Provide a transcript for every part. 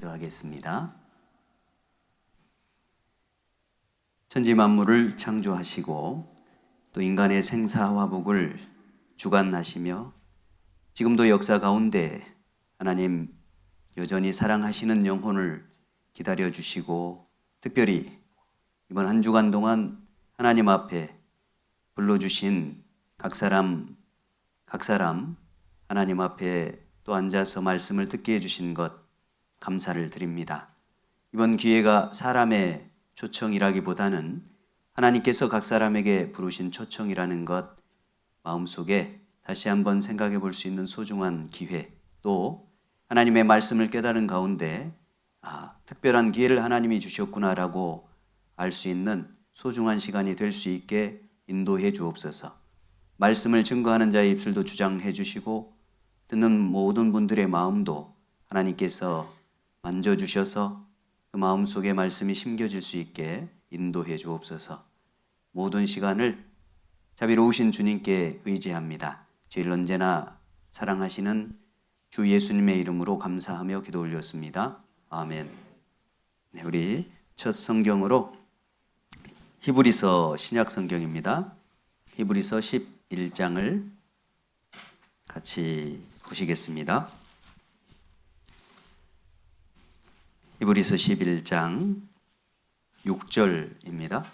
기도하겠습니다. 천지 만물을 창조하시고 또 인간의 생사화복을 주관하시며 지금도 역사 가운데 하나님 여전히 사랑하시는 영혼을 기다려주시고 특별히 이번 한 주간 동안 하나님 앞에 불러주신 각 사람 하나님 앞에 또 앉아서 말씀을 듣게 해주신 것 감사를 드립니다. 이번 기회가 사람의 초청이라기보다는 하나님께서 각 사람에게 부르신 초청이라는 것 마음속에 다시 한번 생각해 볼 수 있는 소중한 기회, 또 하나님의 말씀을 깨달은 가운데 특별한 기회를 하나님이 주셨구나라고 알 수 있는 소중한 시간이 될 수 있게 인도해 주옵소서. 말씀을 증거하는 자의 입술도 주장해 주시고 듣는 모든 분들의 마음도 하나님께서 만져주셔서 그 마음속에 말씀이 심겨질 수 있게 인도해 주옵소서. 모든 시간을 자비로우신 주님께 의지합니다. 저희를 언제나 사랑하시는 주 예수님의 이름으로 감사하며 기도 올렸습니다. 아멘. 네, 우리 첫 성경으로 히브리서 신약 성경입니다. 히브리서 11장을 같이 보시겠습니다. 히브리서 11장 6절입니다.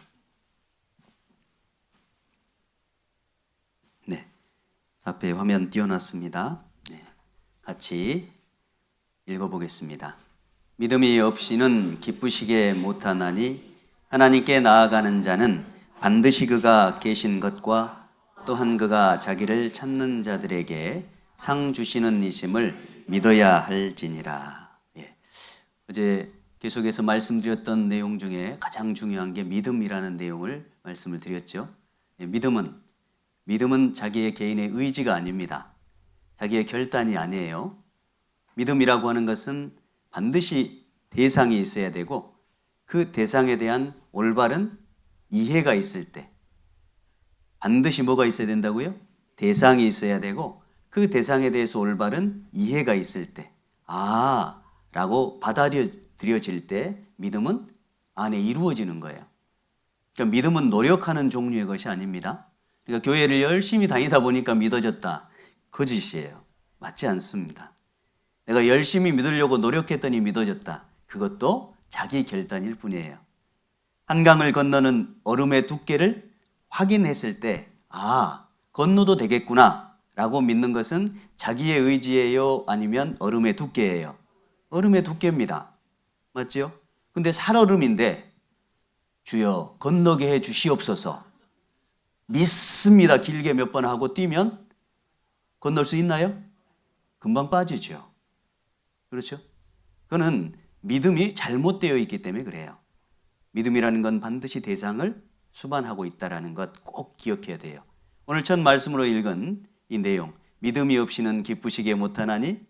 네, 앞에 화면 띄워놨습니다. 네, 같이 읽어보겠습니다. 믿음이 없이는 기쁘시게 못하나니 하나님께 나아가는 자는 반드시 그가 계신 것과 또한 그가 자기를 찾는 자들에게 상 주시는 이심을 믿어야 할지니라. 예. 어제 계속해서 말씀드렸던 내용 중에 가장 중요한 게 믿음이라는 내용을 말씀을 드렸죠. 예, 믿음은 자기의 개인의 의지가 아닙니다. 자기의 결단이 아니에요. 믿음이라고 하는 것은 반드시 대상이 있어야 되고 그 대상에 대한 올바른 이해가 있을 때, 반드시 뭐가 있어야 된다고요? 대상이 있어야 되고 그 대상에 대해서 올바른 이해가 있을 때, 라고 받아들여질 때 믿음은 안에 이루어지는 거예요. 그러니까 믿음은 노력하는 종류의 것이 아닙니다. 그러니까 교회를 열심히 다니다 보니까 믿어졌다. 거짓이에요. 맞지 않습니다. 내가 열심히 믿으려고 노력했더니 믿어졌다. 그것도 자기 결단일 뿐이에요. 한강을 건너는 얼음의 두께를 확인했을 때 건너도 되겠구나 라고 믿는 것은 자기의 의지예요? 아니면 얼음의 두께예요? 얼음의 두께입니다. 맞죠? 근데 살얼음인데 주여 건너게 해 주시옵소서. 믿습니다. 길게 몇 번 하고 뛰면 건널 수 있나요? 금방 빠지죠. 그렇죠? 그거는 믿음이 잘못되어 있기 때문에 그래요. 믿음이라는 건 반드시 대상을 수반하고 있다는 것 꼭 기억해야 돼요. 오늘 첫 말씀으로 읽은 이 내용, 믿음이 없이는 기쁘시게 못하나니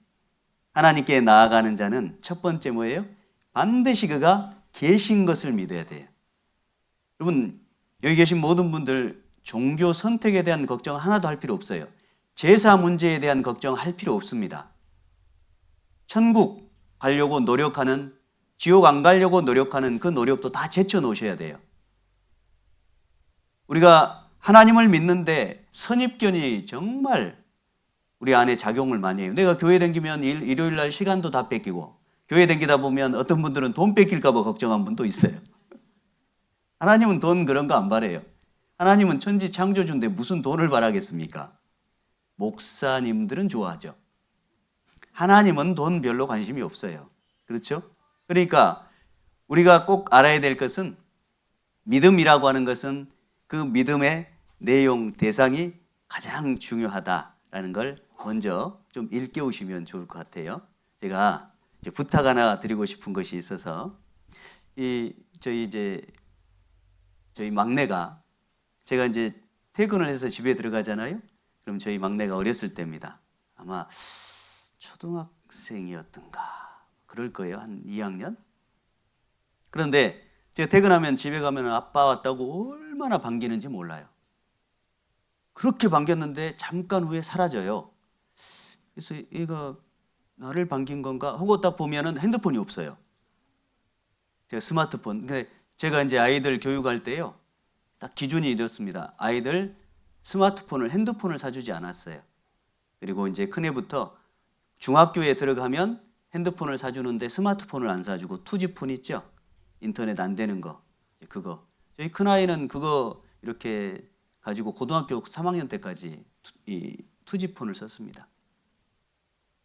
하나님께 나아가는 자는 첫 번째 뭐예요? 반드시 그가 계신 것을 믿어야 돼요. 여러분, 여기 계신 모든 분들 종교 선택에 대한 걱정 하나도 할 필요 없어요. 제사 문제에 대한 걱정 할 필요 없습니다. 천국 가려고 노력하는, 지옥 안 가려고 노력하는 그 노력도 다 제쳐놓으셔야 돼요. 우리가 하나님을 믿는데 선입견이 정말 우리 안에 작용을 많이 해요. 내가 교회 다니면 일요일 날 시간도 다 뺏기고, 교회 다니다 보면 어떤 분들은 돈 뺏길까 봐 걱정한 분도 있어요. 하나님은 돈 그런 거 안 바래요. 하나님은 천지 창조주인데 무슨 돈을 바라겠습니까? 목사님들은 좋아하죠. 하나님은 돈 별로 관심이 없어요. 그렇죠? 그러니까 우리가 꼭 알아야 될 것은 믿음이라고 하는 것은 그 믿음의 내용, 대상이 가장 중요하다라는 걸 먼저 좀 일깨우시면 좋을 것 같아요. 제가 이제 부탁 하나 드리고 싶은 것이 있어서 저희 막내가 제가 이제 퇴근을 해서 집에 들어가잖아요. 그럼 저희 막내가 어렸을 때입니다. 아마 초등학생이었던가 그럴 거예요. 한 2학년. 그런데 제가 퇴근하면 집에 가면 아빠 왔다고 얼마나 반기는지 몰라요. 그렇게 반겼는데 잠깐 후에 사라져요. 그래서 얘가 나를 반긴 건가 하고 딱 보면은 핸드폰이 없어요. 제가 스마트폰. 근데 제가 이제 아이들 교육할 때요. 딱 기준이 이렇습니다. 아이들 스마트폰을 핸드폰을 사주지 않았어요. 그리고 이제 큰애부터 중학교에 들어가면 핸드폰을 사주는데 스마트폰을 안 사주고 투지폰 있죠? 인터넷 안 되는 거. 그거. 저희 큰아이는 그거 이렇게 가지고 고등학교 3학년 때까지 이 투지폰을 썼습니다.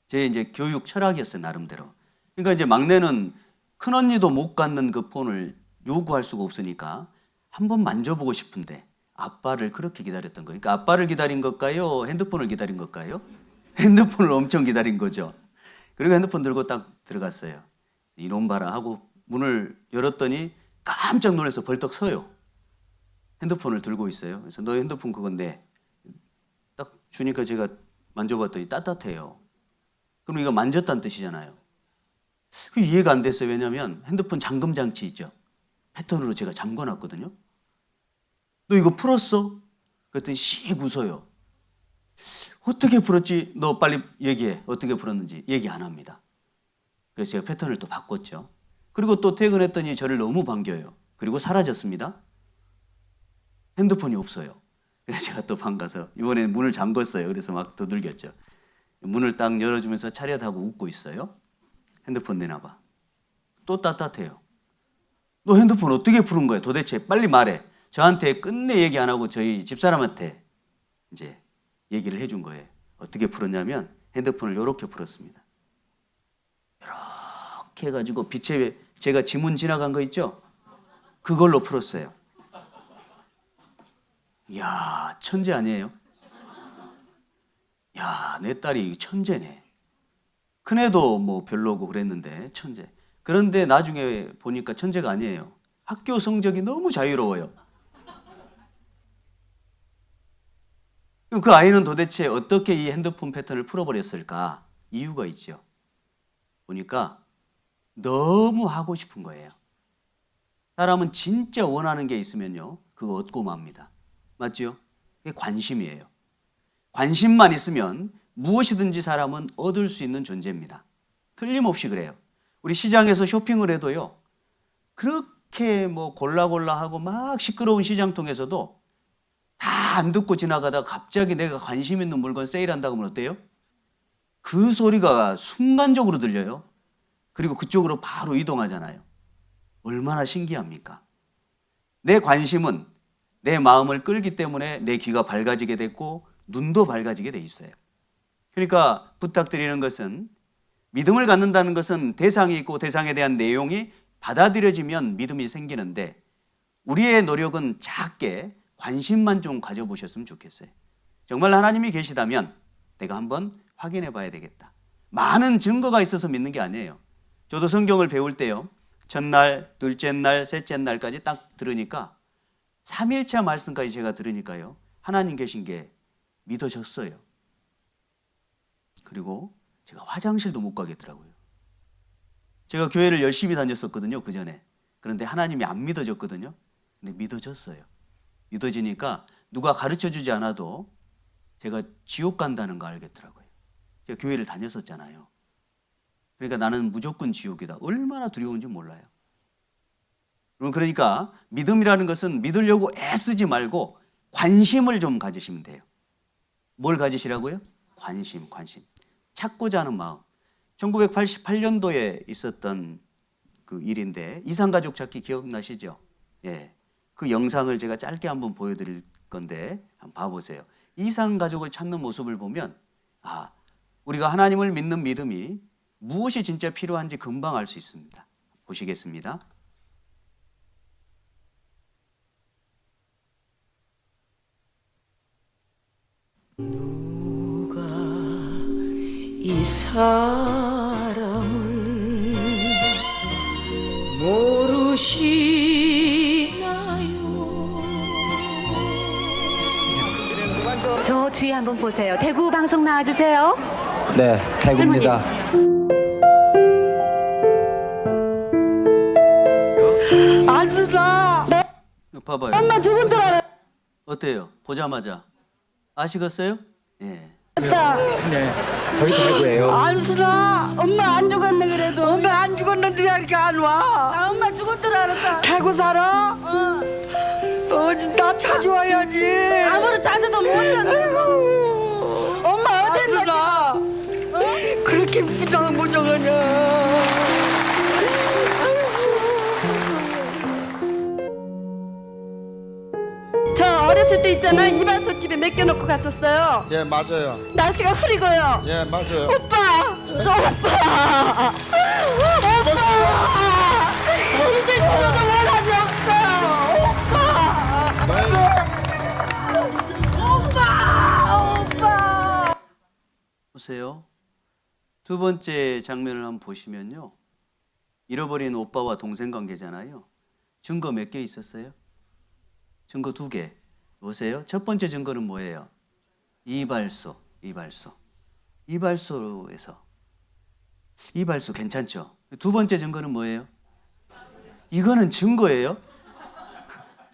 제 이제 교육 철학이었어요, 나름대로. 그러니까 이제 막내는 큰언니도 못 갖는 그 폰을 요구할 수가 없으니까 한번 만져보고 싶은데 아빠를 그렇게 기다렸던 거예요. 그러니까 아빠를 기다린 걸까요? 핸드폰을 기다린 걸까요? 핸드폰을 엄청 기다린 거죠. 그리고 핸드폰 들고 딱 들어갔어요. 이놈 봐라 하고 문을 열었더니 깜짝 놀라서 벌떡 서요. 핸드폰을 들고 있어요. 그래서 너 핸드폰 그건데 딱 주니까 제가 만져봤더니 따뜻해요. 그럼 이거 만졌다는 뜻이잖아요. 이해가 안 됐어요. 왜냐하면 핸드폰 잠금 장치 있죠. 패턴으로 제가 잠궈놨거든요. 너 이거 풀었어? 그랬더니 씩 웃어요. 어떻게 풀었지? 너 빨리 얘기해. 어떻게 풀었는지 얘기 안 합니다. 그래서 제가 패턴을 또 바꿨죠. 그리고 또 퇴근했더니 저를 너무 반겨요. 그리고 사라졌습니다. 핸드폰이 없어요. 그래서 제가 또 반가서 이번에 문을 잠궜어요. 그래서 막 두들겼죠. 문을 딱 열어주면서 차렷하고 웃고 있어요. 핸드폰 내놔봐. 또 따뜻해요. 너 핸드폰 어떻게 푸는 거야? 도대체 빨리 말해. 저한테 끝내 얘기 안 하고 저희 집사람한테 이제 얘기를 해준 거예요. 어떻게 풀었냐면 핸드폰을 이렇게 풀었습니다. 이렇게 해가지고 빛에 제가 지문 지나간 거 있죠? 그걸로 풀었어요. 이야, 천재 아니에요? 야, 내 딸이 천재네. 큰애도 뭐 별로고 그랬는데 천재. 그런데 나중에 보니까 천재가 아니에요. 학교 성적이 너무 자유로워요. 그 아이는 도대체 어떻게 이 핸드폰 패턴을 풀어버렸을까? 이유가 있죠. 보니까 너무 하고 싶은 거예요. 사람은 진짜 원하는 게 있으면요, 그거 얻고 맙니다. 맞죠? 그게 관심이에요. 관심만 있으면 무엇이든지 사람은 얻을 수 있는 존재입니다. 틀림없이 그래요. 우리 시장에서 쇼핑을 해도요, 그렇게 뭐 골라하고 막 시끄러운 시장통에서도 다 안 듣고 지나가다가 갑자기 내가 관심 있는 물건 세일한다고 하면 어때요? 그 소리가 순간적으로 들려요. 그리고 그쪽으로 바로 이동하잖아요. 얼마나 신기합니까? 내 관심은 내 마음을 끌기 때문에 내 귀가 밝아지게 됐고 눈도 밝아지게 돼 있어요. 그러니까 부탁드리는 것은 믿음을 갖는다는 것은 대상이 있고 대상에 대한 내용이 받아들여지면 믿음이 생기는데 우리의 노력은 작게 관심만 좀 가져보셨으면 좋겠어요. 정말 하나님이 계시다면 내가 한번 확인해 봐야 되겠다. 많은 증거가 있어서 믿는 게 아니에요. 저도 성경을 배울 때요, 첫날, 둘째 날, 셋째 날까지 딱 들으니까 3일차 말씀까지 제가 들으니까요, 하나님 계신 게 믿어졌어요. 그리고 제가 화장실도 못 가겠더라고요. 제가 교회를 열심히 다녔었거든요, 그 전에. 그런데 하나님이 안 믿어졌거든요. 근데 믿어졌어요. 믿어지니까 누가 가르쳐주지 않아도 제가 지옥 간다는 거 알겠더라고요. 제가 교회를 다녔었잖아요. 그러니까 나는 무조건 지옥이다. 얼마나 두려운지 몰라요. 그러니까 믿음이라는 것은 믿으려고 애쓰지 말고 관심을 좀 가지시면 돼요. 뭘 가지시라고요? 관심. 찾고자 하는 마음. 1988년도에 있었던 그 일인데 이산가족 찾기 기억나시죠? 예. 그 영상을 제가 짧게 한번 보여드릴 건데 한번 봐보세요. 이산가족을 찾는 모습을 보면 우리가 하나님을 믿는 믿음이 무엇이 진짜 필요한지 금방 알 수 있습니다. 보시겠습니다. 누가 이 사람을 모르시나요? 저 뒤에 한번 보세요. 대구 방송 나와주세요. 네, 대구입니다. 아주다. 봐봐요. 엄마 죽은 줄 알아. 어때요? 보자마자 아시겠어요? 예. 네, 저희 대구예요. 안순아, 엄마 안 죽었네 그래도. 엄마 안 죽었는데 왜 이렇게 안 와? 나 엄마 죽을 줄 알았다. 대구 살아? 나 찾아와야지. 아무리 찾아도 못 산다. 엄마 어디 있나? 안순아, 그렇게 무정무정하냐? 저 어렸을 때 있잖아, 이발소 집에 맡겨놓고 갔었어요. 예, 맞아요. 날씨가 흐리고요. 예, 맞아요. 오빠, 너 오빠, 이제 죽어도 원한이 없어. 보세요. 두 번째 장면을 한번 보시면요. 잃어버린 오빠와 동생 관계잖아요. 증거 몇 개 있었어요? 증거 2개. 보세요. 첫 번째 증거는 뭐예요? 이발소. 이발소에서. 이발소 괜찮죠? 두 번째 증거는 뭐예요? 이거는 증거예요?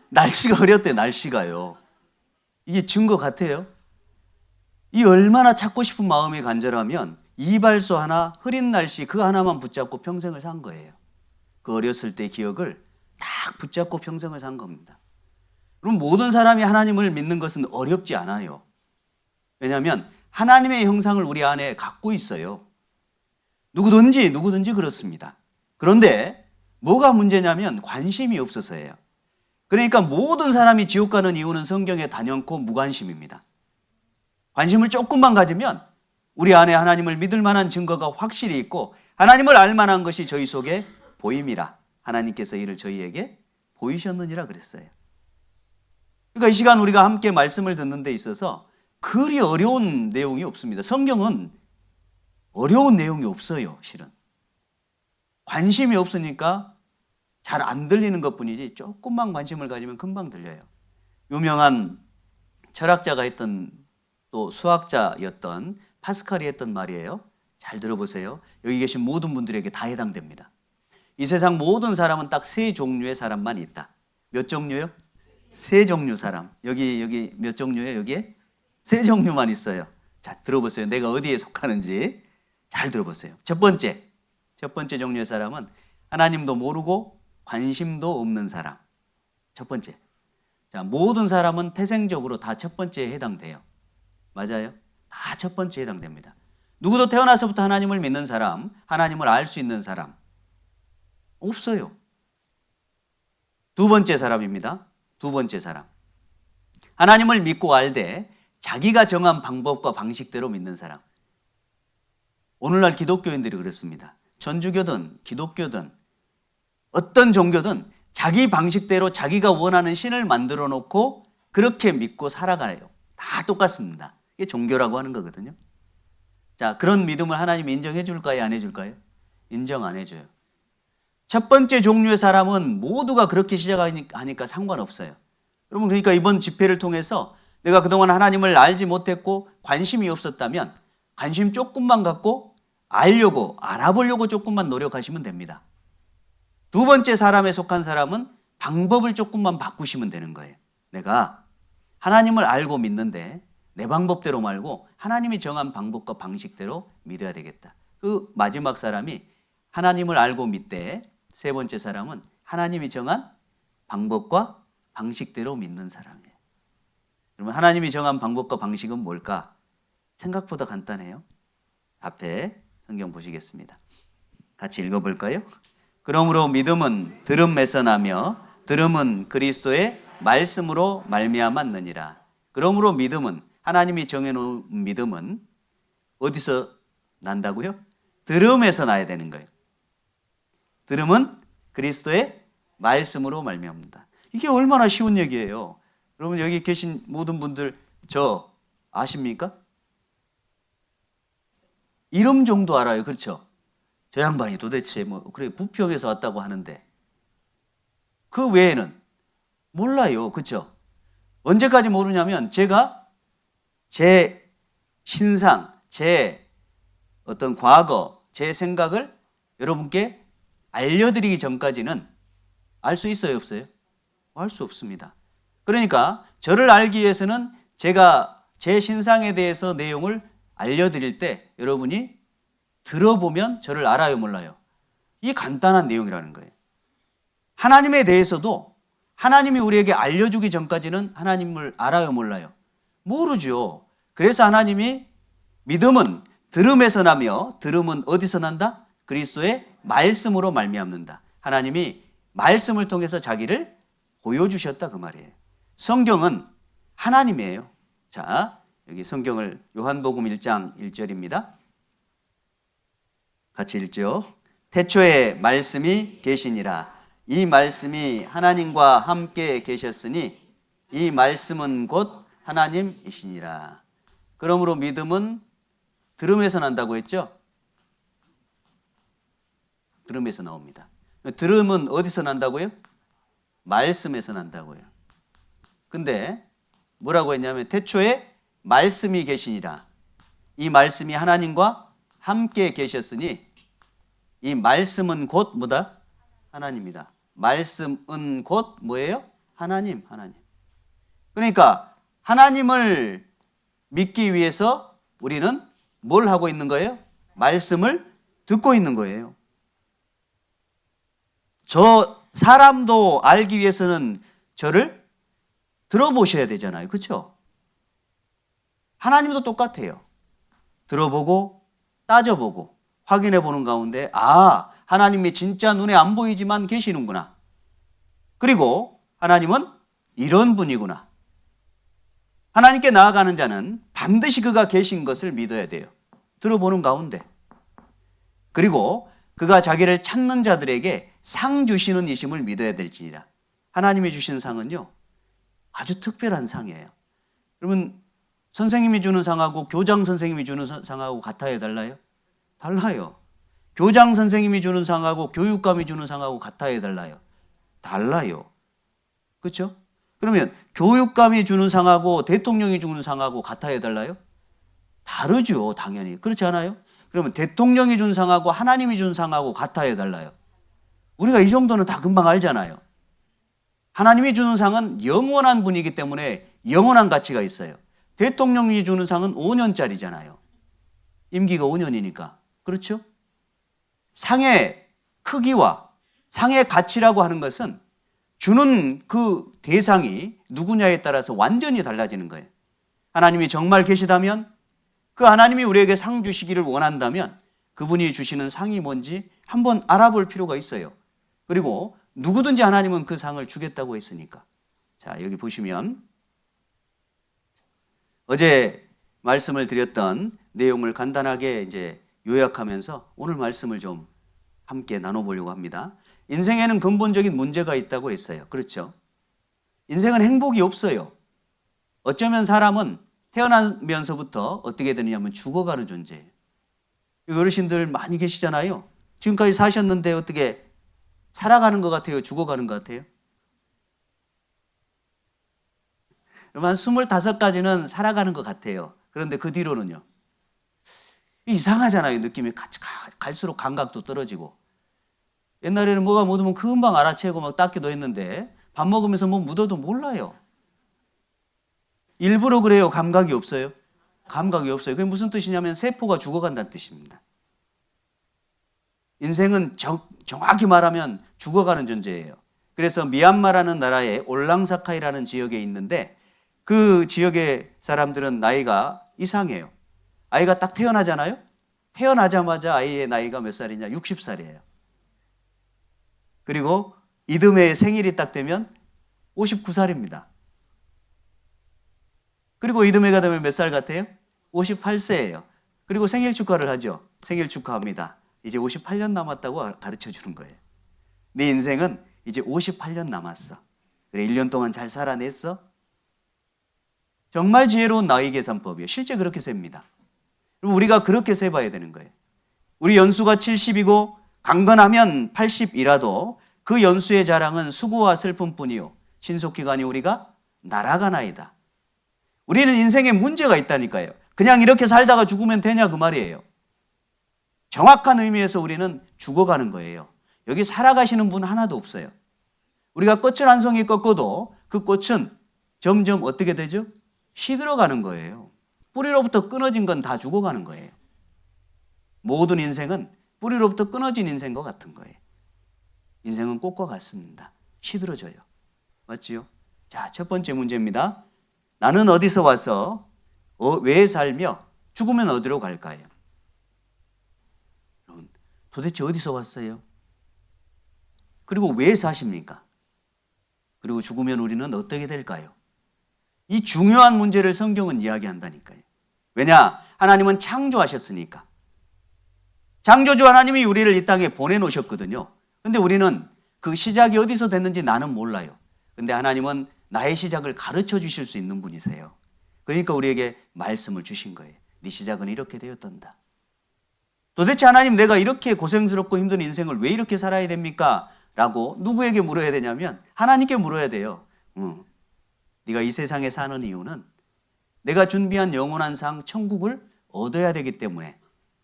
날씨가 흐렸대, 날씨가요. 이게 증거 같아요? 이 얼마나 찾고 싶은 마음이 간절하면 이발소 하나, 흐린 날씨 그 하나만 붙잡고 평생을 산 거예요. 그 어렸을 때 기억을 딱 붙잡고 평생을 산 겁니다. 그럼 모든 사람이 하나님을 믿는 것은 어렵지 않아요. 왜냐하면 하나님의 형상을 우리 안에 갖고 있어요. 누구든지 그렇습니다. 그런데 뭐가 문제냐면 관심이 없어서예요. 그러니까 모든 사람이 지옥 가는 이유는 성경에 단연코 무관심입니다. 관심을 조금만 가지면 우리 안에 하나님을 믿을 만한 증거가 확실히 있고 하나님을 알 만한 것이 저희 속에 보임이라. 하나님께서 이를 저희에게 보이셨느니라 그랬어요. 그러니까 이 시간 우리가 함께 말씀을 듣는 데 있어서 그리 어려운 내용이 없습니다. 성경은 어려운 내용이 없어요, 실은. 관심이 없으니까 잘 안 들리는 것뿐이지 조금만 관심을 가지면 금방 들려요. 유명한 철학자가 했던 또 수학자였던 파스칼이 했던 말이에요. 잘 들어보세요. 여기 계신 모든 분들에게 다 해당됩니다. 이 세상 모든 사람은 딱 3종류의 사람만 있다. 몇 종류요? 3종류 사람. 여기 몇 종류예요? 여기에 3종류만 있어요. 자, 들어보세요. 내가 어디에 속하는지 잘 들어보세요. 첫 번째 종류의 사람은 하나님도 모르고 관심도 없는 사람. 첫 번째. 자, 모든 사람은 태생적으로 다 첫 번째에 해당돼요. 맞아요? 다 첫 번째에 해당됩니다. 누구도 태어나서부터 하나님을 믿는 사람, 하나님을 알 수 있는 사람 없어요. 두 번째 사람입니다. 두 번째 사람. 하나님을 믿고 알되 자기가 정한 방법과 방식대로 믿는 사람. 오늘날 기독교인들이 그렇습니다. 천주교든 기독교든 어떤 종교든 자기 방식대로 자기가 원하는 신을 만들어 놓고 그렇게 믿고 살아가요. 다 똑같습니다. 이게 종교라고 하는 거거든요. 자, 그런 믿음을 하나님이 인정해 줄까요? 안 해줄까요? 인정 안 해줘요. 첫 번째 종류의 사람은 모두가 그렇게 시작하니까 상관없어요. 여러분, 그러니까 이번 집회를 통해서 내가 그동안 하나님을 알지 못했고 관심이 없었다면 관심 조금만 갖고 알려고, 알아보려고 조금만 노력하시면 됩니다. 두 번째 사람에 속한 사람은 방법을 조금만 바꾸시면 되는 거예요. 내가 하나님을 알고 믿는데 내 방법대로 말고 하나님이 정한 방법과 방식대로 믿어야 되겠다. 그 마지막 사람이 하나님을 알고 믿되 세 번째 사람은 하나님이 정한 방법과 방식대로 믿는 사람이에요. 그러면 하나님이 정한 방법과 방식은 뭘까? 생각보다 간단해요. 앞에 성경 보시겠습니다. 같이 읽어볼까요? 그러므로 믿음은 들음에서 나며 들음은 그리스도의 말씀으로 말미암았느니라. 그러므로 믿음은 하나님이 정해놓은 믿음은 어디서 난다고요? 들음에서 나야 되는 거예요. 들음은 그리스도의 말씀으로 말미암는다. 이게 얼마나 쉬운 얘기예요. 여러분 여기 계신 모든 분들 저 아십니까? 이름 정도 알아요. 그렇죠? 저 양반이 도대체 그래 부평에서 왔다고 하는데 그 외에는 몰라요. 그렇죠? 언제까지 모르냐면 제가 제 신상, 제 어떤 과거, 제 생각을 여러분께 알려드리기 전까지는 알 수 있어요? 없어요? 알 수 없습니다. 그러니까 저를 알기 위해서는 제가 제 신상에 대해서 내용을 알려드릴 때 여러분이 들어보면 저를 알아요, 몰라요? 이 간단한 내용이라는 거예요. 하나님에 대해서도 하나님이 우리에게 알려주기 전까지는 하나님을 알아요, 몰라요? 모르죠. 그래서 하나님이 믿음은 들음에서 나며 들음은 어디서 난다? 그리스도의 말씀으로 말미암는다. 하나님이 말씀을 통해서 자기를 보여주셨다 그 말이에요. 성경은 하나님이에요. 자, 여기 성경을 요한복음 1장 1절입니다. 같이 읽죠. 태초에 말씀이 계시니라. 이 말씀이 하나님과 함께 계셨으니 이 말씀은 곧 하나님이시니라. 그러므로 믿음은 들음에서 난다고 했죠? 들음에서 나옵니다. 들음은 어디서 난다고요? 말씀에서 난다고요. 근데 뭐라고 했냐면 태초에 말씀이 계시니라. 이 말씀이 하나님과 함께 계셨으니 이 말씀은 곧 뭐다? 하나님이다. 말씀은 곧 뭐예요? 하나님. 그러니까 하나님을 믿기 위해서 우리는 뭘 하고 있는 거예요? 말씀을 듣고 있는 거예요. 저 사람도 알기 위해서는 저를 들어보셔야 되잖아요. 그렇죠? 하나님도 똑같아요. 들어보고 따져보고 확인해 보는 가운데 하나님이 진짜 눈에 안 보이지만 계시는구나. 그리고 하나님은 이런 분이구나. 하나님께 나아가는 자는 반드시 그가 계신 것을 믿어야 돼요. 들어보는 가운데. 그리고 그가 자기를 찾는 자들에게 상 주시는 이심을 믿어야 될지니라. 하나님이 주신 상은요, 아주 특별한 상이에요. 여러분, 선생님이 주는 상하고 교장 선생님이 주는 상하고 같아요, 달라요? 달라요. 교장 선생님이 주는 상하고 교육감이 주는 상하고 같아요, 달라요? 달라요. 그렇죠? 그러면 교육감이 주는 상하고 대통령이 주는 상하고 같아요, 달라요? 다르죠, 당연히. 그렇지 않아요? 그러면 대통령이 준 상하고 하나님이 준 상하고 같아요, 달라요? 우리가 이 정도는 다 금방 알잖아요. 하나님이 주는 상은 영원한 분이기 때문에 영원한 가치가 있어요. 대통령이 주는 상은 5년짜리잖아요. 임기가 5년이니까. 그렇죠? 상의 크기와 상의 가치라고 하는 것은 주는 그 대상이 누구냐에 따라서 완전히 달라지는 거예요. 하나님이 정말 계시다면, 그 하나님이 우리에게 상 주시기를 원한다면 그분이 주시는 상이 뭔지 한번 알아볼 필요가 있어요. 그리고 누구든지 하나님은 그 상을 주겠다고 했으니까. 자, 여기 보시면 어제 말씀을 드렸던 내용을 간단하게 이제 요약하면서 오늘 말씀을 좀 함께 나눠보려고 합니다. 인생에는 근본적인 문제가 있다고 했어요. 그렇죠? 인생은 행복이 없어요. 어쩌면 사람은 태어나면서부터 어떻게 되느냐면 죽어가는 존재예요. 어르신들 많이 계시잖아요. 지금까지 사셨는데 어떻게 살아가는 것 같아요? 죽어가는 것 같아요? 그러면 한 25까지는 살아가는 것 같아요. 그런데 그 뒤로는요. 이상하잖아요. 느낌이 갈수록 감각도 떨어지고. 옛날에는 뭐가 묻으면 금방 알아채고 막 닦기도 했는데 밥 먹으면서 뭐 묻어도 몰라요. 일부러 그래요. 감각이 없어요. 감각이 없어요. 그게 무슨 뜻이냐면 세포가 죽어간다는 뜻입니다. 인생은 정확히 말하면 죽어가는 존재예요. 그래서 미얀마라는 나라에 올랑사카이라는 지역에 있는데 그 지역의 사람들은 나이가 이상해요. 아이가 딱 태어나잖아요. 태어나자마자 아이의 나이가 몇 살이냐? 60살이에요. 그리고 이듬해 생일이 딱 되면 59살입니다. 그리고 이듬해가 되면 몇 살 같아요? 58세예요. 그리고 생일 축하를 하죠. 생일 축하합니다. 이제 58년 남았다고 가르쳐 주는 거예요. 네 인생은 이제 58년 남았어. 그래, 1년 동안 잘 살아냈어? 정말 지혜로운 나이 계산법이에요. 실제 그렇게 셉니다. 그리고 우리가 그렇게 세봐야 되는 거예요. 우리 연수가 70이고 강건하면 80이라도 그 연수의 자랑은 수고와 슬픔뿐이요 신속히가니 우리가 날아가나이다. 우리는 인생에 문제가 있다니까요. 그냥 이렇게 살다가 죽으면 되냐 그 말이에요. 정확한 의미에서 우리는 죽어가는 거예요. 여기 살아가시는 분 하나도 없어요. 우리가 꽃을 한 송이 꺾어도 그 꽃은 점점 어떻게 되죠? 시들어가는 거예요. 뿌리로부터 끊어진 건 다 죽어가는 거예요. 모든 인생은 뿌리로부터 끊어진 인생과 같은 거예요. 인생은 꽃과 같습니다. 시들어져요. 맞지요? 자, 첫 번째 문제입니다. 나는 어디서 와서 왜 살며 죽으면 어디로 갈까요? 여러분, 도대체 어디서 왔어요? 그리고 왜 사십니까? 그리고 죽으면 우리는 어떻게 될까요? 이 중요한 문제를 성경은 이야기한다니까요. 왜냐? 하나님은 창조하셨으니까. 창조주 하나님이 우리를 이 땅에 보내놓으셨거든요. 근데 우리는 그 시작이 어디서 됐는지 나는 몰라요. 근데 하나님은 나의 시작을 가르쳐 주실 수 있는 분이세요. 그러니까 우리에게 말씀을 주신 거예요. 네 시작은 이렇게 되었단다. 도대체 하나님, 내가 이렇게 고생스럽고 힘든 인생을 왜 이렇게 살아야 됩니까? 라고 누구에게 물어야 되냐면 하나님께 물어야 돼요. 네가 이 세상에 사는 이유는 내가 준비한 영원한 상 천국을 얻어야 되기 때문에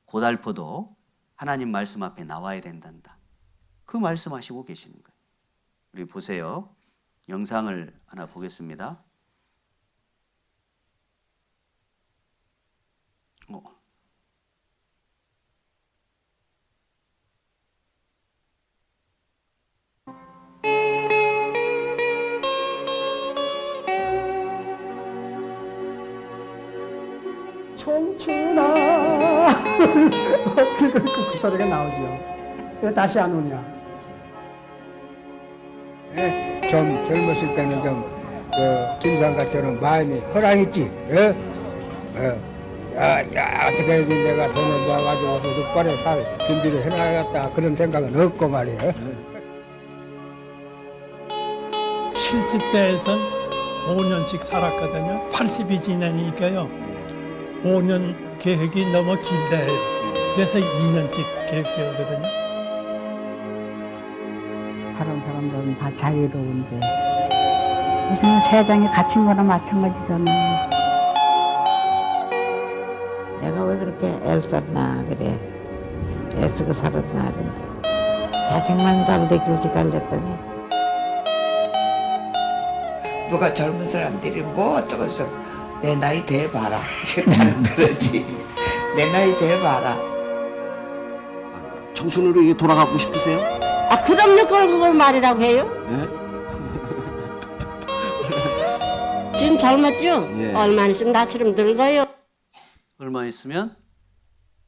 고달퍼도 하나님 말씀 앞에 나와야 된단다. 그 말씀하시고 계시는 거예요. 우리 보세요. 영상을 하나 보겠습니다. 청춘아 어떻게 그 소리가 나오죠? 왜 다시 안 오냐? 예, 좀 젊었을 때는 좀 그 김상가처럼 마음이 허랑했지. 어떻게 해야지 내가 돈을 모아가지고서 늑발에 살 준비를 해놔야겠다 그런 생각은 없고 말이에요. 70대에선 5년씩 살았거든요. 80이 지나니까요. 5년 계획이 너무 길다 해요. 그래서 2년씩 계획 세우거든요. 다른 사람들은 다 자유로운데 우리는 세상에 갇힌 거나 마찬가지잖아. 내가 왜 그렇게 애썼나 그래. 애쓰고 살았나 그런데 자식만 잘 되길 기다렸더니 누가 젊은 사람들이 뭐 어쩌고서 내 나이 돼봐라. 나는 그러지. 내 나이 돼봐라. 청춘으로 돌아가고 싶으세요? 아 그럼요. 그걸 말이라고 해요? 네? 지금 젊었죠? 예. 얼마 있으면 나처럼 늙어요. 얼마 있으면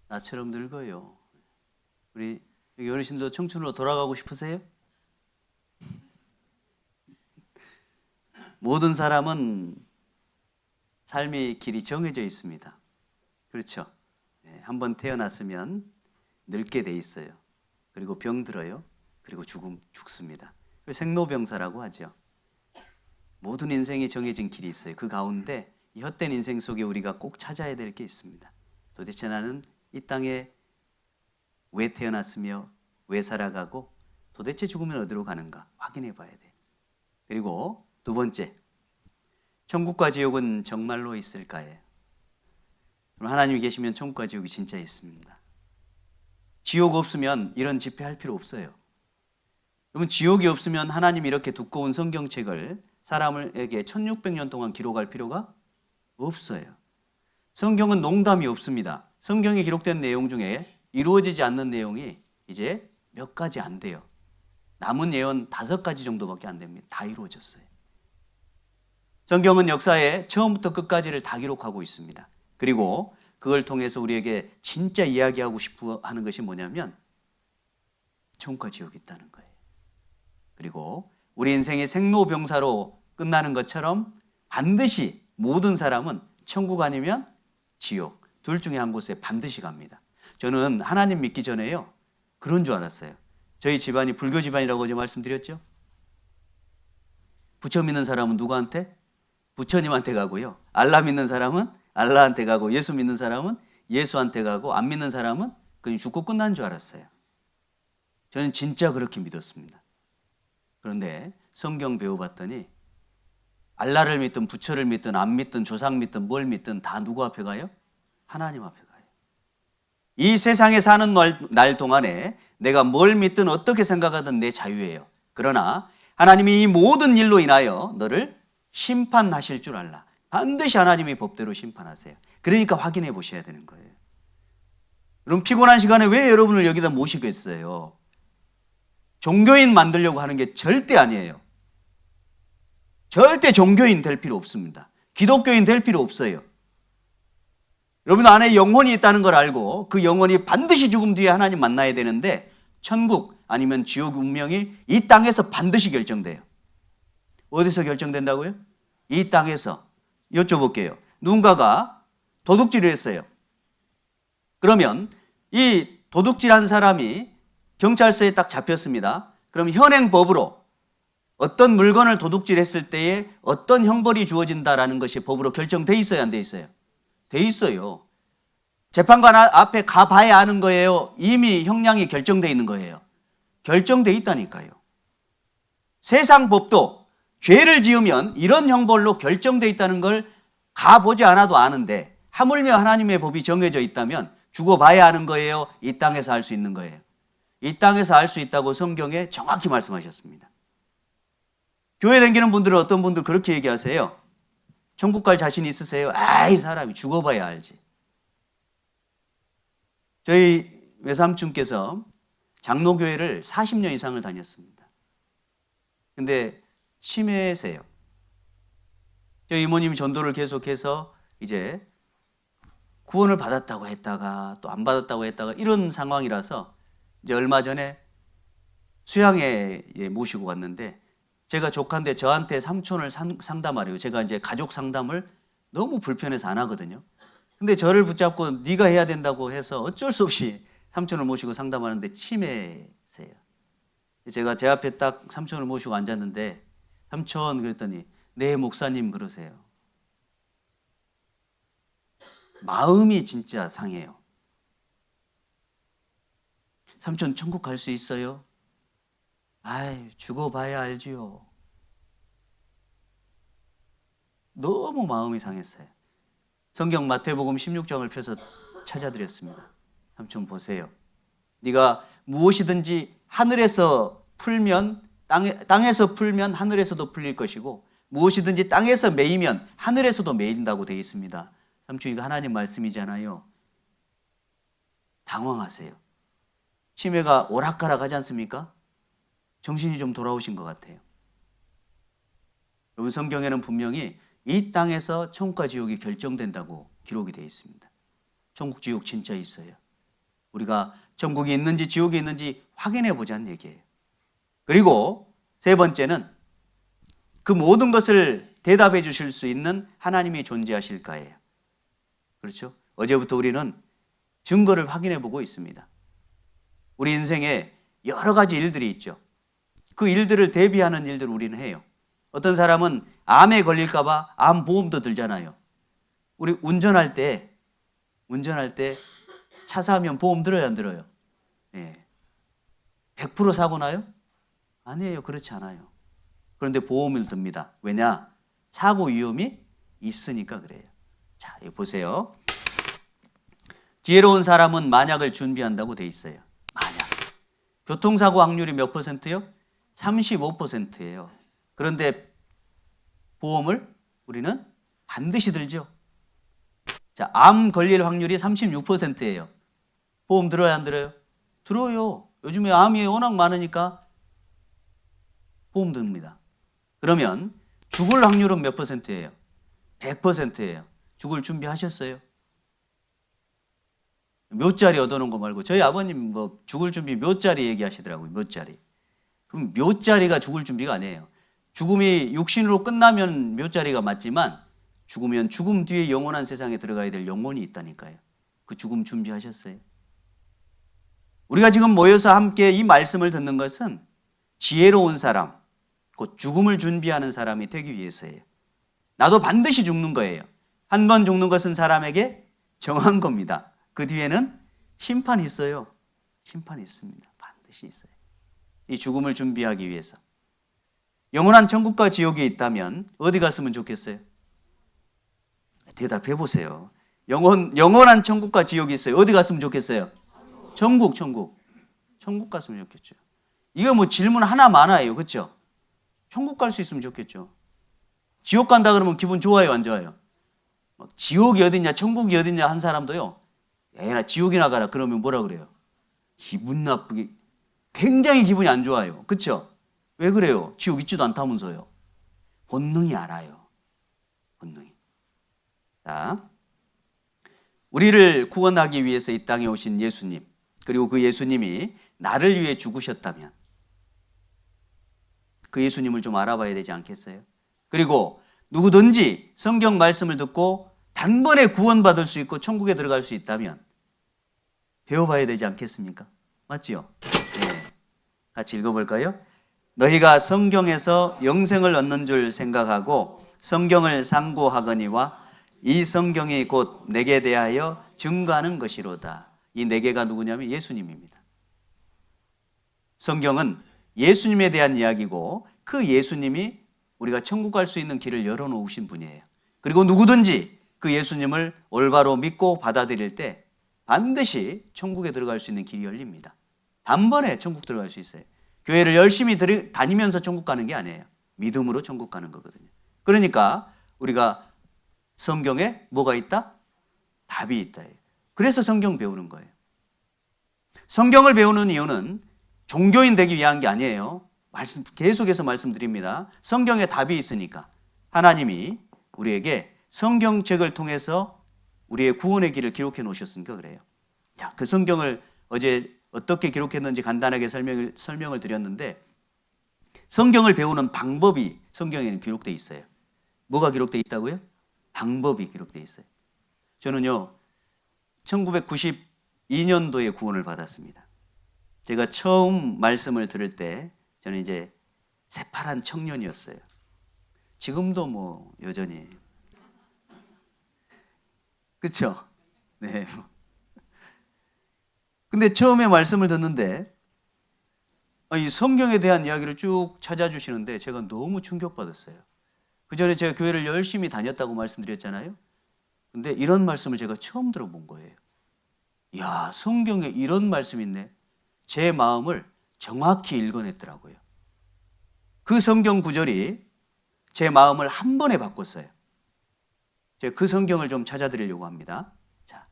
나처럼 늙어요. 우리 여기 어르신들 청춘으로 돌아가고 싶으세요? 모든 사람은 삶의 길이 정해져 있습니다. 그렇죠? 네, 한번 태어났으면 늙게 돼 있어요. 그리고 병들어요. 그리고 죽습니다. 생로병사라고 하죠. 모든 인생이 정해진 길이 있어요. 그 가운데 이 헛된 인생 속에 우리가 꼭 찾아야 될 게 있습니다. 도대체 나는 이 땅에 왜 태어났으며 왜 살아가고 도대체 죽으면 어디로 가는가 확인해 봐야 돼. 그리고 두 번째, 천국과 지옥은 정말로 있을까요? 그럼 하나님이 계시면 천국과 지옥이 진짜 있습니다. 지옥 없으면 이런 집회할 필요 없어요. 여러분, 지옥이 없으면 하나님이 이렇게 두꺼운 성경책을 사람에게 1600년 동안 기록할 필요가 없어요. 성경은 농담이 없습니다. 성경에 기록된 내용 중에 이루어지지 않는 내용이 이제 몇 가지 안 돼요. 남은 예언 5가지 정도밖에 안 됩니다. 다 이루어졌어요. 성경은 역사의 처음부터 끝까지를 다 기록하고 있습니다. 그리고 그걸 통해서 우리에게 진짜 이야기하고 싶어 하는 것이 뭐냐면 천국과 지옥이 있다는 거예요. 그리고 우리 인생이 생로병사로 끝나는 것처럼 반드시 모든 사람은 천국 아니면 지옥 둘 중에 한 곳에 반드시 갑니다. 저는 하나님 믿기 전에요 그런 줄 알았어요. 저희 집안이 불교 집안이라고 어제 말씀드렸죠. 부처 믿는 사람은 누구한테? 부처님한테 가고요. 알라 믿는 사람은 알라한테 가고, 예수 믿는 사람은 예수한테 가고, 안 믿는 사람은 그냥 죽고 끝난 줄 알았어요. 저는 진짜 그렇게 믿었습니다. 그런데 성경 배워봤더니 알라를 믿든 부처를 믿든 안 믿든 조상 믿든 뭘 믿든 다 누구 앞에 가요? 하나님 앞에 가요. 이 세상에 사는 날 동안에 내가 뭘 믿든 어떻게 생각하든 내 자유예요. 그러나 하나님이 이 모든 일로 인하여 너를 심판하실 줄 알라. 반드시 하나님이 법대로 심판하세요. 그러니까 확인해 보셔야 되는 거예요. 그럼 피곤한 시간에 왜 여러분을 여기다 모시겠어요? 종교인 만들려고 하는 게 절대 아니에요. 절대 종교인 될 필요 없습니다. 기독교인 될 필요 없어요. 여러분 안에 영혼이 있다는 걸 알고 그 영혼이 반드시 죽음 뒤에 하나님 만나야 되는데 천국 아니면 지옥 운명이 이 땅에서 반드시 결정돼요. 어디서 결정된다고요? 이 땅에서. 여쭤볼게요. 누군가가 도둑질을 했어요. 그러면 이 도둑질한 사람이 경찰서에 딱 잡혔습니다. 그럼 현행법으로 어떤 물건을 도둑질했을 때에 어떤 형벌이 주어진다라는 것이 법으로 결정돼 있어요, 안 돼 있어요? 돼 있어요. 재판관 앞에 가봐야 아는 거예요. 이미 형량이 결정돼 있는 거예요. 결정돼 있다니까요. 세상 법도 죄를 지으면 이런 형벌로 결정돼 있다는 걸 가보지 않아도 아는데 하물며 하나님의 법이 정해져 있다면 죽어봐야 하는 거예요? 이 땅에서 할 수 있는 거예요? 이 땅에서 할 수 있다고 성경에 정확히 말씀하셨습니다. 교회 다니는 분들은 어떤 분들 그렇게 얘기하세요. 천국 갈 자신 있으세요? 이 사람이 죽어봐야 알지. 저희 외삼촌께서 장로교회를 40년 이상을 다녔습니다. 근데 치매세요. 저희 이모님이 전도를 계속해서 이제 구원을 받았다고 했다가 또 안 받았다고 했다가 이런 상황이라서 이제 얼마 전에 수양회에 모시고 왔는데 제가 조카인데 저한테 삼촌을 상담하래요. 제가 이제 가족 상담을 너무 불편해서 안 하거든요. 근데 저를 붙잡고 네가 해야 된다고 해서 어쩔 수 없이 삼촌을 모시고 상담하는데 치매세요. 제가 제 앞에 딱 삼촌을 모시고 앉았는데 삼촌 그랬더니 네 목사님 그러세요. 마음이 진짜 상해요. 삼촌 천국 갈 수 있어요? 죽어봐야 알지요. 너무 마음이 상했어요. 성경 마태복음 16장을 펴서 찾아드렸습니다. 삼촌 보세요. 네가 무엇이든지 하늘에서 풀면 땅에서 풀면 하늘에서도 풀릴 것이고 무엇이든지 땅에서 매이면 하늘에서도 매인다고 되어 있습니다. 삼촌 이거 하나님 말씀이잖아요. 당황하세요. 치매가 오락가락 하지 않습니까? 정신이 좀 돌아오신 것 같아요. 여러분 성경에는 분명히 이 땅에서 천국과 지옥이 결정된다고 기록이 되어 있습니다. 천국 지옥 진짜 있어요. 우리가 천국이 있는지 지옥이 있는지 확인해 보자는 얘기예요. 그리고 세 번째는 그 모든 것을 대답해 주실 수 있는 하나님이 존재하실까예요. 그렇죠? 어제부터 우리는 증거를 확인해 보고 있습니다. 우리 인생에 여러 가지 일들이 있죠. 그 일들을 대비하는 일들을 우리는 해요. 어떤 사람은 암에 걸릴까 봐 암 보험도 들잖아요. 우리 운전할 때 차 사면 보험 들어요, 안 들어요? 예. 100% 사고 나요? 아니에요. 그렇지 않아요. 그런데 보험을 듭니다. 왜냐? 사고 위험이 있으니까 그래요. 자, 여기 보세요. 지혜로운 사람은 만약을 준비한다고 돼 있어요. 만약. 교통사고 확률이 몇 %요? 35%예요. 그런데 보험을 우리는 반드시 들죠. 자, 암 걸릴 확률이 36%예요. 보험 들어요, 안 들어요? 들어요. 요즘에 암이 워낙 많으니까 보험 듭니다. 그러면 죽을 확률은 몇 %예요? 100%예요. 죽을 준비하셨어요? 몇 자리 얻어놓은 거 말고 저희 아버님 뭐 죽을 준비 몇 자리 얘기하시더라고요. 몇 자리. 그럼 몇 자리가 죽을 준비가 아니에요. 죽음이 육신으로 끝나면 몇 자리가 맞지만 죽으면 죽음 뒤에 영원한 세상에 들어가야 될 영혼이 있다니까요. 그 죽음 준비하셨어요? 우리가 지금 모여서 함께 이 말씀을 듣는 것은 지혜로운 사람, 곧 죽음을 준비하는 사람이 되기 위해서예요. 나도 반드시 죽는 거예요. 한 번 죽는 것은 사람에게 정한 겁니다. 그 뒤에는 심판이 있어요. 심판이 있습니다. 반드시 있어요. 이 죽음을 준비하기 위해서. 영원한 천국과 지옥이 있다면 어디 갔으면 좋겠어요? 대답해 보세요. 영원한 천국과 지옥이 있어요. 어디 갔으면 좋겠어요? 천국. 천국 갔으면 좋겠죠. 이거 뭐 질문 하나 많아요. 그렇죠? 천국 갈 수 있으면 좋겠죠. 지옥 간다 그러면 기분 좋아요, 안 좋아요? 막 지옥이 어딨냐 천국이 어딨냐 한 사람도요. 에라 지옥이나 가라 그러면 뭐라 그래요? 기분 나쁘게 굉장히 기분이 안 좋아요. 그렇죠? 왜 그래요? 지옥 있지도 않다면서요. 본능이 알아요. 본능이. 자, 우리를 구원하기 위해서 이 땅에 오신 예수님, 그리고 그 예수님이 나를 위해 죽으셨다면 그 예수님을 좀 알아봐야 되지 않겠어요? 그리고 누구든지 성경 말씀을 듣고 단번에 구원받을 수 있고 천국에 들어갈 수 있다면 배워봐야 되지 않겠습니까? 맞지요? 네. 같이 읽어볼까요? 너희가 성경에서 영생을 얻는 줄 생각하고 성경을 상고하거니와 이 성경이 곧 내게 대하여 증거하는 것이로다. 이 네 개가 누구냐면 예수님입니다. 성경은 예수님에 대한 이야기고 그 예수님이 우리가 천국 갈 수 있는 길을 열어놓으신 분이에요. 그리고 누구든지 그 예수님을 올바로 믿고 받아들일 때 반드시 천국에 들어갈 수 있는 길이 열립니다. 단번에 천국 들어갈 수 있어요. 교회를 열심히 다니면서 천국 가는 게 아니에요. 믿음으로 천국 가는 거거든요. 그러니까 우리가 성경에 뭐가 있다? 답이 있다. 그래서 성경 배우는 거예요. 성경을 배우는 이유는 종교인 되기 위한 게 아니에요. 계속해서 말씀드립니다. 성경에 답이 있으니까 하나님이 우리에게 성경책을 통해서 우리의 구원의 길을 기록해 놓으셨으니까 그래요. 자, 그 성경을 어제 어떻게 기록했는지 간단하게 설명을 드렸는데 성경을 배우는 방법이 성경에는 기록되어 있어요. 뭐가 기록되어 있다고요? 방법이 기록되어 있어요. 저는요 1992년도에 구원을 받았습니다. 제가 처음 말씀을 들을 때 저는 이제 새파란 청년이었어요. 지금도 뭐 여전히 그렇죠? 네. 근데 처음에 말씀을 듣는데 이 성경에 대한 이야기를 쭉 찾아주시는데 제가 너무 충격받았어요. 그 전에 제가 교회를 열심히 다녔다고 말씀드렸잖아요. 근데 이런 말씀을 제가 처음 들어본 거예요. 이야, 성경에 이런 말씀이 있네. 제 마음을 정확히 읽어냈더라고요. 그 성경 구절이 제 마음을 한 번에 바꿨어요. 제가 그 성경을 좀 찾아드리려고 합니다. 자,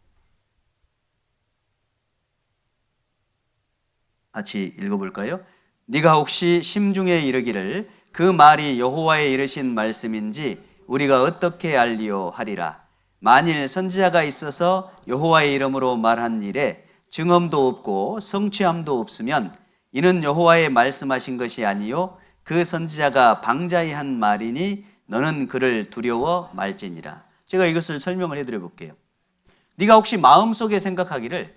같이 읽어볼까요? 네가 혹시 심중에 이르기를 그 말이 여호와의 이르신 말씀인지 우리가 어떻게 알리오 하리라. 만일 선지자가 있어서 여호와의 이름으로 말한 일에 증언도 없고 성취함도 없으면 이는 여호와의 말씀하신 것이 아니요 그 선지자가 방자히 한 말이니 너는 그를 두려워 말지니라. 제가 이것을 설명을 해드려 볼게요. 네가 혹시 마음속에 생각하기를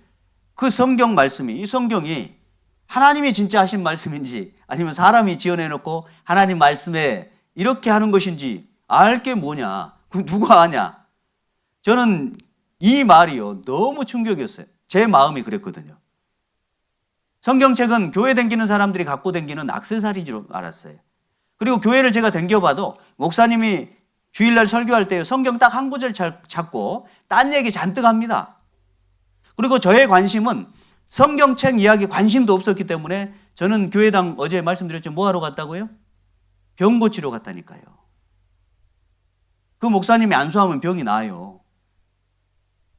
그 성경 말씀이 이 성경이 하나님이 진짜 하신 말씀인지 아니면 사람이 지어내놓고 하나님 말씀에 이렇게 하는 것인지 알 게 뭐냐? 그 누가 아냐? 저는 이 말이요 너무 충격이었어요. 제 마음이 그랬거든요. 성경책은 교회 다니는 사람들이 갖고 다니는 액세서리인 줄 알았어요. 그리고 교회를 제가 다녀봐도 목사님이 주일날 설교할 때 성경 딱 한 구절 찾고 딴 얘기 잔뜩 합니다. 그리고 저의 관심은 성경책 이야기 관심도 없었기 때문에 저는 교회당 어제 말씀드렸죠. 뭐 하러 갔다고요? 병 고치러 갔다니까요. 그 목사님이 안수하면 병이 나아요.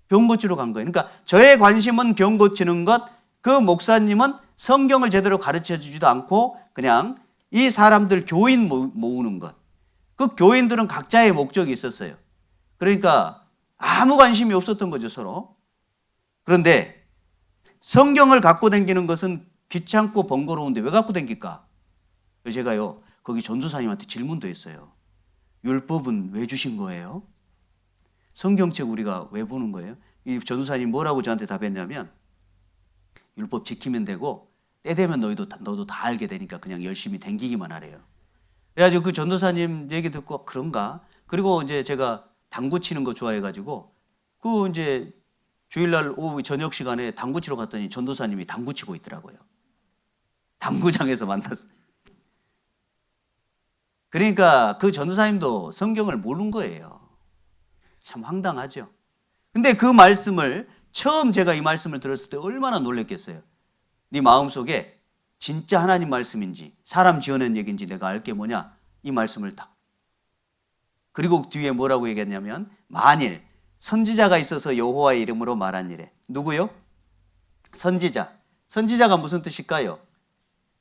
병 고치러 간 거예요. 그러니까 저의 관심은 병 고치는 것, 그 목사님은 성경을 제대로 가르쳐 주지도 않고 그냥 이 사람들 교인 모으는 것. 그 교인들은 각자의 목적이 있었어요. 그러니까 아무 관심이 없었던 거죠, 서로. 그런데 성경을 갖고 다니는 것은 귀찮고 번거로운데 왜 갖고 다닐까? 제가요, 거기 전도사님한테 질문도 했어요. 율법은 왜 주신 거예요? 성경책 우리가 왜 보는 거예요? 이 전도사님 뭐라고 저한테 답했냐면 율법 지키면 되고 때 되면 너도 다 알게 되니까 그냥 열심히 댕기기만 하래요. 그래가지고 그 전도사님 얘기 듣고 그런가? 그리고 이제 제가 당구 치는 거 좋아해가지고 그 이제 주일날 오후 저녁 시간에 당구 치러 갔더니 전도사님이 당구 치고 있더라고요. 당구장에서 만났어요. 그러니까 그 전도사님도 성경을 모르는 거예요. 참 황당하죠. 근데 그 말씀을 처음 제가 이 말씀을 들었을 때 얼마나 놀랬겠어요. 네 마음속에 진짜 하나님 말씀인지 사람 지어낸 얘기인지 내가 알 게 뭐냐? 이 말씀을 딱 그리고 뒤에 뭐라고 얘기했냐면 만일 선지자가 있어서 여호와의 이름으로 말한 일에. 누구요? 선지자. 선지자가 무슨 뜻일까요?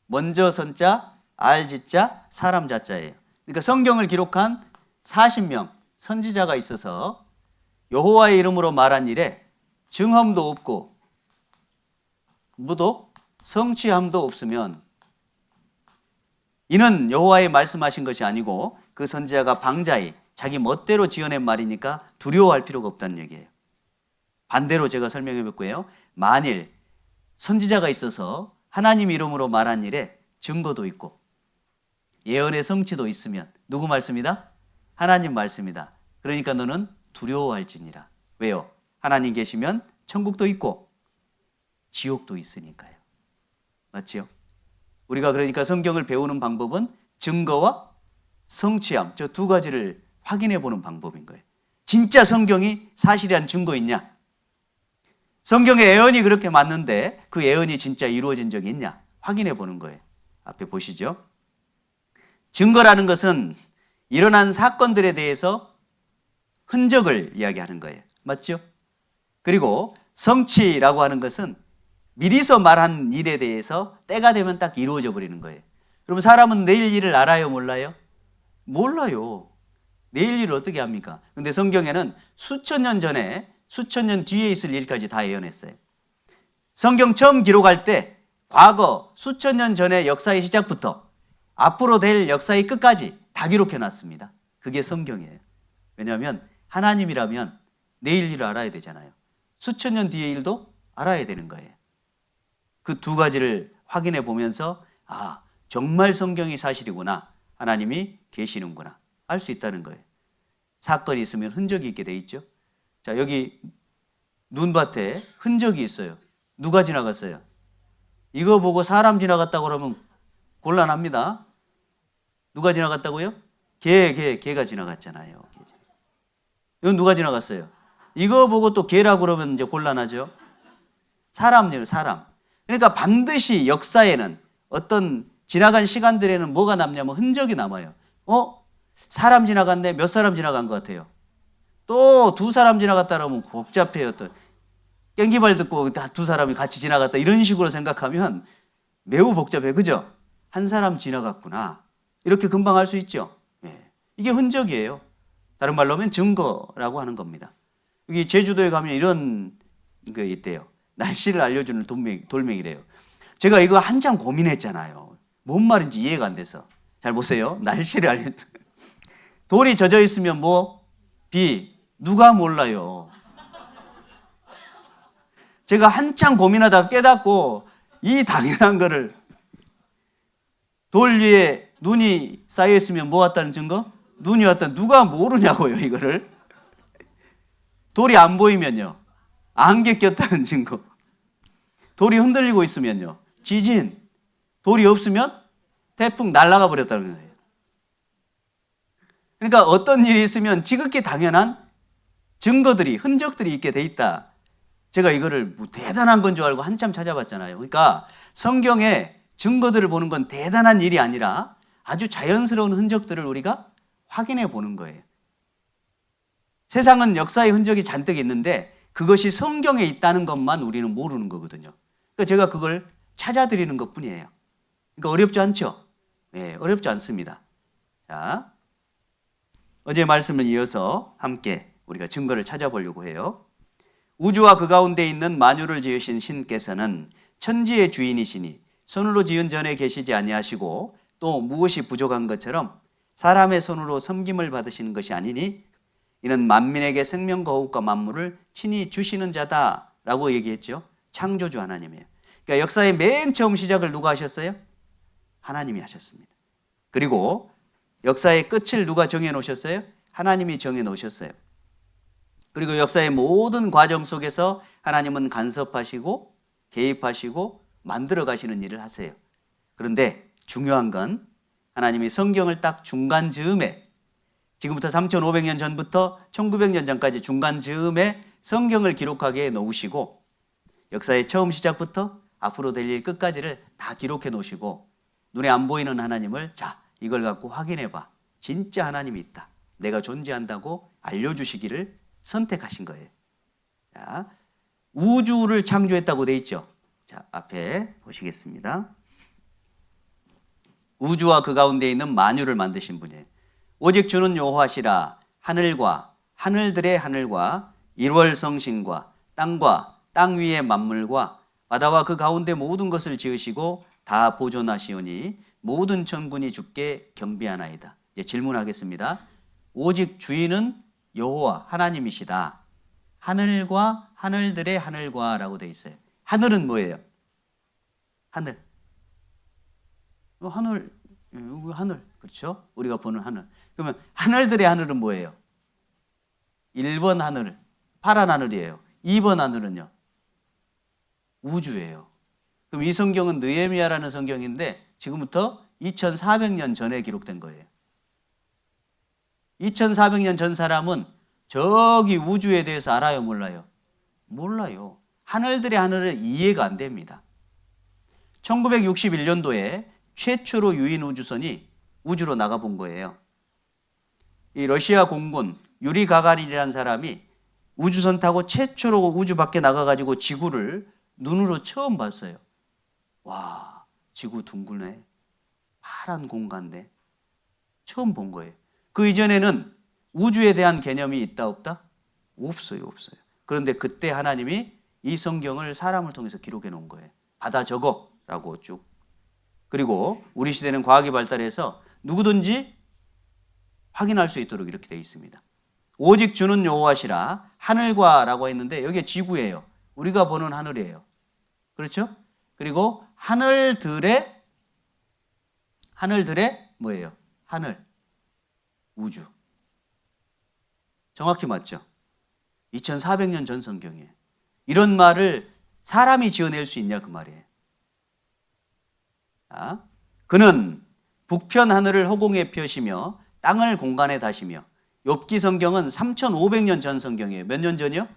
먼저 선자, 알지자, 사람 자자예요. 그러니까 성경을 기록한 40명 선지자가 있어서 여호와의 이름으로 말한 일에 증언도 없고 무도 성취함도 없으면 이는 여호와의 말씀하신 것이 아니고 그 선지자가 방자히 자기 멋대로 지어낸 말이니까 두려워할 필요가 없다는 얘기예요. 반대로 제가 설명해 볼게요. 만일 선지자가 있어서 하나님 이름으로 말한 일에 증거도 있고 예언의 성취도 있으면 누구 말씀이다? 하나님 말씀이다. 그러니까 너는 두려워할지니라. 왜요? 하나님 계시면 천국도 있고 지옥도 있으니까요. 맞지요? 우리가 그러니까 성경을 배우는 방법은 증거와 성취함, 저 두 가지를 확인해 보는 방법인 거예요. 진짜 성경이 사실이란 증거 있냐? 성경의 예언이 그렇게 맞는데 그 예언이 진짜 이루어진 적이 있냐? 확인해 보는 거예요. 앞에 보시죠. 증거라는 것은 일어난 사건들에 대해서 흔적을 이야기하는 거예요. 맞죠? 그리고 성취라고 하는 것은 미리서 말한 일에 대해서 때가 되면 딱 이루어져 버리는 거예요. 여러분 사람은 내일 일을 알아요? 몰라요? 몰라요. 내일 일을 어떻게 합니까? 근데 성경에는 수천 년 전에 수천 년 뒤에 있을 일까지 다 예언했어요. 성경 처음 기록할 때 과거 수천 년 전의 역사의 시작부터 앞으로 될 역사의 끝까지 다 기록해 놨습니다. 그게 성경이에요. 왜냐하면 하나님이라면 내일 일을 알아야 되잖아요. 수천 년 뒤의 일도 알아야 되는 거예요. 그 두 가지를 확인해 보면서 아, 정말 성경이 사실이구나. 하나님이 계시는구나. 알 수 있다는 거예요. 사건이 있으면 흔적이 있게 돼 있죠. 자, 여기 눈밭에 흔적이 있어요. 누가 지나갔어요? 이거 보고 사람 지나갔다고 그러면 곤란합니다. 누가 지나갔다고요? 개가 지나갔잖아요. 이건 누가 지나갔어요? 이거 보고 또 개라고 그러면 이제 곤란하죠. 사람이에요, 사람. 그러니까 반드시 역사에는 어떤 지나간 시간들에는 뭐가 남냐면 흔적이 남아요. 사람 지나갔네. 몇 사람 지나간 것 같아요? 또 두 사람 지나갔다 그러면 복잡해요. 또 깽기발 듣고 두 사람이 같이 지나갔다 이런 식으로 생각하면 매우 복잡해요. 그죠? 한 사람 지나갔구나. 이렇게 금방 알 수 있죠. 이게 흔적이에요. 다른 말로 하면 증거라고 하는 겁니다. 여기 제주도에 가면 이런 게 있대요. 날씨를 알려주는 돌멩이래요. 제가 이거 한참 고민했잖아요. 뭔 말인지 이해가 안 돼서. 잘 보세요. 날씨를 알려주는. 돌이 젖어 있으면 뭐? 비. 누가 몰라요. 제가 한참 고민하다가 깨닫고 이 당연한 거를 돌 위에 눈이 쌓여 있으면 뭐 왔다는 증거? 눈이 왔다. 누가 모르냐고요, 이거를. 돌이 안 보이면요. 안개 꼈다는 증거. 돌이 흔들리고 있으면요. 지진. 돌이 없으면 태풍 날아가 버렸다는 거예요. 그러니까 어떤 일이 있으면 지극히 당연한 증거들이, 흔적들이 있게 돼 있다. 제가 이거를 뭐 대단한 건 줄 알고 한참 찾아봤잖아요. 그러니까 성경에 증거들을 보는 건 대단한 일이 아니라 아주 자연스러운 흔적들을 우리가 확인해 보는 거예요. 세상은 역사의 흔적이 잔뜩 있는데 그것이 성경에 있다는 것만 우리는 모르는 거거든요. 그러니까 제가 그걸 찾아드리는 것뿐이에요. 그러니까 어렵지 않죠? 네, 어렵지 않습니다. 자, 어제 말씀을 이어서 함께 우리가 증거를 찾아보려고 해요. 우주와 그 가운데 있는 만유를 지으신 신께서는 천지의 주인이시니 손으로 지은 전에 계시지 아니하시고 또 무엇이 부족한 것처럼 사람의 손으로 섬김을 받으시는 것이 아니니 이는 만민에게 생명과 호흡과 만물을 친히 주시는 자다라고 얘기했죠. 창조주 하나님이에요. 그러니까 역사의 맨 처음 시작을 누가 하셨어요? 하나님이 하셨습니다. 그리고 역사의 끝을 누가 정해 놓으셨어요? 하나님이 정해 놓으셨어요. 그리고 역사의 모든 과정 속에서 하나님은 간섭하시고 개입하시고 만들어 가시는 일을 하세요. 그런데 중요한 건 하나님이 성경을 딱 중간 즈음에, 지금부터 3,500년 전부터 1900년 전까지 중간 즈음에 성경을 기록하게 놓으시고 역사의 처음 시작부터 앞으로 될 일 끝까지를 다 기록해 놓으시고 눈에 안 보이는 하나님을 자, 이걸 갖고 확인해 봐. 진짜 하나님이 있다. 내가 존재한다고 알려주시기를 선택하신 거예요. 자, 우주를 창조했다고 돼 있죠. 자, 앞에 보시겠습니다. 우주와 그 가운데 있는 만유를 만드신 분이에요. 오직 주는 여호와시라. 하늘과 하늘들의 하늘과 일월성신과 땅과 땅 위의 만물과 바다와 그 가운데 모든 것을 지으시고 다 보존하시오니 모든 천군이 주께 경배하나이다. 이제 질문하겠습니다. 오직 주인은 여호와 하나님이시다. 하늘과 하늘들의 하늘과라고 돼 있어요. 하늘은 뭐예요? 하늘. 하늘, 여기 하늘, 그렇죠? 우리가 보는 하늘. 그러면 하늘들의 하늘은 뭐예요? 1번 하늘, 파란 하늘이에요. 2번 하늘은요? 우주예요. 그럼 이 성경은 느헤미야라는 성경인데 지금부터 2400년 전에 기록된 거예요. 2400년 전 사람은 저기 우주에 대해서 알아요, 몰라요? 몰라요. 하늘들의 하늘은 이해가 안 됩니다. 1961년도에 최초로 유인 우주선이 우주로 나가본 거예요. 이 러시아 공군 유리 가가린이라는 사람이 우주선 타고 최초로 우주 밖에 나가가지고 지구를 눈으로 처음 봤어요. 와, 지구 둥글네. 파란 공간데. 처음 본 거예요. 그 이전에는 우주에 대한 개념이 있다 없다? 없어요, 없어요. 그런데 그때 하나님이 이 성경을 사람을 통해서 기록해 놓은 거예요. 받아 적어라고 쭉. 그리고 우리 시대는 과학이 발달해서 누구든지 확인할 수 있도록 이렇게 되어 있습니다. 오직 주는 여호와시라. 하늘과라고 했는데 여기에 지구예요. 우리가 보는 하늘이에요. 그렇죠? 그리고 하늘들의 뭐예요? 하늘, 우주. 정확히 맞죠? 2400년 전 성경이에요. 이런 말을 사람이 지어낼 수 있냐 그 말이에요. 자, 그는 북편 하늘을 허공에 펴시며 땅을 공간에 다시며. 욥기 성경은 3500년 전 성경이에요. 몇 년 전이요?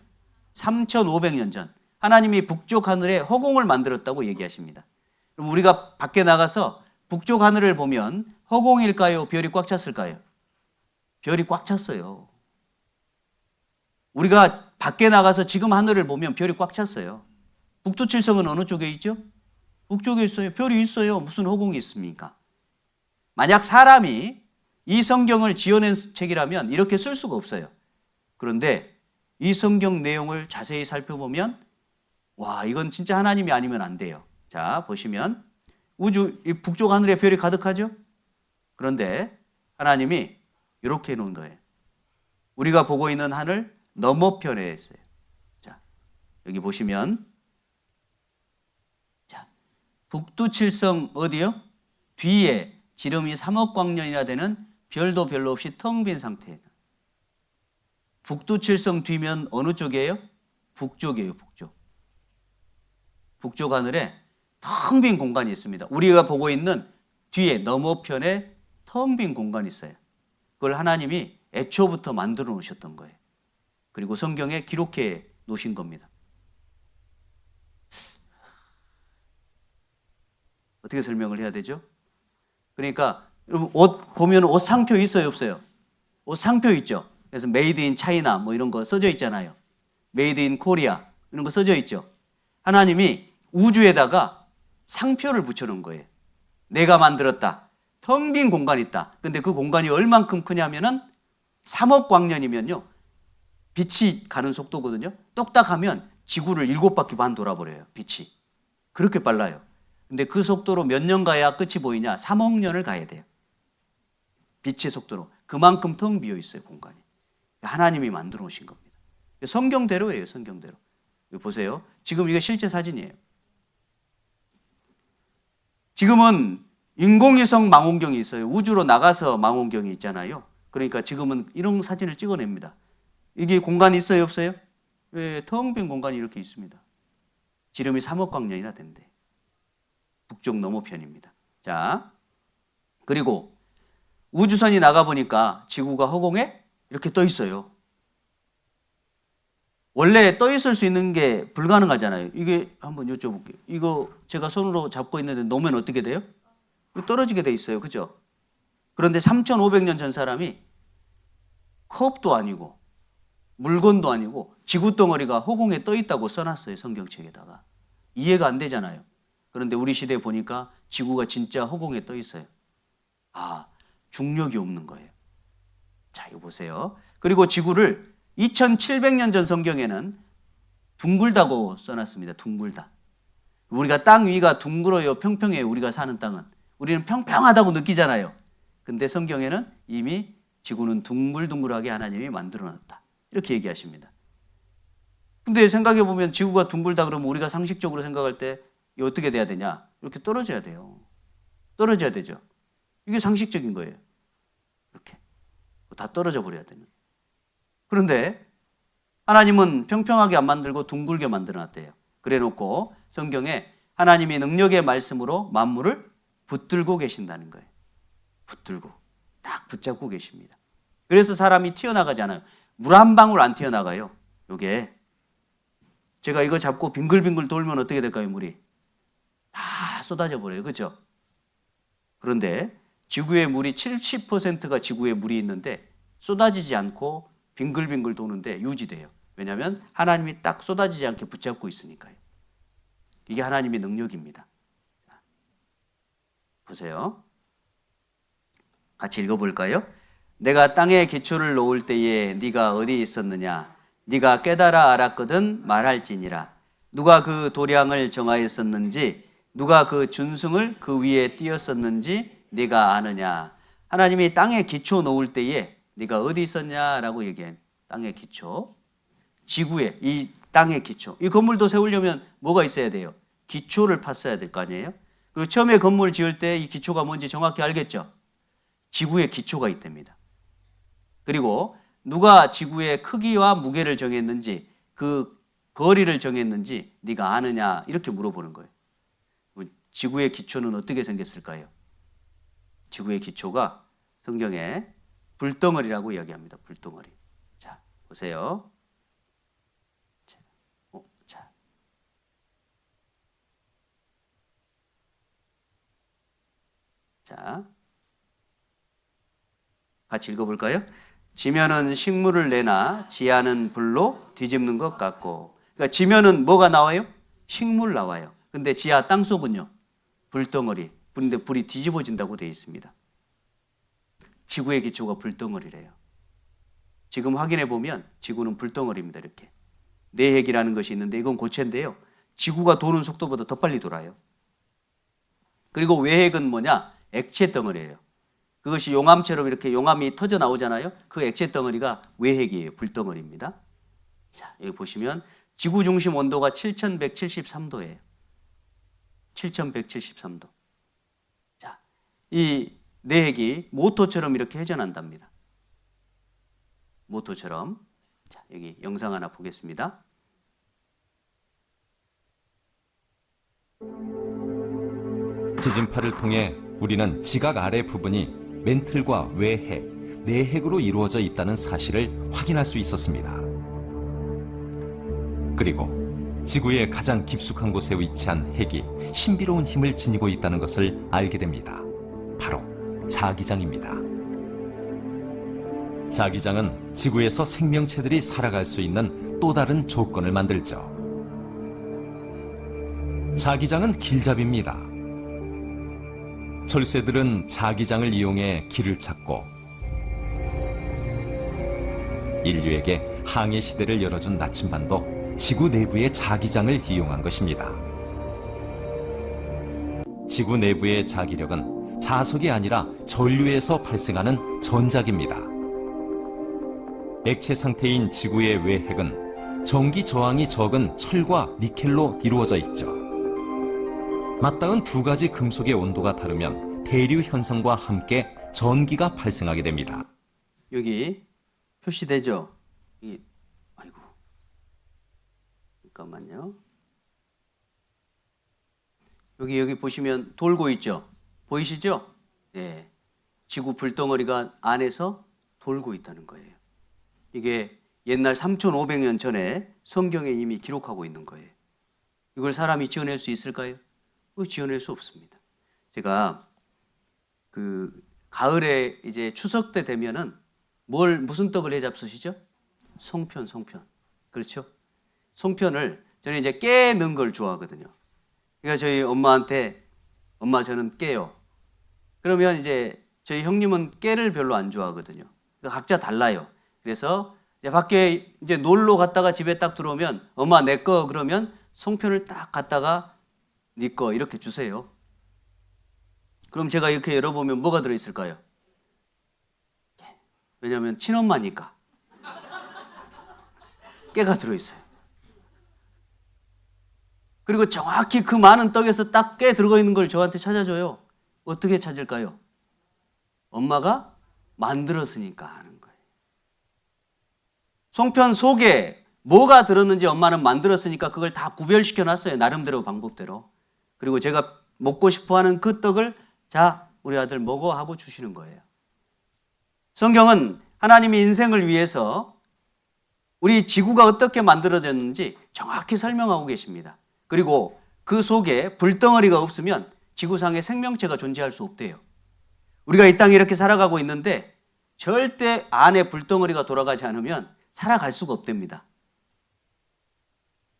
3500년 전. 하나님이 북쪽 하늘에 허공을 만들었다고 얘기하십니다. 그럼 우리가 밖에 나가서 북쪽 하늘을 보면 허공일까요? 별이 꽉 찼을까요? 별이 꽉 찼어요. 우리가 밖에 나가서 지금 하늘을 보면 별이 꽉 찼어요. 북두칠성은 어느 쪽에 있죠? 북쪽에 있어요. 별이 있어요. 무슨 허공이 있습니까? 만약 사람이 이 성경을 지어낸 책이라면 이렇게 쓸 수가 없어요. 그런데 이 성경 내용을 자세히 살펴보면 와, 이건 진짜 하나님이 아니면 안 돼요. 자, 보시면 우주 이 북쪽 하늘에 별이 가득하죠? 그런데 하나님이 이렇게 해놓은 거예요. 우리가 보고 있는 하늘 너머편에 있어요. 자, 여기 보시면 자, 북두칠성 어디요? 뒤에 지름이 3억 광년이나 되는 별도 별로 없이 텅 빈 상태예요. 북두칠성 뒤면 어느 쪽이에요? 북쪽이에요, 북쪽. 북쪽 하늘에 텅 빈 공간이 있습니다. 우리가 보고 있는 뒤에 너머편에 텅 빈 공간이 있어요. 그걸 하나님이 애초부터 만들어 놓으셨던 거예요. 그리고 성경에 기록해 놓으신 겁니다. 어떻게 설명을 해야 되죠? 그러니까 여러분 옷 보면 옷 상표 있어요, 없어요? 옷 상표 있죠. 그래서 메이드 인 차이나 뭐 이런 거 써져 있잖아요. 메이드 인 코리아 이런 거 써져 있죠. 하나님이 우주에다가 상표를 붙여놓은 거예요. 내가 만들었다. 텅 빈 공간이 있다. 근데 그 공간이 얼만큼 크냐면은 3억 광년이면요. 빛이 가는 속도거든요. 똑딱하면 지구를 7바퀴 반 돌아버려요. 빛이. 그렇게 빨라요. 근데 그 속도로 몇 년 가야 끝이 보이냐? 3억 년을 가야 돼요. 빛의 속도로. 그만큼 텅 비어 있어요, 공간이. 하나님이 만들어 놓으신 겁니다. 성경대로예요, 성경대로. 이거 보세요. 지금 이게 실제 사진이에요. 지금은 인공위성 망원경이 있어요. 우주로 나가서 망원경이 있잖아요. 그러니까 지금은 이런 사진을 찍어냅니다. 이게 공간이 있어요, 없어요? 예, 텅 빈 공간이 이렇게 있습니다. 지름이 3억 광년이나 된대. 북쪽 너머편입니다. 자, 그리고 우주선이 나가보니까 지구가 허공에 이렇게 떠 있어요. 원래 떠 있을 수 있는 게 불가능하잖아요. 이게 한번 여쭤볼게요. 이거 제가 손으로 잡고 있는데 놓으면 어떻게 돼요? 떨어지게 돼 있어요. 그죠? 그런데 3,500년 전 사람이 컵도 아니고 물건도 아니고 지구 덩어리가 허공에 떠 있다고 써놨어요. 성경책에다가. 이해가 안 되잖아요. 그런데 우리 시대에 보니까 지구가 진짜 허공에 떠 있어요. 아, 중력이 없는 거예요. 자, 이거 보세요. 그리고 지구를 2700년 전 성경에는 둥글다고 써놨습니다. 둥글다. 우리가 땅 위가 둥글어요, 평평해요. 우리가 사는 땅은. 우리는 평평하다고 느끼잖아요. 근데 성경에는 이미 지구는 둥글둥글하게 하나님이 만들어놨다. 이렇게 얘기하십니다. 근데 생각해보면 지구가 둥글다 그러면 우리가 상식적으로 생각할 때 이게 어떻게 돼야 되냐? 이렇게 떨어져야 돼요. 떨어져야 되죠. 이게 상식적인 거예요. 이렇게. 다 떨어져 버려야 되는. 그런데 하나님은 평평하게 안 만들고 둥글게 만들어놨대요. 그래 놓고 성경에 하나님이 능력의 말씀으로 만물을 붙들고 계신다는 거예요. 붙들고. 딱 붙잡고 계십니다. 그래서 사람이 튀어나가지 않아요. 물 한 방울 안 튀어나가요. 요게. 제가 이거 잡고 빙글빙글 돌면 어떻게 될까요, 물이? 다 쏟아져 버려요. 그렇죠? 그런데 지구의 물이 70%가 지구에 물이 있는데 쏟아지지 않고 빙글빙글 도는데 유지돼요. 왜냐하면 하나님이 딱 쏟아지지 않게 붙잡고 있으니까요. 이게 하나님의 능력입니다. 자, 보세요. 같이 읽어볼까요? 내가 땅에 기초를 놓을 때에 네가 어디 있었느냐? 네가 깨달아 알았거든 말할지니라. 누가 그 도량을 정하였었는지 누가 그 준승을 그 위에 띄었었는지 네가 아느냐? 하나님이 땅에 기초 놓을 때에 네가 어디 있었냐라고 얘기해. 땅의 기초. 지구에 이 땅의 기초. 이 건물도 세우려면 뭐가 있어야 돼요? 기초를 팠어야 될 거 아니에요? 그리고 처음에 건물 지을 때 이 기초가 뭔지 정확히 알겠죠? 지구의 기초가 있답니다. 그리고 누가 지구의 크기와 무게를 정했는지 그 거리를 정했는지 네가 아느냐 이렇게 물어보는 거예요. 지구의 기초는 어떻게 생겼을까요? 지구의 기초가 성경에 불덩어리라고 이야기합니다. 불덩어리. 자, 보세요. 자, 같이 읽어볼까요? 지면은 식물을 내나 지하는 불로 뒤집는 것 같고. 그러니까 지면은 뭐가 나와요? 식물 나와요. 근데 지하 땅속은요? 불덩어리. 근데 불이 뒤집어진다고 되어 있습니다. 지구의 기초가 불덩어리래요. 지금 확인해 보면 지구는 불덩어리입니다. 이렇게. 내핵이라는 것이 있는데 이건 고체인데요. 지구가 도는 속도보다 더 빨리 돌아요. 그리고 외핵은 뭐냐? 액체 덩어리예요. 그것이 용암처럼 이렇게 용암이 터져 나오잖아요. 그 액체 덩어리가 외핵이에요. 불덩어리입니다. 자, 여기 보시면 지구 중심 온도가 7173도예요. 7173도. 자, 이 내핵이 모토처럼 이렇게 회전한답니다. 모토처럼. 자, 여기 영상 하나 보겠습니다. 지진파를 통해 우리는 지각 아래 부분이 멘틀과 외핵, 내핵으로 이루어져 있다는 사실을 확인할 수 있었습니다. 그리고 지구의 가장 깊숙한 곳에 위치한 핵이 신비로운 힘을 지니고 있다는 것을 알게 됩니다. 바로 자기장입니다. 자기장은 지구에서 생명체들이 살아갈 수 있는 또 다른 조건을 만들죠. 자기장은 길잡이입니다. 철새들은 자기장을 이용해 길을 찾고 인류에게 항해 시대를 열어준 나침반도 지구 내부의 자기장을 이용한 것입니다. 지구 내부의 자기력은 자석이 아니라 전류에서 발생하는 전작입니다. 액체 상태인 지구의 외핵은 전기 저항이 적은 철과 니켈로 이루어져 있죠. 맞닿은 두 가지 금속의 온도가 다르면 대류 현상과 함께 전기가 발생하게 됩니다. 여기 표시되죠? 아이고. 잠깐만요. 여기 보시면 돌고 있죠? 보이시죠? 네. 지구 불덩어리가 안에서 돌고 있다는 거예요. 이게 옛날 3,500년 전에 성경에 이미 기록하고 있는 거예요. 이걸 사람이 지어낼 수 있을까요? 지어낼 수 없습니다. 제가 그 가을에 이제 추석 때 되면은 무슨 떡을 해 잡수시죠? 송편. 그렇죠? 송편을 저는 이제 깨 넣은 걸 좋아하거든요. 그러니까 저희 엄마한테 엄마 저는 깨요. 그러면 이제 저희 형님은 깨를 별로 안 좋아하거든요. 그러니까 각자 달라요. 그래서 이제 밖에 이제 놀러 갔다가 집에 딱 들어오면 엄마 내 거 그러면 송편을 딱 갖다가 네 거 이렇게 주세요. 그럼 제가 이렇게 열어보면 뭐가 들어있을까요? 왜냐하면 친엄마니까 깨가 들어있어요. 그리고 정확히 그 많은 떡에서 딱 깨 들어있는 걸 저한테 찾아줘요. 어떻게 찾을까요? 엄마가 만들었으니까 하는 거예요. 송편 속에 뭐가 들었는지 엄마는 만들었으니까 그걸 다 구별시켜 놨어요. 나름대로 방법대로. 그리고 제가 먹고 싶어하는 그 떡을 자 우리 아들 먹어 하고 주시는 거예요. 성경은 하나님의 인생을 위해서 우리 지구가 어떻게 만들어졌는지 정확히 설명하고 계십니다. 그리고 그 속에 불덩어리가 없으면 지구상에 생명체가 존재할 수 없대요. 우리가 이 땅에 이렇게 살아가고 있는데 절대 안에 불덩어리가 돌아가지 않으면 살아갈 수가 없답니다.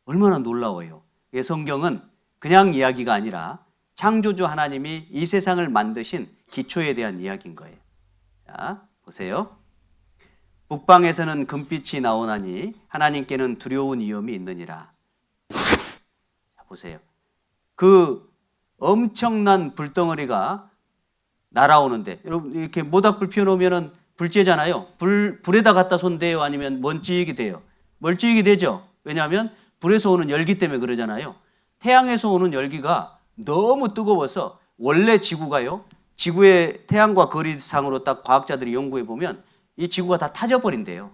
얼마나 놀라워요. 이 성경은 그냥 이야기가 아니라 창조주 하나님이 이 세상을 만드신 기초에 대한 이야기인 거예요. 자, 보세요. 북방에서는 금빛이 나오나니 하나님께는 두려운 위험이 있느니라. 자, 보세요. 그 엄청난 불덩어리가 날아오는데 여러분 이렇게 모닥불 피워놓으면 불쬐잖아요. 불에다 갖다 손대요? 아니면 먼지익이 돼요? 멀찌익이 되죠. 왜냐하면 불에서 오는 열기 때문에 그러잖아요. 태양에서 오는 열기가 너무 뜨거워서 원래 지구가요. 지구의 태양과 거리상으로 딱 과학자들이 연구해 보면 이 지구가 다 타져버린대요.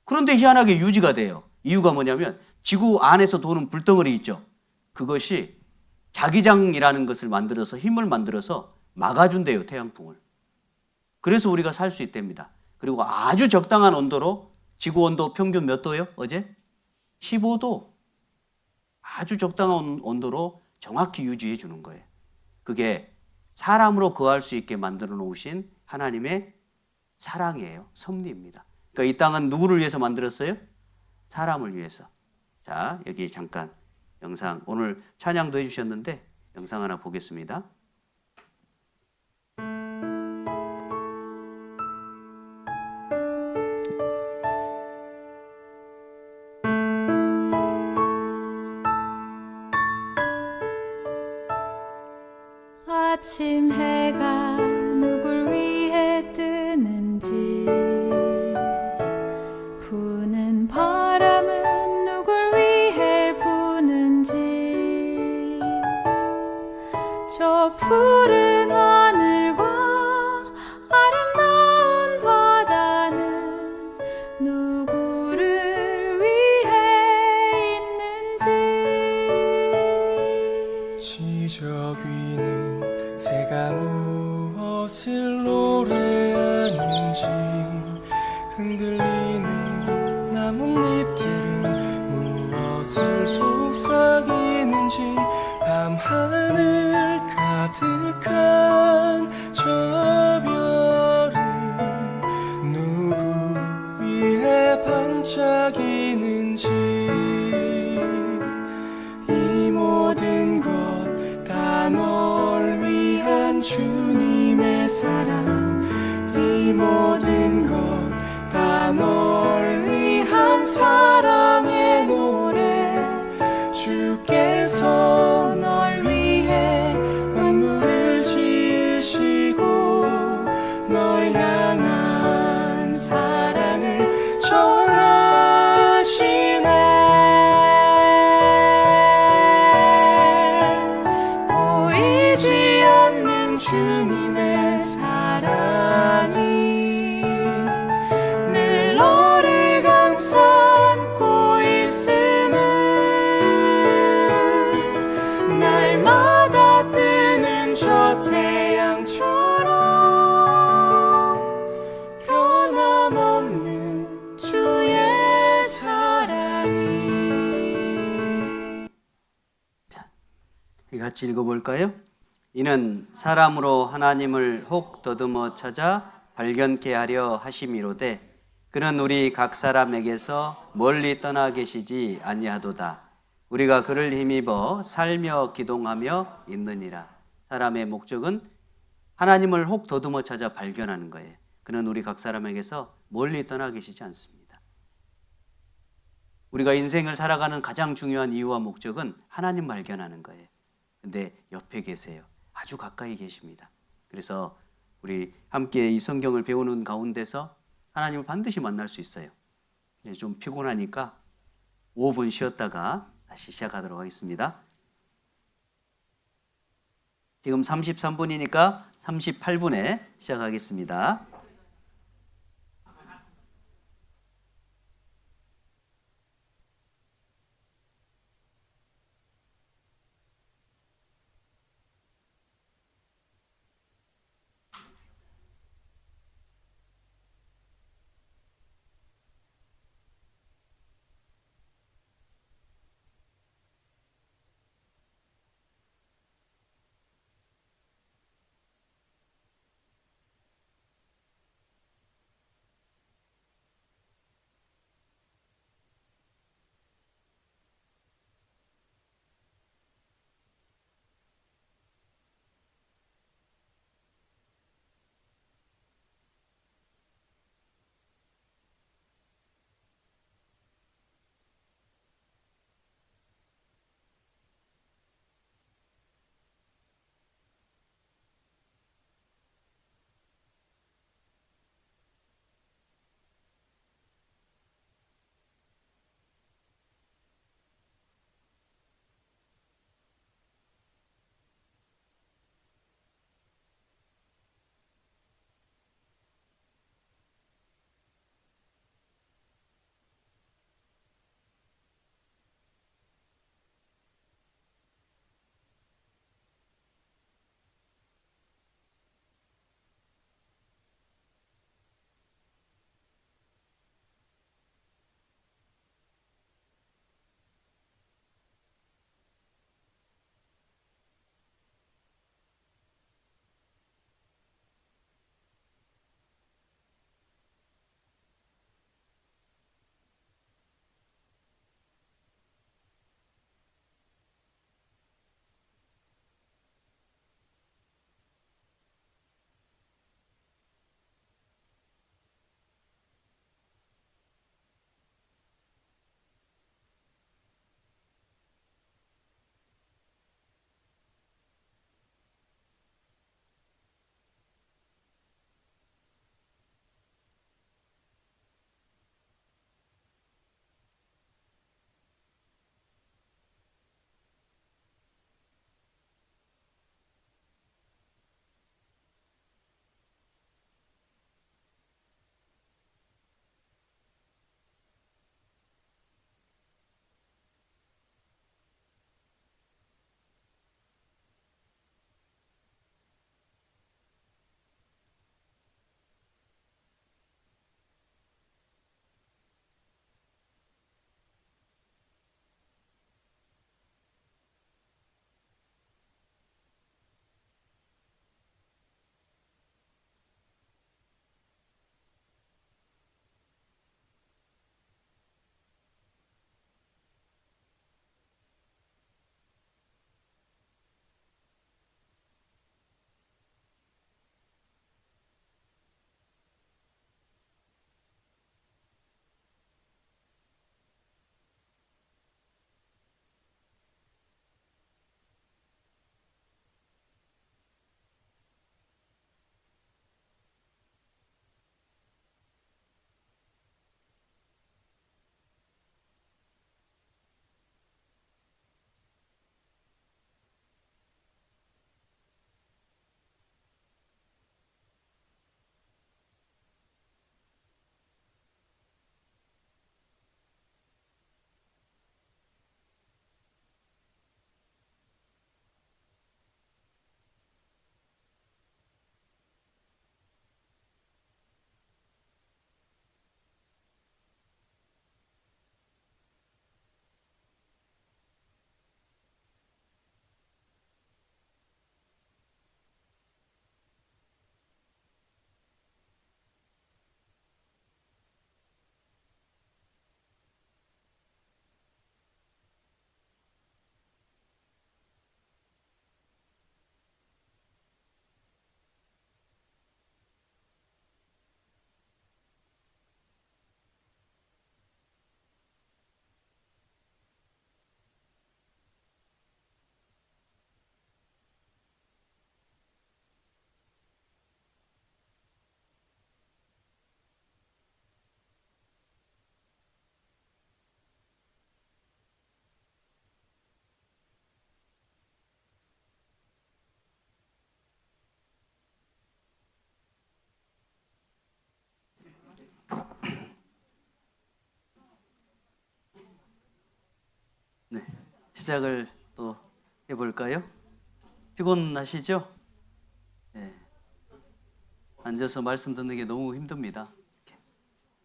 그런데 희한하게 유지가 돼요. 이유가 뭐냐면 지구 안에서 도는 불덩어리 있죠. 그것이 자기장이라는 것을 만들어서 힘을 만들어서 막아준대요. 태양풍을. 그래서 우리가 살 수 있답니다. 그리고 아주 적당한 온도로 지구 온도 평균 몇 도예요? 어제? 15도. 아주 적당한 온도로 정확히 유지해 주는 거예요. 그게 사람으로 거할 수 있게 만들어 놓으신 하나님의 사랑이에요. 섭리입니다. 그러니까 이 땅은 누구를 위해서 만들었어요? 사람을 위해서. 자, 여기 잠깐 영상, 오늘 찬양도 해주셨는데 영상 하나 보겠습니다. 아침 해가 누굴 위해 뜨는지 부는 바람은 누굴 위해 부는지 저 푸른 하늘과 아름다운 바다는 누구를 위해 있는지 지저귀는 새가 무엇을 노래하는지 흔들리는 나뭇잎들은 무엇을 속삭이는지 밤하늘 가득한 저 별은 누구 위해 반짝이는지 이 모든 것 다 널 위한 주님의 사랑 이 모든 것 다 널 위한 사랑의 노래 주께서 널 위해 만물을 지으시고 널 향한 사랑을 전하시네 보이지 않는 주님의 사랑이 늘 너를 감싸고 있음은 날마다 뜨는 저 태양처럼 변함없는 주의 사랑이 같이 읽어볼까요? 이는 사람으로 하나님을 혹 더듬어 찾아 발견케 하려 하심이로되 그는 우리 각 사람에게서 멀리 떠나 계시지 아니하도다. 우리가 그를 힘입어 살며 기동하며 있느니라. 사람의 목적은 하나님을 혹 더듬어 찾아 발견하는 거예요. 그는 우리 각 사람에게서 멀리 떠나 계시지 않습니다. 우리가 인생을 살아가는 가장 중요한 이유와 목적은 하나님 발견하는 거예요. 근데 옆에 계세요. 아주 가까이 계십니다. 그래서 우리 함께 이 성경을 배우는 가운데서 하나님을 반드시 만날 수 있어요. 좀 피곤하니까 5분 쉬었다가 다시 시작하도록 하겠습니다. 지금 33분이니까 38분에 시작하겠습니다. 시작을 또 해볼까요? 피곤하시죠? 네. 앉아서 말씀 듣는 게 너무 힘듭니다.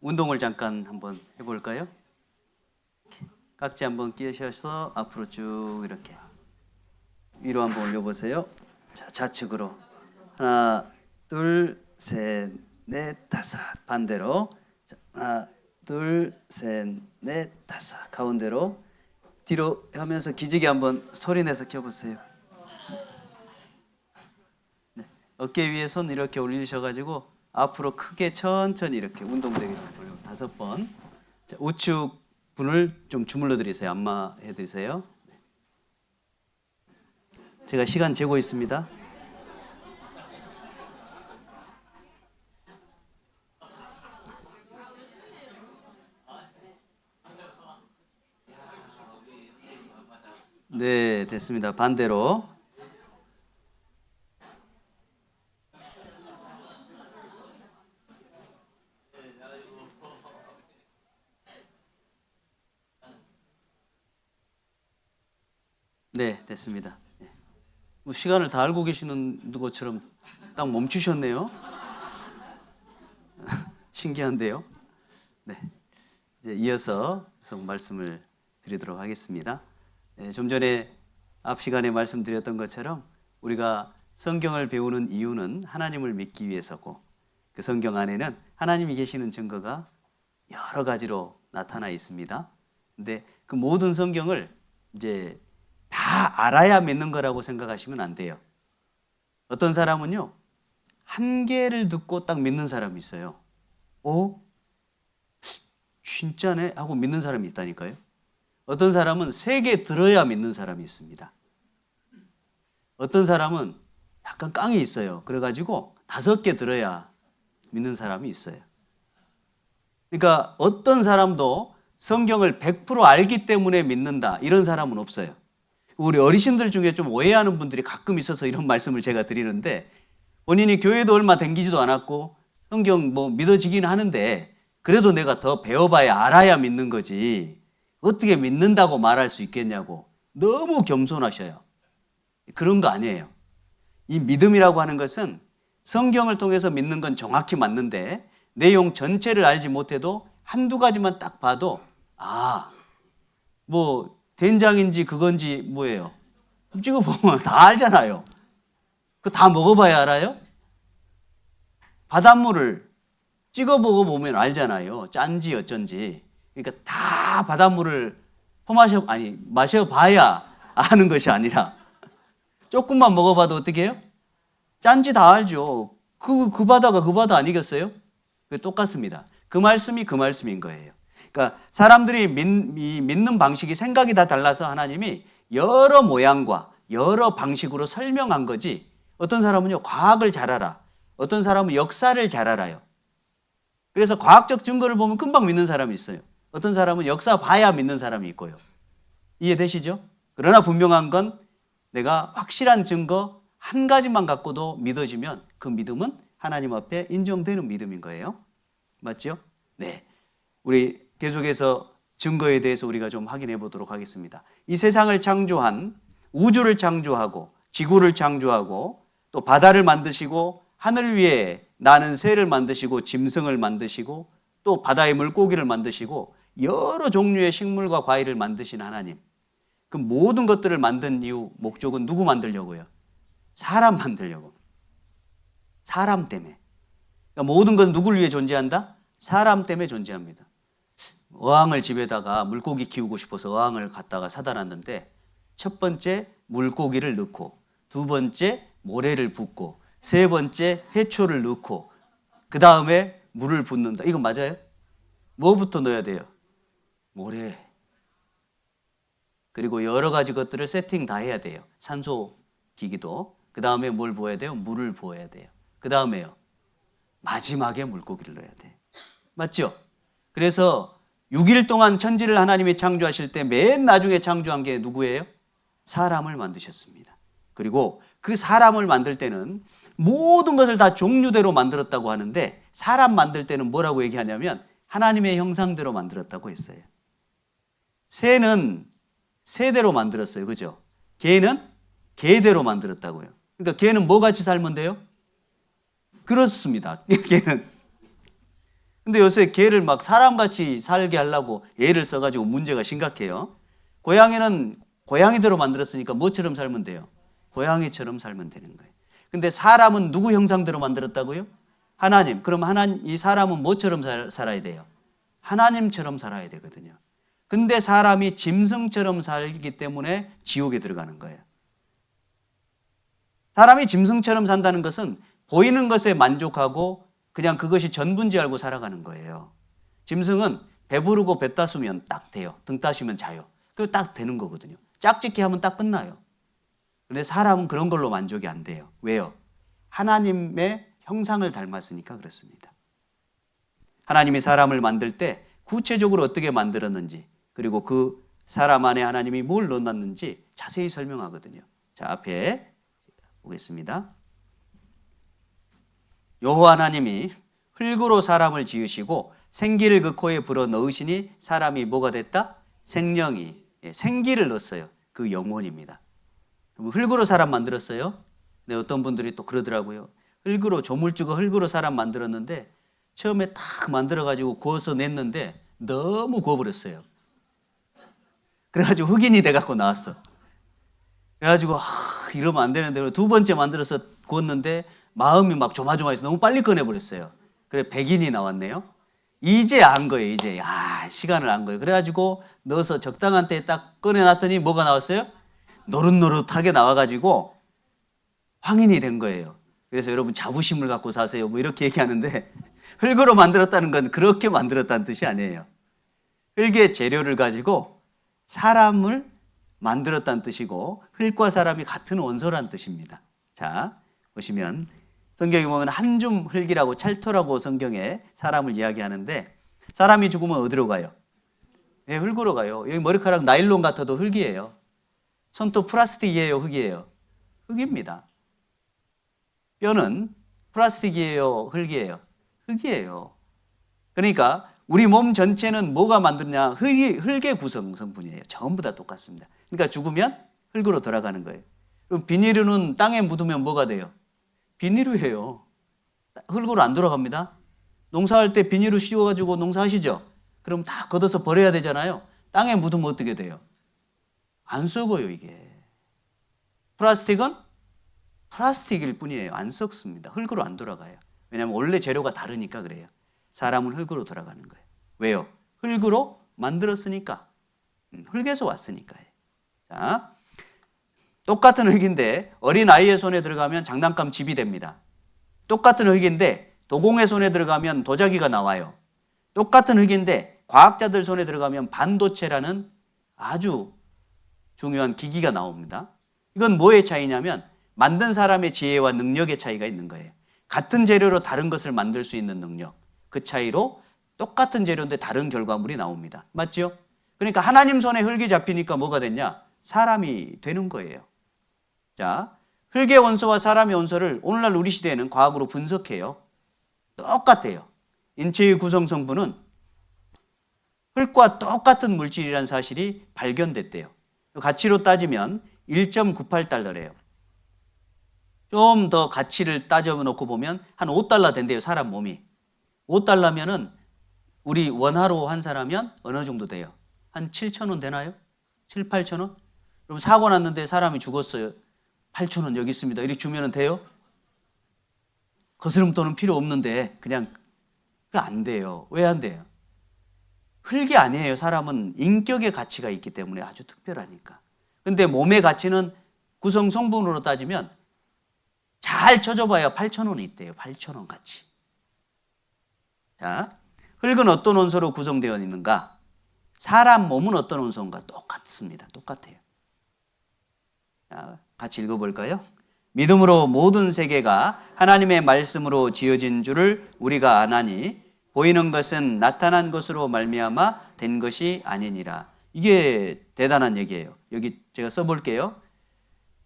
운동을 잠깐 한번 해볼까요? 각지 한번 끼우셔서 앞으로 쭉 이렇게 위로 한번 올려보세요. 자, 좌측으로 하나, 둘, 셋, 넷, 다섯. 반대로 자, 하나, 둘, 셋, 넷, 다섯. 가운데로 뒤로 하면서 기지개 한번 소리내서 켜보세요. 네. 어깨 위에 손 이렇게 올리셔가지고 앞으로 크게 천천히 이렇게 운동되게 돌려 5번. 자, 우측 분을 좀 주물러 드리세요. 안마해 드리세요. 네. 제가 시간 재고 있습니다. 네, 됐습니다. 반대로. 네, 됐습니다. 네. 뭐 시간을 다 알고 계시는 것처럼 딱 멈추셨네요. 신기한데요. 네, 이제 이어서 계속 말씀을 드리도록 하겠습니다. 네, 좀 전에 앞 시간에 말씀드렸던 것처럼 우리가 성경을 배우는 이유는 하나님을 믿기 위해서고 그 성경 안에는 하나님이 계시는 증거가 여러 가지로 나타나 있습니다. 근데 그 모든 성경을 이제 다 알아야 믿는 거라고 생각하시면 안 돼요. 어떤 사람은요, 한 개를 듣고 딱 믿는 사람이 있어요. 진짜네? 하고 믿는 사람이 있다니까요. 어떤 사람은 3개 들어야 믿는 사람이 있습니다. 어떤 사람은 약간 깡이 있어요. 그래가지고 5개 들어야 믿는 사람이 있어요. 그러니까 어떤 사람도 성경을 100% 알기 때문에 믿는다, 이런 사람은 없어요. 우리 어르신들 중에 좀 오해하는 분들이 가끔 있어서 이런 말씀을 제가 드리는데, 본인이 교회도 얼마 댕기지도 않았고 성경 뭐 믿어지긴 하는데 그래도 내가 더 배워봐야 알아야 믿는 거지 어떻게 믿는다고 말할 수 있겠냐고 너무 겸손하셔요. 그런 거 아니에요. 이 믿음이라고 하는 것은 성경을 통해서 믿는 건 정확히 맞는데 내용 전체를 알지 못해도 한두 가지만 딱 봐도 뭐 된장인지 그건지 뭐예요? 찍어보면 다 알잖아요. 그거 다 먹어봐야 알아요? 바닷물을 찍어보고 보면 알잖아요. 짠지 어쩐지. 그러니까 다 바닷물을 마셔봐야 아는 것이 아니라 조금만 먹어봐도 어떻게 해요? 짠지 다 알죠. 그 바다가 그 바다 아니겠어요? 그게 똑같습니다. 그 말씀이 그 말씀인 거예요. 그러니까 사람들이 믿는 방식이 생각이 다 달라서 하나님이 여러 모양과 여러 방식으로 설명한 거지. 어떤 사람은요, 과학을 잘 알아. 어떤 사람은 역사를 잘 알아요. 그래서 과학적 증거를 보면 금방 믿는 사람이 있어요. 어떤 사람은 역사 봐야 믿는 사람이 있고요. 이해되시죠? 그러나 분명한 건 내가 확실한 증거 한 가지만 갖고도 믿어지면 그 믿음은 하나님 앞에 인정되는 믿음인 거예요. 맞죠? 네. 우리 계속해서 증거에 대해서 우리가 좀 확인해 보도록 하겠습니다. 이 세상을 창조한, 우주를 창조하고 지구를 창조하고 또 바다를 만드시고 하늘 위에 나는 새를 만드시고 짐승을 만드시고 또 바다의 물고기를 만드시고 여러 종류의 식물과 과일을 만드신 하나님. 그 모든 것들을 만든 이유, 목적은 누구 만들려고요? 사람 만들려고. 사람 때문에. 그러니까 모든 것은 누구를 위해 존재한다? 사람 때문에 존재합니다. 어항을 집에다가 물고기 키우고 싶어서 어항을 갖다가 사다 놨는데 첫 번째 물고기를 넣고 두 번째 모래를 붓고 세 번째 해초를 넣고 그 다음에 물을 붓는다. 이거 맞아요? 뭐부터 넣어야 돼요? 모래. 그리고 여러 가지 것들을 세팅 다 해야 돼요. 산소 기기도. 그 다음에 뭘 부어야 돼요? 물을 부어야 돼요. 그 다음에요, 마지막에 물고기를 넣어야 돼요. 맞죠? 그래서 6일 동안 천지를 하나님이 창조하실 때 맨 나중에 창조한 게 누구예요? 사람을 만드셨습니다. 그리고 그 사람을 만들 때는 모든 것을 다 종류대로 만들었다고 하는데 사람 만들 때는 뭐라고 얘기하냐면 하나님의 형상대로 만들었다고 했어요. 새는 세대로 만들었어요. 그죠? 개는 개대로 만들었다고요. 그러니까 개는 뭐 같이 살면 돼요? 그렇습니다. 개는. 근데 요새 개를 막 사람같이 살게 하려고 애를 써가지고 문제가 심각해요. 고양이는 고양이대로 만들었으니까 뭐처럼 살면 돼요? 고양이처럼 살면 되는 거예요. 근데 사람은 누구 형상대로 만들었다고요? 하나님. 그럼 이 사람은 뭐처럼 살아야 돼요? 하나님처럼 살아야 되거든요. 근데 사람이 짐승처럼 살기 때문에 지옥에 들어가는 거예요. 사람이 짐승처럼 산다는 것은 보이는 것에 만족하고 그냥 그것이 전부인지 알고 살아가는 거예요. 짐승은 배부르고 배 따수면 딱 돼요. 등 따시면 자요. 그거 딱 되는 거거든요. 짝짓기 하면 딱 끝나요. 근데 사람은 그런 걸로 만족이 안 돼요. 왜요? 하나님의 형상을 닮았으니까 그렇습니다. 하나님이 사람을 만들 때 구체적으로 어떻게 만들었는지, 그리고 그 사람 안에 하나님이 뭘 넣어놨는지 자세히 설명하거든요. 자, 앞에 보겠습니다. 여호와 하나님이 흙으로 사람을 지으시고 생기를 그 코에 불어 넣으시니 사람이 뭐가 됐다? 생명이. 생기를 넣었어요. 그 영혼입니다. 흙으로 사람 만들었어요. 근데 어떤 분들이 또 그러더라고요. 흙으로, 조물주가 흙으로 사람 만들었는데 처음에 딱 만들어가지고 구워서 냈는데 너무 구워버렸어요. 그래가지고 흑인이 돼갖고 나왔어. 그래가지고 이러면 안 되는데 두 번째 만들어서 구웠는데 마음이 막 조마조마해서 너무 빨리 꺼내버렸어요. 그래 백인이 나왔네요. 이제 안 거예요. 이제 시간을 안 거예요. 그래가지고 넣어서 적당한 때에 딱 꺼내놨더니 뭐가 나왔어요? 노릇노릇하게 나와가지고 황인이 된 거예요. 그래서 여러분 자부심을 갖고 사세요. 뭐 이렇게 얘기하는데 흙으로 만들었다는 건 그렇게 만들었다는 뜻이 아니에요. 흙의 재료를 가지고 사람을 만들었다는 뜻이고 흙과 사람이 같은 원소라는 뜻입니다. 자, 보시면 성경에 보면 한줌 흙이라고 찰토라고 성경에 사람을 이야기하는데 사람이 죽으면 어디로 가요? 네, 흙으로 가요. 여기 머리카락 나일론 같아도 흙이에요. 손톱 플라스틱이에요, 흙이에요? 흙입니다. 뼈는 플라스틱이에요, 흙이에요? 흙이에요. 그러니까 우리 몸 전체는 뭐가 만드냐? 흙의 구성 성분이에요. 전부 다 똑같습니다. 그러니까 죽으면 흙으로 돌아가는 거예요. 그럼 비닐은 땅에 묻으면 뭐가 돼요? 비닐이에요. 흙으로 안 돌아갑니다. 농사할 때 비닐을 씌워가지고 농사하시죠? 그럼 다 걷어서 버려야 되잖아요. 땅에 묻으면 어떻게 돼요? 안 썩어요, 이게. 플라스틱은 플라스틱일 뿐이에요. 안 썩습니다. 흙으로 안 돌아가요. 왜냐하면 원래 재료가 다르니까 그래요. 사람은 흙으로 돌아가는 거예요. 왜요? 흙으로 만들었으니까. 흙에서 왔으니까요. 자, 똑같은 흙인데 어린아이의 손에 들어가면 장난감 집이 됩니다. 똑같은 흙인데 도공의 손에 들어가면 도자기가 나와요. 똑같은 흙인데 과학자들 손에 들어가면 반도체라는 아주 중요한 기기가 나옵니다. 이건 뭐의 차이냐면 만든 사람의 지혜와 능력의 차이가 있는 거예요. 같은 재료로 다른 것을 만들 수 있는 능력. 그 차이로 똑같은 재료인데 다른 결과물이 나옵니다. 맞죠? 그러니까 하나님 손에 흙이 잡히니까 뭐가 됐냐? 사람이 되는 거예요. 자, 흙의 원소와 사람의 원소를 오늘날 우리 시대에는 과학으로 분석해요. 똑같아요. 인체의 구성 성분은 흙과 똑같은 물질이라는 사실이 발견됐대요. 가치로 따지면 1.98달러래요. 좀 더 가치를 따져놓고 보면 한 5달러 된대요, 사람 몸이. 5달러면은 우리 원화로 환산하면 어느 정도 돼요? 한 7,000원 되나요? 7, 8,000원? 그럼 사고 났는데 사람이 죽었어요. 8,000원 여기 있습니다. 이렇게 주면 돼요? 거스름돈은 필요 없는데 그냥 안 돼요. 왜 안 돼요? 흙이 아니에요. 사람은 인격의 가치가 있기 때문에 아주 특별하니까. 근데 몸의 가치는 구성 성분으로 따지면 잘 쳐줘봐야 8,000원이 있대요. 8,000원 가치. 자, 흙은 어떤 원소로 구성되어 있는가? 사람 몸은 어떤 원소인가? 똑같습니다. 똑같아요. 자, 같이 읽어볼까요? 믿음으로 모든 세계가 하나님의 말씀으로 지어진 줄을 우리가 아나니 보이는 것은 나타난 것으로 말미암아 된 것이 아니니라. 이게 대단한 얘기예요. 여기 제가 써볼게요.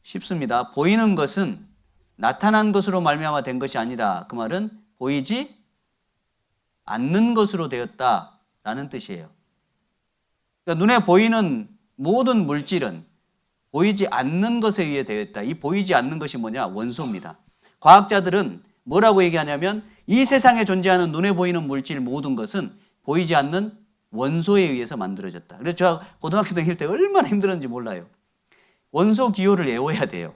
쉽습니다. 보이는 것은 나타난 것으로 말미암아 된 것이 아니다. 그 말은 보이지 않는 것으로 되었다라는 뜻이에요. 그러니까 눈에 보이는 모든 물질은 보이지 않는 것에 의해 되어 있다. 이 보이지 않는 것이 뭐냐? 원소입니다. 과학자들은 뭐라고 얘기하냐면 이 세상에 존재하는 눈에 보이는 물질 모든 것은 보이지 않는 원소에 의해서 만들어졌다. 그래서 제가 고등학교 다닐 때 얼마나 힘들었는지 몰라요. 원소 기호를 외워야 돼요.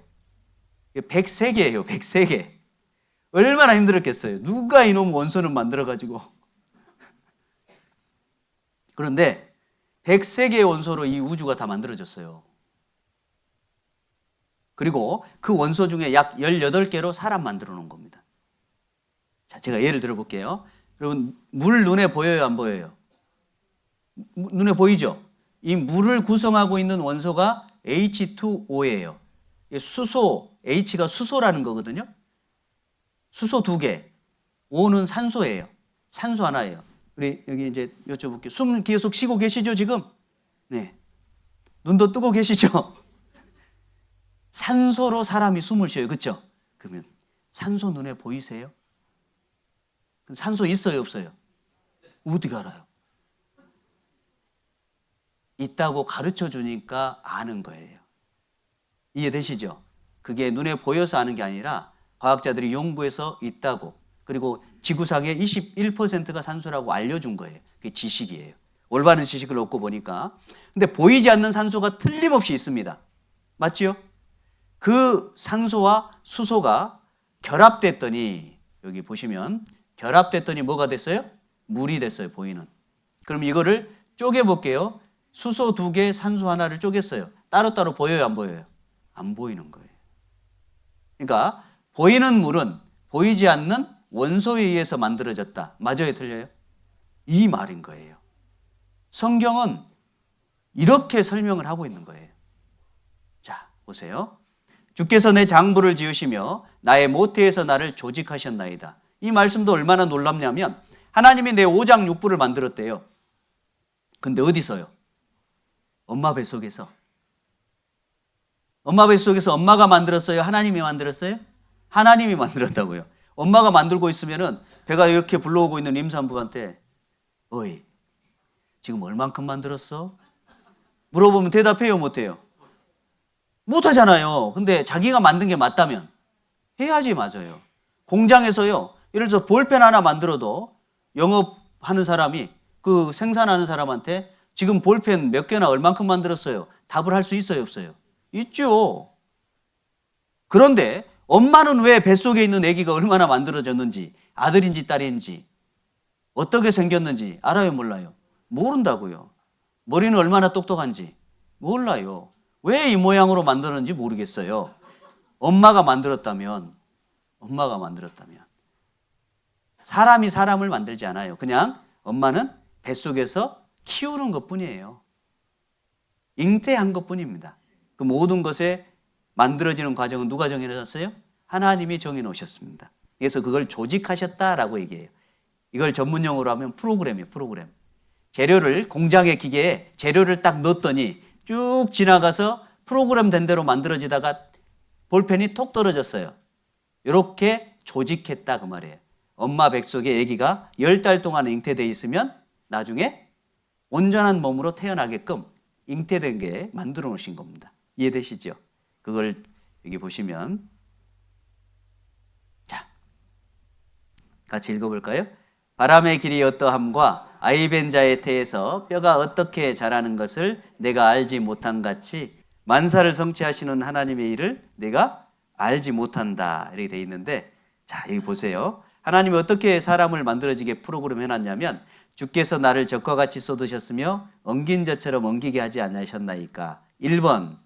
103개예요. 103개. 얼마나 힘들었겠어요. 누가 이놈 원소는 만들어가지고. 그런데 103개의 원소로 이 우주가 다 만들어졌어요. 그리고 그 원소 중에 약 18개로 사람 만들어 놓은 겁니다. 자, 제가 예를 들어 볼게요. 여러분, 물 눈에 보여요, 안 보여요? 눈에 보이죠? 이 물을 구성하고 있는 원소가 H2O예요. 수소, H가 수소라는 거거든요. 수소 2개, O는 산소예요. 산소 하나예요. 우리 여기 이제 여쭤볼게요. 숨 계속 쉬고 계시죠, 지금? 네. 눈도 뜨고 계시죠? 산소로 사람이 숨을 쉬어요. 그렇죠? 그러면 산소 눈에 보이세요? 산소 있어요, 없어요? 어떻게 알아요? 있다고 가르쳐 주니까 아는 거예요. 이해되시죠? 그게 눈에 보여서 아는 게 아니라 과학자들이 연구해서 있다고, 그리고 지구상의 21%가 산소라고 알려준 거예요. 그게 지식이에요. 올바른 지식을 얻고 보니까. 근데 보이지 않는 산소가 틀림없이 있습니다. 맞지요? 그 산소와 수소가 결합됐더니, 여기 보시면 결합됐더니 뭐가 됐어요? 물이 됐어요. 보이는. 그럼 이거를 쪼개볼게요. 수소 2개, 산소 하나를 쪼갰어요. 따로따로 보여요, 안 보여요? 안 보이는 거예요. 그러니까 보이는 물은 보이지 않는 원소에 의해서 만들어졌다. 맞아요, 틀려요? 이 말인 거예요. 성경은 이렇게 설명을 하고 있는 거예요. 자, 보세요. 주께서 내 장부를 지으시며 나의 모태에서 나를 조직하셨나이다. 이 말씀도 얼마나 놀랍냐면 하나님이 내 오장육부를 만들었대요. 근데 어디서요? 엄마 뱃속에서. 엄마 뱃속에서 엄마가 만들었어요? 하나님이 만들었어요? 하나님이 만들었다고요. 엄마가 만들고 있으면은 배가 이렇게 불러오고 있는 임산부한테 어이, 지금 얼만큼 만들었어? 물어보면 대답해요, 못해요? 못하잖아요. 근데 자기가 만든 게 맞다면 해야지. 맞아요. 공장에서요, 예를 들어서 볼펜 하나 만들어도 영업하는 사람이 그 생산하는 사람한테 지금 볼펜 몇 개나 얼만큼 만들었어요? 답을 할 수 있어요, 없어요? 있죠. 그런데 엄마는 왜 뱃속에 있는 아기가 얼마나 만들어졌는지, 아들인지 딸인지, 어떻게 생겼는지 알아요, 몰라요? 모른다고요. 머리는 얼마나 똑똑한지 몰라요. 왜 이 모양으로 만들었는지 모르겠어요. 엄마가 만들었다면 사람이 사람을 만들지 않아요. 그냥 엄마는 뱃속에서 키우는 것뿐이에요. 잉태한 것뿐입니다. 그 모든 것에 만들어지는 과정은 누가 정해놓으셨어요? 하나님이 정해놓으셨습니다. 그래서 그걸 조직하셨다라고 얘기해요. 이걸 전문용어로 하면 프로그램이에요. 프로그램. 재료를, 공장의 기계에 재료를 딱 넣었더니 쭉 지나가서 프로그램 된 대로 만들어지다가 볼펜이 톡 떨어졌어요. 이렇게 조직했다 그 말이에요. 엄마 뱃속에 아기가 10달 동안 잉태되어 있으면 나중에 온전한 몸으로 태어나게끔 잉태된 게 만들어 놓으신 겁니다. 이해되시죠? 그걸 여기 보시면, 자, 같이 읽어볼까요? 바람의 길이 어떠함과 아이벤 자의 태에서 뼈가 어떻게 자라는 것을 내가 알지 못한 같이 만사를 성취하시는 하나님의 일을 내가 알지 못한다. 이렇게 돼 있는데, 자, 여기 보세요. 하나님이 어떻게 사람을 만들어지게 프로그램 해놨냐면, 주께서 나를 적과 같이 쏟으셨으며 엉긴 자처럼 엉기게 하지 않으셨나이까. 1번,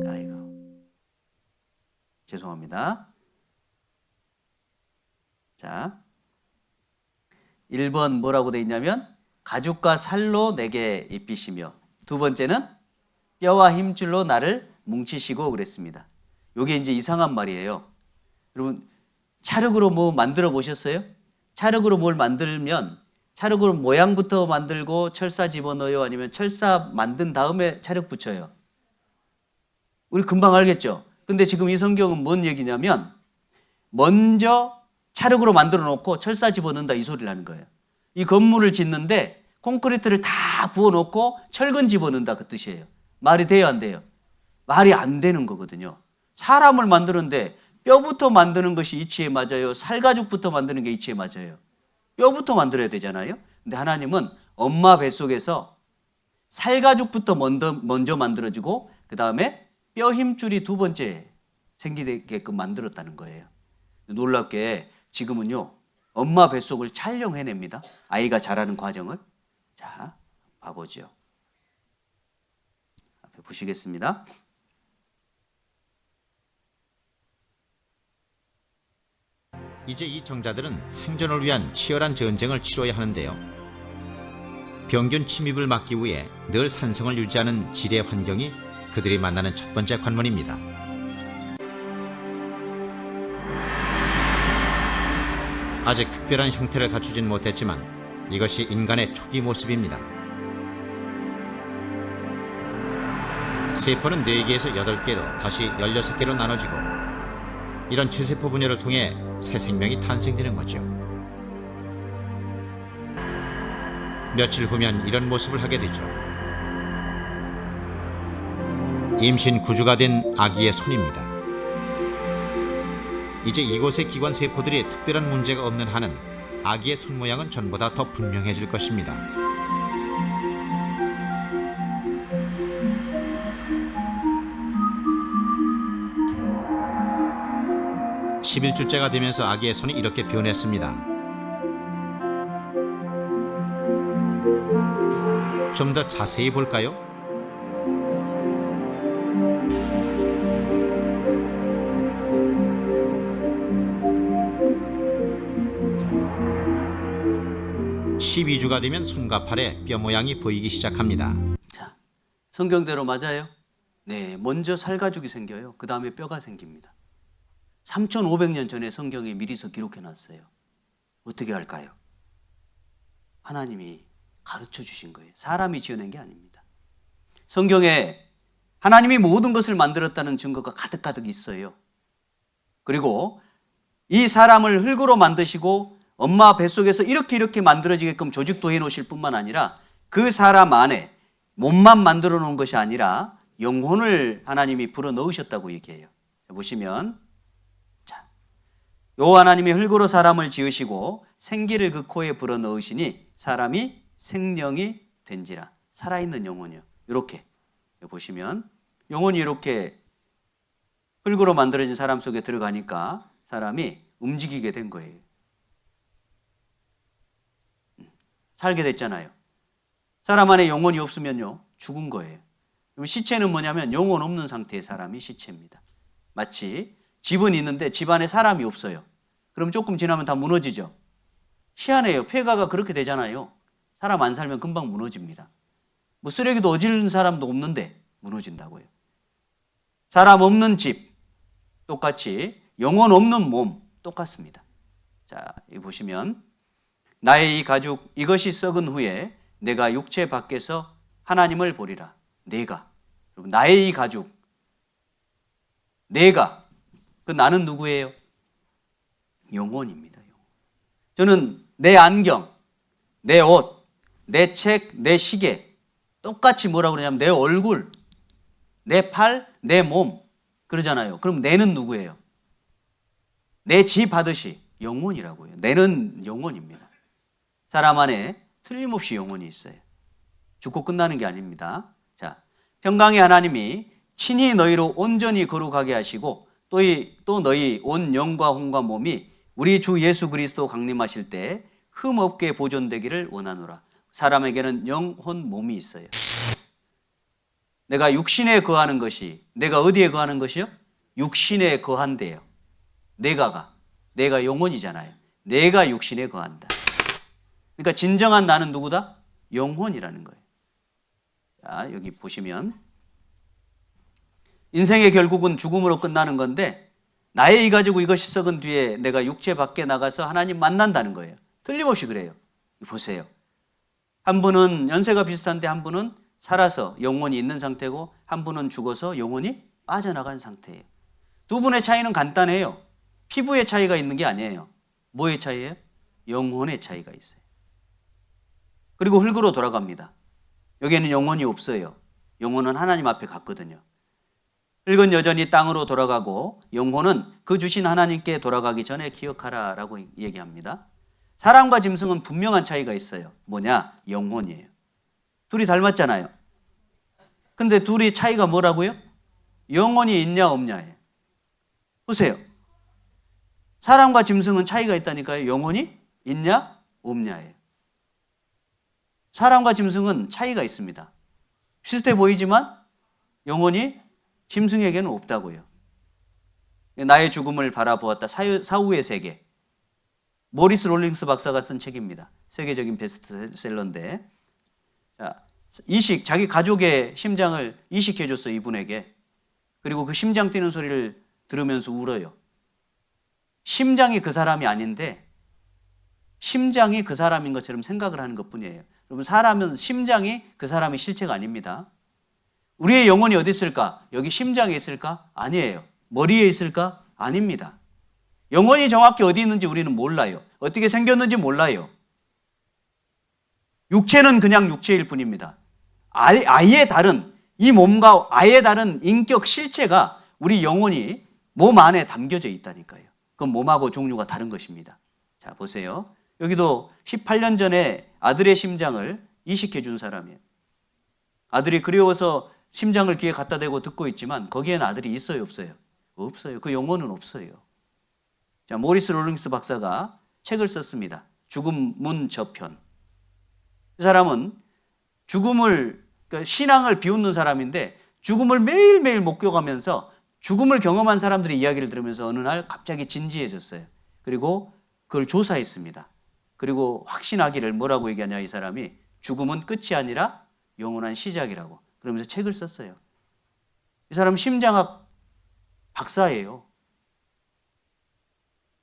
아이고, 죄송합니다. 자, 1번 뭐라고 돼 있냐면 가죽과 살로 내게 입히시며, 두 번째는 뼈와 힘줄로 나를 뭉치시고 그랬습니다. 이게 이제 이상한 말이에요. 여러분, 찰흙으로 뭐 만들어 보셨어요? 찰흙으로 뭘 만들면 찰흙으로 모양부터 만들고 철사 집어넣어요? 아니면 철사 만든 다음에 찰흙 붙여요? 우리 금방 알겠죠? 근데 지금 이 성경은 뭔 얘기냐면 먼저 찰흙으로 만들어 놓고 철사 집어넣는다 이 소리를 하는 거예요. 이 건물을 짓는데 콘크리트를 다 부어놓고 철근 집어넣는다 그 뜻이에요. 말이 돼요, 안 돼요? 말이 안 되는 거거든요. 사람을 만드는데 뼈부터 만드는 것이 이치에 맞아요? 살가죽부터 만드는 게 이치에 맞아요? 뼈부터 만들어야 되잖아요. 근데 하나님은 엄마 뱃속에서 살가죽부터 먼저 만들어지고 그 다음에 뼈 힘줄이 두 번째 생기게끔 만들었다는 거예요. 놀랍게 지금은요, 엄마 뱃속을 촬영해냅니다. 아이가 자라는 과정을. 자, 봐보죠. 앞에 보시겠습니다. 이제 이 정자들은 생존을 위한 치열한 전쟁을 치러야 하는데요. 병균 침입을 막기 위해 늘 산성을 유지하는 지뢰 환경이 그들이 만나는 첫 번째 관문입니다. 아직 특별한 형태를 갖추진 못했지만 이것이 인간의 초기 모습입니다. 세포는 4개에서 8개로 다시 16개로 나눠지고 이런 체세포 분열을 통해 새 생명이 탄생되는 거죠. 며칠 후면 이런 모습을 하게 되죠. 임신 9주가 된 아기의 손입니다. 이제 이곳의 기관 세포들이 특별한 문제가 없는 한은 아기의 손 모양은 전보다 더 분명해질 것입니다. 11주째가 되면서 아기의 손이 이렇게 변했습니다. 좀 더 자세히 볼까요? (12주가) 되면 손과 팔에 뼈 모양이 보이기 시작합니다. 자, 성경대로 맞아요? 네, 먼저 살가죽이 생겨요. 그 다음에 뼈가 생깁니다. 3,500년 전에 성경에 미리서 기록해 놨어요. 어떻게 할까요? 하나님이 가르쳐 주신 거예요. 사람이 지어낸 게 아닙니다. 성경에 하나님이 모든 것을 만들었다는 증거가 가득가득 있어요. 그리고 이 사람을 흙으로 만드시고 엄마 뱃속에서 이렇게 만들어지게끔 조직도 해놓으실 뿐만 아니라 그 사람 안에 몸만 만들어 놓은 것이 아니라 영혼을 하나님이 불어 넣으셨다고 얘기해요. 보시면 요 하나님이 흙으로 사람을 지으시고 생기를 그 코에 불어 넣으시니 사람이 생령이 된지라. 살아있는 영혼이요. 이렇게 보시면 영혼이 이렇게 흙으로 만들어진 사람 속에 들어가니까 사람이 움직이게 된 거예요. 살게 됐잖아요. 사람 안에 영혼이 없으면요, 죽은 거예요. 그럼 시체는 뭐냐면 영혼 없는 상태의 사람이 시체입니다. 마치 집은 있는데 집 안에 사람이 없어요. 그럼 조금 지나면 다 무너지죠. 희한해요. 폐가가 그렇게 되잖아요. 사람 안 살면 금방 무너집니다. 뭐 쓰레기도 어지른 사람도 없는데 무너진다고요. 사람 없는 집 똑같이 영혼 없는 몸 똑같습니다. 자, 여기 보시면 나의 이 가죽 이것이 썩은 후에 내가 육체 밖에서 하나님을 보리라. 내가, 여러분, 나의 이 가죽, 내가, 그 나는 누구예요? 영혼입니다. 영혼. 저는 내 안경, 내 옷, 내 책, 내 시계 똑같이 뭐라고 그러냐면 내 얼굴, 내 팔, 내 몸 그러잖아요. 그럼 내는 누구예요? 내 집 하듯이 영혼이라고요. 내는 영혼입니다. 사람 안에 틀림없이 영혼이 있어요. 죽고 끝나는 게 아닙니다. 자, 평강의 하나님이 친히 너희로 온전히 거룩하게 하시고 또 너희 온 영과 혼과 몸이 우리 주 예수 그리스도 강림하실 때 흠없게 보존되기를 원하노라. 사람에게는 영, 혼, 몸이 있어요. 내가 육신에 거하는 것이, 내가 어디에 거하는 것이요? 육신에 거한대요. 내가 영혼이잖아요. 내가 육신에 거한다. 그러니까 진정한 나는 누구다? 영혼이라는 거예요. 자, 여기 보시면 인생의 결국은 죽음으로 끝나는 건데 나의 이 가지고 이것이 썩은 뒤에 내가 육체 밖에 나가서 하나님 만난다는 거예요. 틀림없이 그래요. 보세요. 한 분은 연세가 비슷한데 한 분은 살아서 영혼이 있는 상태고 한 분은 죽어서 영혼이 빠져나간 상태예요. 두 분의 차이는 간단해요. 피부의 차이가 있는 게 아니에요. 뭐의 차이예요? 영혼의 차이가 있어요. 그리고 흙으로 돌아갑니다. 여기에는 영혼이 없어요. 영혼은 하나님 앞에 갔거든요. 흙은 여전히 땅으로 돌아가고 영혼은 그 주신 하나님께 돌아가기 전에 기억하라라고 얘기합니다. 사람과 짐승은 분명한 차이가 있어요. 뭐냐? 영혼이에요. 둘이 닮았잖아요. 근데 둘이 차이가 뭐라고요? 영혼이 있냐 없냐예요. 보세요. 사람과 짐승은 차이가 있다니까요. 영혼이 있냐 없냐예요. 사람과 짐승은 차이가 있습니다. 비슷해 보이지만 영혼이 짐승에게는 없다고요. 나의 죽음을 바라보았다. 사후의 세계. 모리스 롤링스 박사가 쓴 책입니다. 세계적인 베스트셀러인데, 자, 자기 가족의 심장을 이식해줬어, 이분에게. 그리고 그 심장 뛰는 소리를 들으면서 울어요. 심장이 그 사람이 아닌데 심장이 그 사람인 것처럼 생각을 하는 것뿐이에요. 여러분, 사람은 심장이 그 사람의 실체가 아닙니다. 우리의 영혼이 어디 있을까? 여기 심장에 있을까? 아니에요. 머리에 있을까? 아닙니다. 영혼이 정확히 어디 있는지 우리는 몰라요. 어떻게 생겼는지 몰라요. 육체는 그냥 육체일 뿐입니다. 아예 다른, 이 몸과 아예 다른 인격 실체가 우리 영혼이 몸 안에 담겨져 있다니까요. 그건 몸하고 종류가 다른 것입니다. 자, 보세요. 여기도 18년 전에 아들의 심장을 이식해 준 사람이에요. 아들이 그리워서 심장을 귀에 갖다 대고 듣고 있지만 거기에는 아들이 있어요, 없어요? 없어요. 그 영혼은 없어요. 자, 모리스 롤링스 박사가 책을 썼습니다. 죽음문 저편. 그 사람은 그러니까 신앙을 비웃는 사람인데 죽음을 매일매일 목격하면서 죽음을 경험한 사람들의 이야기를 들으면서 어느 날 갑자기 진지해졌어요. 그리고 그걸 조사했습니다. 그리고 확신하기를 뭐라고 얘기하냐, 이 사람이 죽음은 끝이 아니라 영원한 시작이라고. 그러면서 책을 썼어요. 이 사람 심장학 박사예요.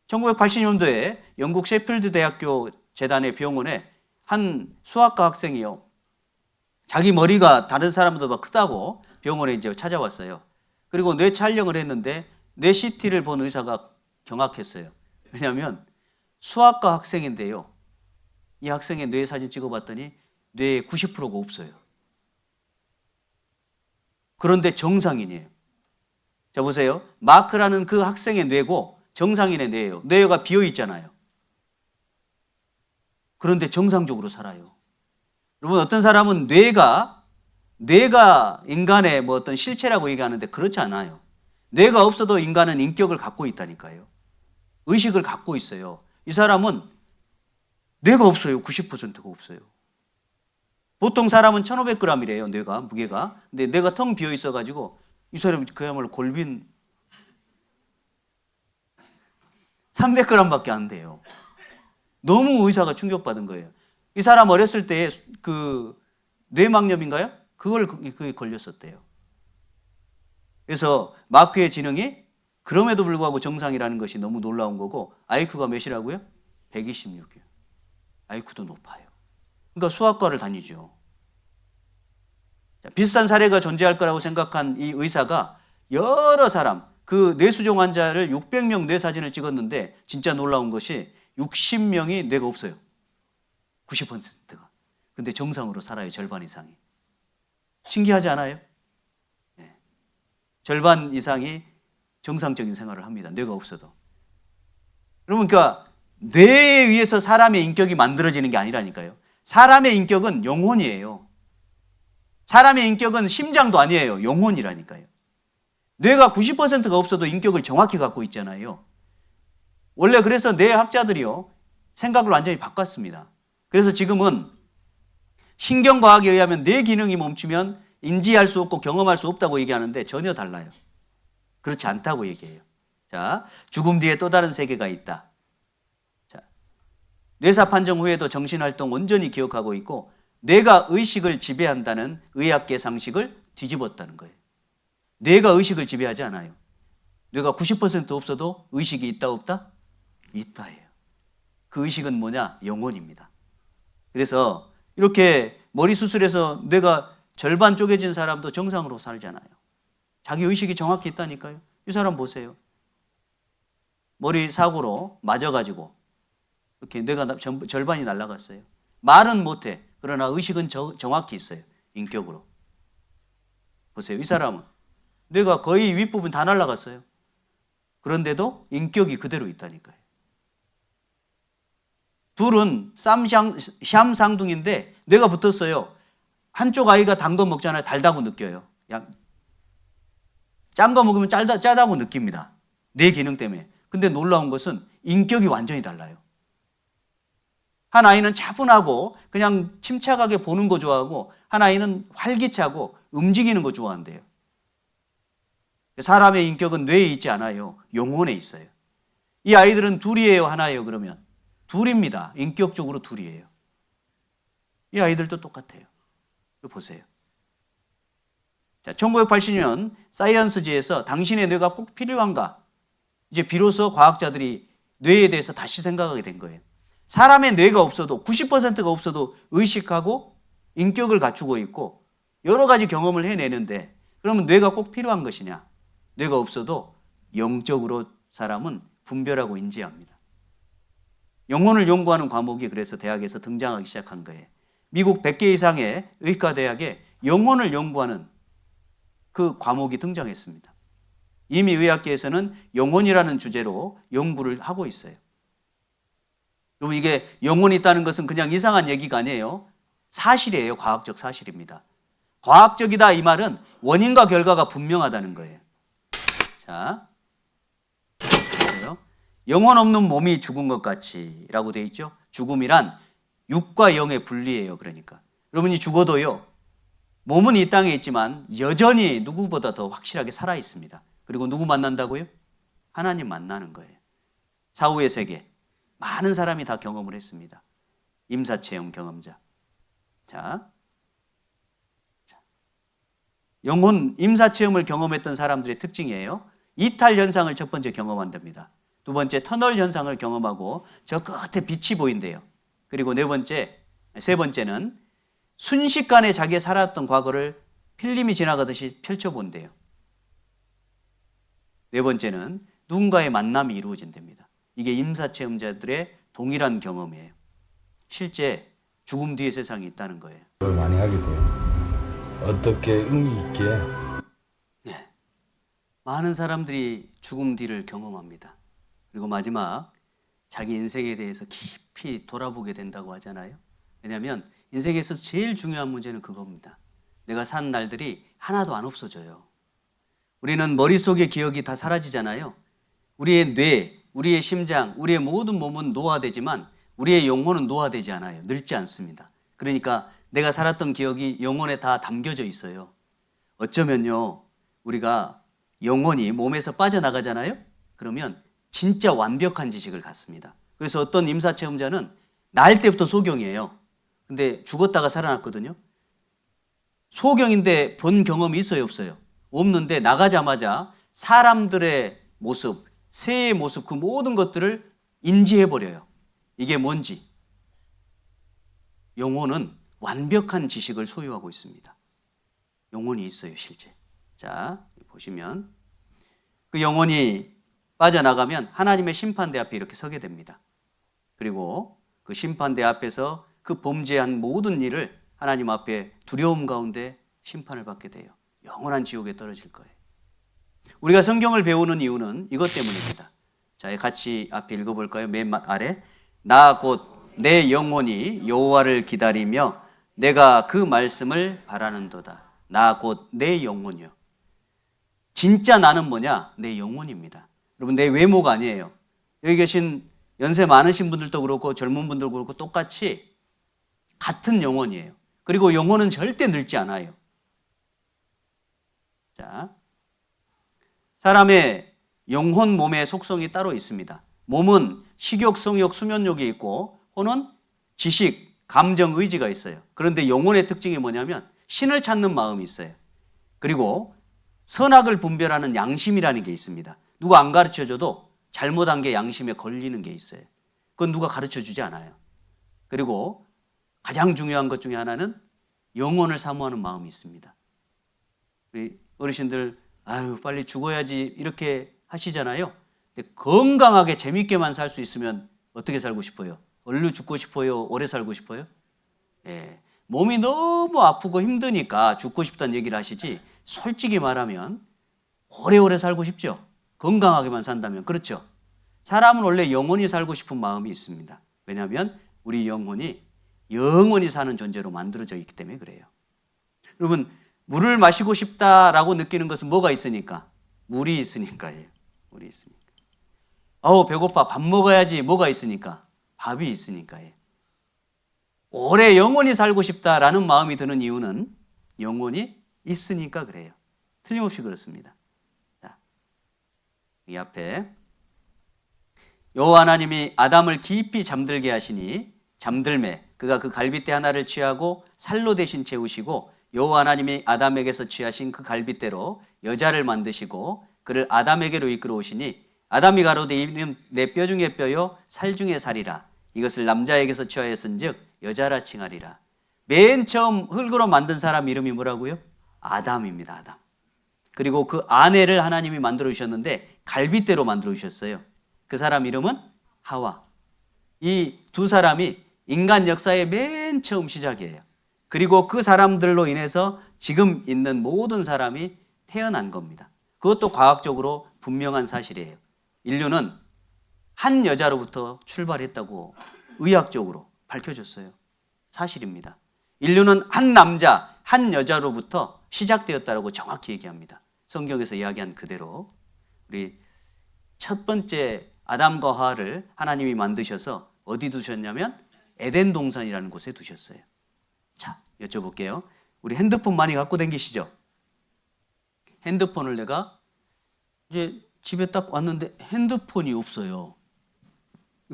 1980년도에 영국 셰필드 대학교 재단의 병원에 한 수학과 학생이요. 자기 머리가 다른 사람보다 크다고 병원에 이제 찾아왔어요. 그리고 뇌 촬영을 했는데 뇌 CT를 본 의사가 경악했어요. 왜냐하면 수학과 학생인데요. 이 학생의 뇌 사진 찍어봤더니 뇌에 90%가 없어요. 그런데 정상인이에요. 자, 보세요. 마크라는 그 학생의 뇌고 정상인의 뇌예요. 뇌가 비어 있잖아요. 그런데 정상적으로 살아요. 여러분, 어떤 사람은 뇌가 인간의 뭐 어떤 실체라고 얘기하는데 그렇지 않아요. 뇌가 없어도 인간은 인격을 갖고 있다니까요. 의식을 갖고 있어요. 이 사람은 뇌가 없어요. 90%가 없어요. 보통 사람은 1500g이래요. 뇌가, 무게가. 근데 뇌가 텅 비어 있어가지고 이 사람이 그야말로 골빈 300g밖에 안 돼요. 너무 의사가 충격받은 거예요. 이 사람 어렸을 때 그 뇌막염인가요? 그게 걸렸었대요. 그래서 마크의 지능이 그럼에도 불구하고 정상이라는 것이 너무 놀라운 거고, IQ가 몇이라고요? 126이요. IQ도 높아요. 그러니까 수학과를 다니죠. 비슷한 사례가 존재할 거라고 생각한 이 의사가 여러 사람, 그 뇌수종 환자를 600명 뇌 사진을 찍었는데 진짜 놀라운 것이 60명이 뇌가 없어요. 90%가. 근데 정상으로 살아요. 절반 이상이. 신기하지 않아요? 네. 절반 이상이 정상적인 생활을 합니다. 뇌가 없어도. 여러분, 그러니까 뇌에 의해서 사람의 인격이 만들어지는 게 아니라니까요. 사람의 인격은 영혼이에요. 사람의 인격은 심장도 아니에요. 영혼이라니까요. 뇌가 90%가 없어도 인격을 정확히 갖고 있잖아요. 원래 그래서 뇌학자들이요, 생각을 완전히 바꿨습니다. 그래서 지금은 신경과학에 의하면 뇌 기능이 멈추면 인지할 수 없고 경험할 수 없다고 얘기하는데 전혀 달라요. 그렇지 않다고 얘기해요. 자, 죽음 뒤에 또 다른 세계가 있다. 자, 뇌사 판정 후에도 정신활동 온전히 기억하고 있고, 뇌가 의식을 지배한다는 의학계 상식을 뒤집었다는 거예요. 뇌가 의식을 지배하지 않아요. 뇌가 90% 없어도 의식이 있다 없다? 있다예요. 그 의식은 뭐냐? 영혼입니다. 그래서 이렇게 머리 수술해서 뇌가 절반 쪼개진 사람도 정상으로 살잖아요. 자기 의식이 정확히 있다니까요. 이 사람 보세요. 머리 사고로 맞아가지고 이렇게 뇌가 절반이 날아갔어요. 말은 못해. 그러나 의식은 정확히 있어요. 인격으로. 보세요. 이 사람은 뇌가 거의 윗부분 다 날아갔어요. 그런데도 인격이 그대로 있다니까요. 둘은 샴상둥인데 뇌가 붙었어요. 한쪽 아이가 단 거 먹잖아요. 달다고 느껴요. 짠 거 먹으면 짜다고 느낍니다. 뇌 기능 때문에. 근데 놀라운 것은 인격이 완전히 달라요. 한 아이는 차분하고 그냥 침착하게 보는 거 좋아하고 한 아이는 활기차고 움직이는 거 좋아한대요. 사람의 인격은 뇌에 있지 않아요. 영혼에 있어요. 이 아이들은 둘이에요, 하나예요, 그러면? 둘입니다. 인격적으로 둘이에요. 이 아이들도 똑같아요. 이거 보세요. 자, 1980년 사이언스지에서 당신의 뇌가 꼭 필요한가? 이제 비로소 과학자들이 뇌에 대해서 다시 생각하게 된 거예요. 사람의 뇌가 없어도 90%가 없어도 의식하고 인격을 갖추고 있고 여러 가지 경험을 해내는데 그러면 뇌가 꼭 필요한 것이냐? 뇌가 없어도 영적으로 사람은 분별하고 인지합니다. 영혼을 연구하는 과목이 그래서 대학에서 등장하기 시작한 거예요. 미국 100개 이상의 의과대학에 영혼을 연구하는 그 과목이 등장했습니다. 이미 의학계에서는 영혼이라는 주제로 연구를 하고 있어요. 그리고 이게 영혼이 있다는 것은 그냥 이상한 얘기가 아니에요. 사실이에요. 과학적 사실입니다. 과학적이다 이 말은 원인과 결과가 분명하다는 거예요. 자, 보세요. 영혼 없는 몸이 죽은 것 같이라고 돼 있죠. 죽음이란 육과 영의 분리예요. 그러니까 여러분이 죽어도요. 몸은 이 땅에 있지만 여전히 누구보다 더 확실하게 살아 있습니다. 그리고 누구 만난다고요? 하나님 만나는 거예요. 사후의 세계. 많은 사람이 다 경험을 했습니다. 임사체험 경험자. 자, 영혼 임사체험을 경험했던 사람들의 특징이에요. 이탈 현상을 첫 번째 경험한답니다. 두 번째 터널 현상을 경험하고 저 끝에 빛이 보인대요. 그리고 세 번째는 순식간에 자기가 살았던 과거를 필름이 지나가듯이 펼쳐본대요. 네 번째는 누군가의 만남이 이루어진답니다. 이게 임사체험자들의 동일한 경험이에요. 실제 죽음 뒤의 세상이 있다는 거예요. 많이 하게 돼요. 어떻게 의미 있게? 네, 많은 사람들이 죽음 뒤를 경험합니다. 그리고 마지막 자기 인생에 대해서 깊이 돌아보게 된다고 하잖아요. 왜냐하면 인생에서 제일 중요한 문제는 그겁니다. 내가 산 날들이 하나도 안 없어져요. 우리는 머릿속의 기억이 다 사라지잖아요. 우리의 뇌, 우리의 심장, 우리의 모든 몸은 노화되지만 우리의 영혼은 노화되지 않아요. 늙지 않습니다. 그러니까 내가 살았던 기억이 영혼에 다 담겨져 있어요. 어쩌면요, 우리가 영혼이 몸에서 빠져나가잖아요. 그러면 진짜 완벽한 지식을 갖습니다. 그래서 어떤 임사체험자는 날 때부터 소경이에요. 근데 죽었다가 살아났거든요. 소경인데 본 경험이 있어요, 없어요? 없는데 나가자마자 사람들의 모습, 새의 모습, 그 모든 것들을 인지해버려요. 이게 뭔지. 영혼은 완벽한 지식을 소유하고 있습니다. 영혼이 있어요, 실제. 자, 보시면 그 영혼이 빠져나가면 하나님의 심판대 앞에 이렇게 서게 됩니다. 그리고 그 심판대 앞에서 그 범죄한 모든 일을 하나님 앞에 두려움 가운데 심판을 받게 돼요. 영원한 지옥에 떨어질 거예요. 우리가 성경을 배우는 이유는 이것 때문입니다. 자, 같이 앞에 읽어볼까요? 맨 아래. 나 곧 내 영혼이 여호와를 기다리며 내가 그 말씀을 바라는도다. 나 곧 내 영혼이요. 진짜 나는 뭐냐? 내 영혼입니다. 여러분, 내 외모가 아니에요. 여기 계신 연세 많으신 분들도 그렇고 젊은 분들도 그렇고 똑같이 같은 영혼이에요. 그리고 영혼은 절대 늙지 않아요. 자, 사람의 영혼 몸의 속성이 따로 있습니다. 몸은 식욕, 성욕, 수면욕이 있고 혼은 지식, 감정, 의지가 있어요. 그런데 영혼의 특징이 뭐냐면 신을 찾는 마음이 있어요. 그리고 선악을 분별하는 양심이라는 게 있습니다. 누가 안 가르쳐줘도 잘못한 게 양심에 걸리는 게 있어요. 그건 누가 가르쳐주지 않아요. 그리고 가장 중요한 것 중에 하나는 영혼을 사모하는 마음이 있습니다. 우리 어르신들 아유 빨리 죽어야지 이렇게 하시잖아요. 근데 건강하게 재밌게만 살 수 있으면 어떻게 살고 싶어요? 얼른 죽고 싶어요? 오래 살고 싶어요? 예, 몸이 너무 아프고 힘드니까 죽고 싶다는 얘기를 하시지, 솔직히 말하면 오래오래 살고 싶죠. 건강하게만 산다면. 그렇죠. 사람은 원래 영원히 살고 싶은 마음이 있습니다. 왜냐하면 우리 영혼이 영원히 사는 존재로 만들어져 있기 때문에 그래요. 여러분, 물을 마시고 싶다라고 느끼는 것은 뭐가 있으니까? 물이 있으니까예요. 물이 있으니까. 배고파, 밥 먹어야지. 뭐가 있으니까? 밥이 있으니까예요. 오래 영원히 살고 싶다라는 마음이 드는 이유는 영혼이 있으니까 그래요. 틀림없이 그렇습니다. 자, 이 앞에 여호와 하나님이 아담을 깊이 잠들게 하시니 잠들매 그가 그 갈빗대 하나를 취하고 살로 대신 채우시고 여호와 하나님이 아담에게서 취하신 그 갈빗대로 여자를 만드시고 그를 아담에게로 이끌어 오시니 아담이 가로되 이는 내 뼈 중에 뼈요 살 중에 살이라 이것을 남자에게서 취하였은즉 여자라 칭하리라. 맨 처음 흙으로 만든 사람 이름이 뭐라고요? 아담입니다. 아담. 그리고 그 아내를 하나님이 만들어 주셨는데 갈빗대로 만들어 주셨어요. 그 사람 이름은 하와. 이 두 사람이 인간 역사의 맨 처음 시작이에요. 그리고 그 사람들로 인해서 지금 있는 모든 사람이 태어난 겁니다. 그것도 과학적으로 분명한 사실이에요. 인류는 한 여자로부터 출발했다고 의학적으로 밝혀졌어요. 사실입니다. 인류는 한 남자, 한 여자로부터 시작되었다고 정확히 얘기합니다. 성경에서 이야기한 그대로. 우리 첫 번째 아담과 하와를 하나님이 만드셔서 어디 두셨냐면 에덴 동산이라는 곳에 두셨어요. 자, 여쭤볼게요. 우리 핸드폰 많이 갖고 다니시죠? 핸드폰을 내가 이제 집에 딱 왔는데 핸드폰이 없어요.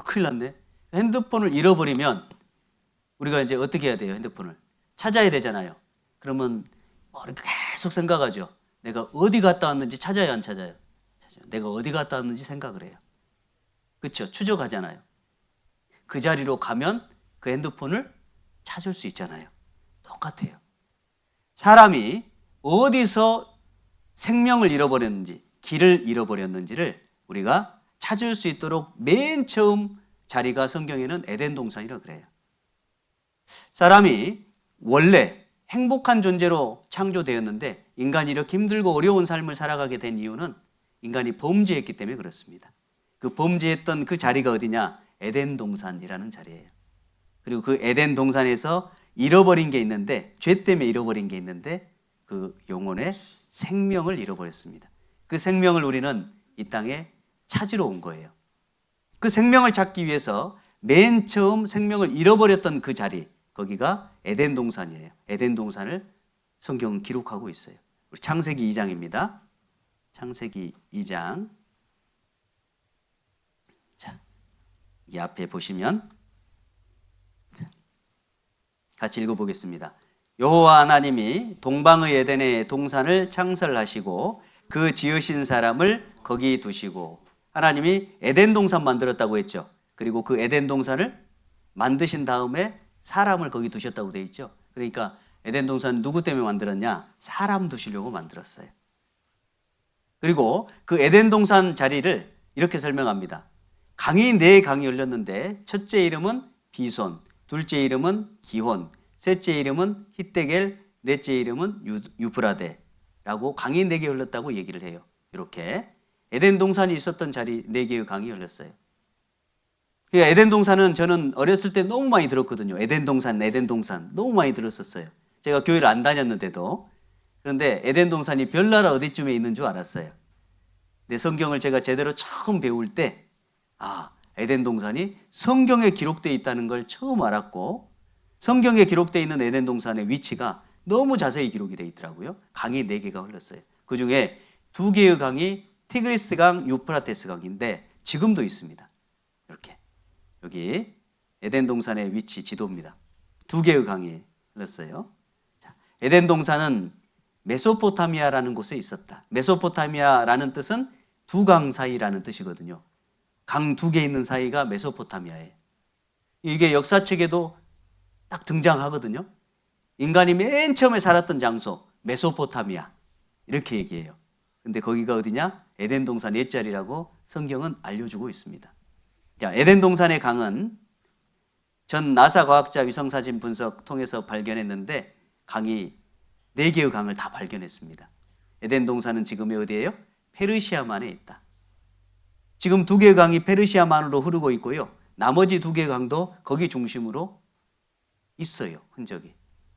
큰일 났네. 핸드폰을 잃어버리면 우리가 이제 어떻게 해야 돼요? 핸드폰을 찾아야 되잖아요. 그러면 이렇게 계속 생각하죠. 내가 어디 갔다 왔는지 찾아요, 안 찾아요? 내가 어디 갔다 왔는지 생각을 해요. 그렇죠? 추적하잖아요. 그 자리로 가면 그 핸드폰을 찾을 수 있잖아요. 똑같아요. 사람이 어디서 생명을 잃어버렸는지, 길을 잃어버렸는지를 우리가 찾을 수 있도록 맨 처음 자리가 성경에는 에덴 동산이라고 그래요. 사람이 원래 행복한 존재로 창조되었는데 인간이 이렇게 힘들고 어려운 삶을 살아가게 된 이유는 인간이 범죄했기 때문에 그렇습니다. 그 범죄했던 그 자리가 어디냐? 에덴 동산이라는 자리예요. 그리고 그 에덴 동산에서 잃어버린 게 있는데, 죄 때문에 잃어버린 게 있는데 그 영혼의 생명을 잃어버렸습니다. 그 생명을 우리는 이 땅에 찾으러 온 거예요. 그 생명을 찾기 위해서 맨 처음 생명을 잃어버렸던 그 자리, 거기가 에덴 동산이에요. 에덴 동산을 성경은 기록하고 있어요. 우리 창세기 2장입니다. 창세기 2장. 자, 이 앞에 보시면 같이 읽어보겠습니다. 여호와 하나님이 동방의 에덴의 동산을 창설하시고 그 지으신 사람을 거기 두시고, 하나님이 에덴 동산 만들었다고 했죠. 그리고 그 에덴 동산을 만드신 다음에 사람을 거기 두셨다고 돼 있죠. 그러니까 에덴 동산 누구 때문에 만들었냐? 사람 두시려고 만들었어요. 그리고 그 에덴 동산 자리를 이렇게 설명합니다. 강이 4강이 흘렀는데 첫째 이름은 비손, 둘째 이름은 기혼, 셋째 이름은 히데겔, 넷째 이름은 유브라데라고 강이 4개 흘렀다고 얘기를 해요. 이렇게 에덴 동산이 있었던 자리 4개의 강이 흘렀어요. 에덴 동산은 저는 어렸을 때 너무 많이 들었거든요. 에덴 동산, 에덴 동산 너무 많이 들었었어요. 제가 교회를 안 다녔는데도. 그런데 에덴 동산이 별나라 어디쯤에 있는 줄 알았어요. 근데 성경을 제가 제대로 처음 배울 때 에덴 동산이 성경에 기록되어 있다는 걸 처음 알았고, 성경에 기록되어 있는 에덴 동산의 위치가 너무 자세히 기록이 되어 있더라고요. 강이 4개가 흘렀어요. 그 중에 2개의 강이 티그리스 강, 유프라테스 강인데 지금도 있습니다. 이렇게 여기 에덴 동산의 위치 지도입니다. 2개의 강이 흘렀어요. 자, 에덴 동산은 메소포타미아라는 곳에 있었다. 메소포타미아라는 뜻은 두 강 사이라는 뜻이거든요. 강 2개 있는 사이가 메소포타미아예요. 이게 역사책에도 딱 등장하거든요. 인간이 맨 처음에 살았던 장소 메소포타미아 이렇게 얘기해요. 근데 거기가 어디냐? 에덴 동산 옛자리라고 성경은 알려주고 있습니다. 자, 에덴 동산의 강은 전 나사 과학자 위성사진 분석 통해서 발견했는데 강이 4개의 강을 다 발견했습니다. 에덴 동산은 지금 어디예요? 페르시아만에 있다. 지금 2개의 강이 페르시아만으로 흐르고 있고요. 나머지 2개의 강도 거기 중심으로 있어요. 흔적이.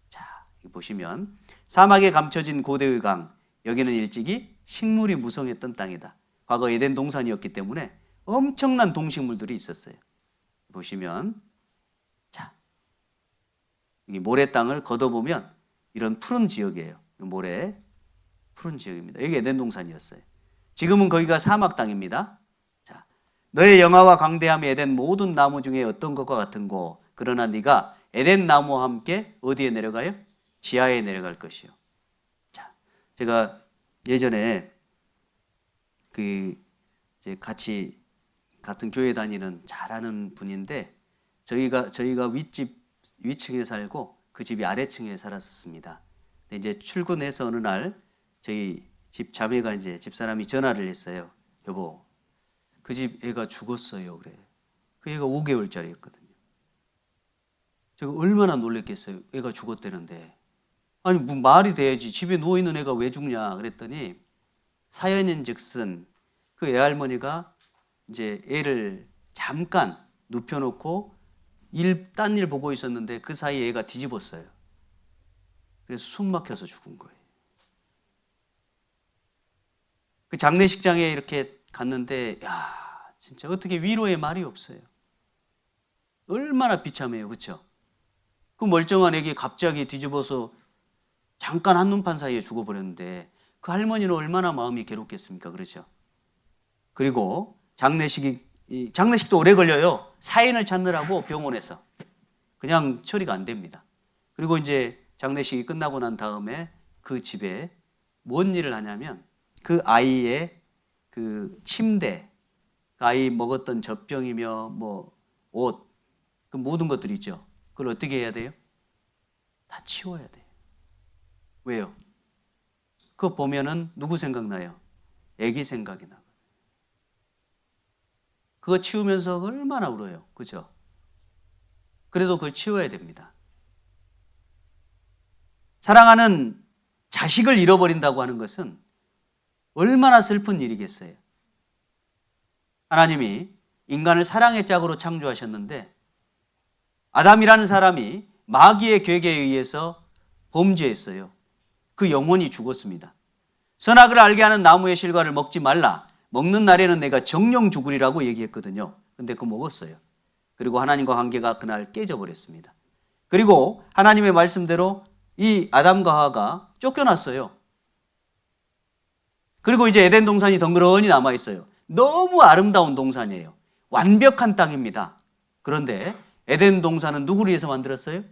자, 여기 보시면 사막에 감춰진 고대의 강, 여기는 일찍이 식물이 무성했던 땅이다. 과거 에덴 동산이었기 때문에 엄청난 동식물들이 있었어요. 보시면 자, 여기 모래 땅을 걷어보면 이런 푸른 지역이에요. 모래 푸른 지역입니다. 여기 에덴 동산이었어요. 지금은 거기가 사막 땅입니다. 자, 너의 영화와 광대함이 에덴 모든 나무 중에 어떤 것과 같은고 그러나 네가 에덴 나무와 함께 어디에 내려가요? 지하에 내려갈 것이요. 자, 제가 예전에 이제 같이 같은 교회 다니는 잘 아는 분인데 저희가 위층에 살고 그 집이 아래층에 살았었습니다. 근데 이제 출근해서 어느 날 저희 집 자매가 이제 집사람이 전화를 했어요. 여보, 그 집 애가 죽었어요. 그래. 그 애가 5개월짜리였거든요. 제가 얼마나 놀랬겠어요. 애가 죽었다는데. 아니, 뭐 말이 돼야지. 집에 누워있는 애가 왜 죽냐. 그랬더니 사연인 즉슨 그 애할머니가 이제 애를 잠깐 눕혀놓고 딴 일 보고 있었는데 그 사이에 애가 뒤집었어요. 그래서 숨 막혀서 죽은 거예요. 그 장례식장에 이렇게 갔는데, 야, 진짜 어떻게 위로의 말이 없어요. 얼마나 비참해요. 그렇죠? 그 멀쩡한 애기 갑자기 뒤집어서 잠깐 한눈판 사이에 죽어버렸는데 그 할머니는 얼마나 마음이 괴롭겠습니까? 그렇죠? 그리고 장례식도 오래 걸려요. 사인을 찾느라고 병원에서. 그냥 처리가 안 됩니다. 그리고 이제 장례식이 끝나고 난 다음에 그 집에 뭔 일을 하냐면 그 아이의 그 침대, 그 아이 먹었던 젖병이며 뭐 옷, 그 모든 것들이 있죠. 그걸 어떻게 해야 돼요? 다 치워야 돼요. 왜요? 그거 보면은 누구 생각나요? 애기 생각이 나거든요. 그거 치우면서 얼마나 울어요. 그죠? 그래도 그걸 치워야 됩니다. 사랑하는 자식을 잃어버린다고 하는 것은 얼마나 슬픈 일이겠어요. 하나님이 인간을 사랑의 짝으로 창조하셨는데 아담이라는 사람이 마귀의 계획에 의해서 범죄했어요. 그 영혼이 죽었습니다. 선악을 알게 하는 나무의 실과를 먹지 말라. 먹는 날에는 내가 정령 죽으리라고 얘기했거든요. 근데 그거 먹었어요. 그리고 하나님과 관계가 그날 깨져버렸습니다. 그리고 하나님의 말씀대로 이 아담과 하와가 쫓겨났어요. 그리고 이제 에덴 동산이 덩그러니 남아있어요. 너무 아름다운 동산이에요. 완벽한 땅입니다. 그런데 에덴 동산은 누구를 위해서 만들었어요?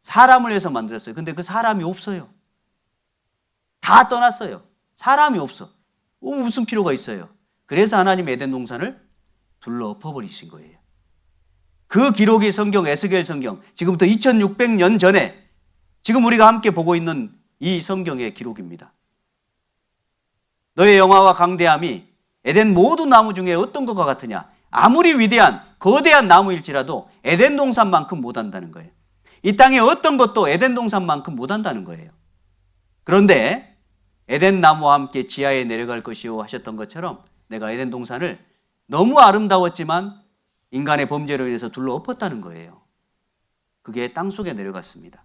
사람을 위해서 만들었어요. 근데 그 사람이 없어요. 다 떠났어요. 사람이 없어. 무슨 필요가 있어요? 그래서 하나님 에덴 동산을 둘러 엎어버리신 거예요. 그 기록이 성경 에스겔 성경, 지금부터 2600년 전에 지금 우리가 함께 보고 있는 이 성경의 기록입니다. 너의 영화와 강대함이 에덴 모든 나무 중에 어떤 것과 같으냐? 아무리 위대한 거대한 나무일지라도 에덴 동산만큼 못한다는 거예요. 이 땅의 어떤 것도 에덴 동산만큼 못한다는 거예요. 그런데 에덴 나무와 함께 지하에 내려갈 것이요 하셨던 것처럼 내가 에덴 동산을 너무 아름다웠지만 인간의 범죄로 인해서 둘러 엎었다는 거예요. 그게 땅속에 내려갔습니다.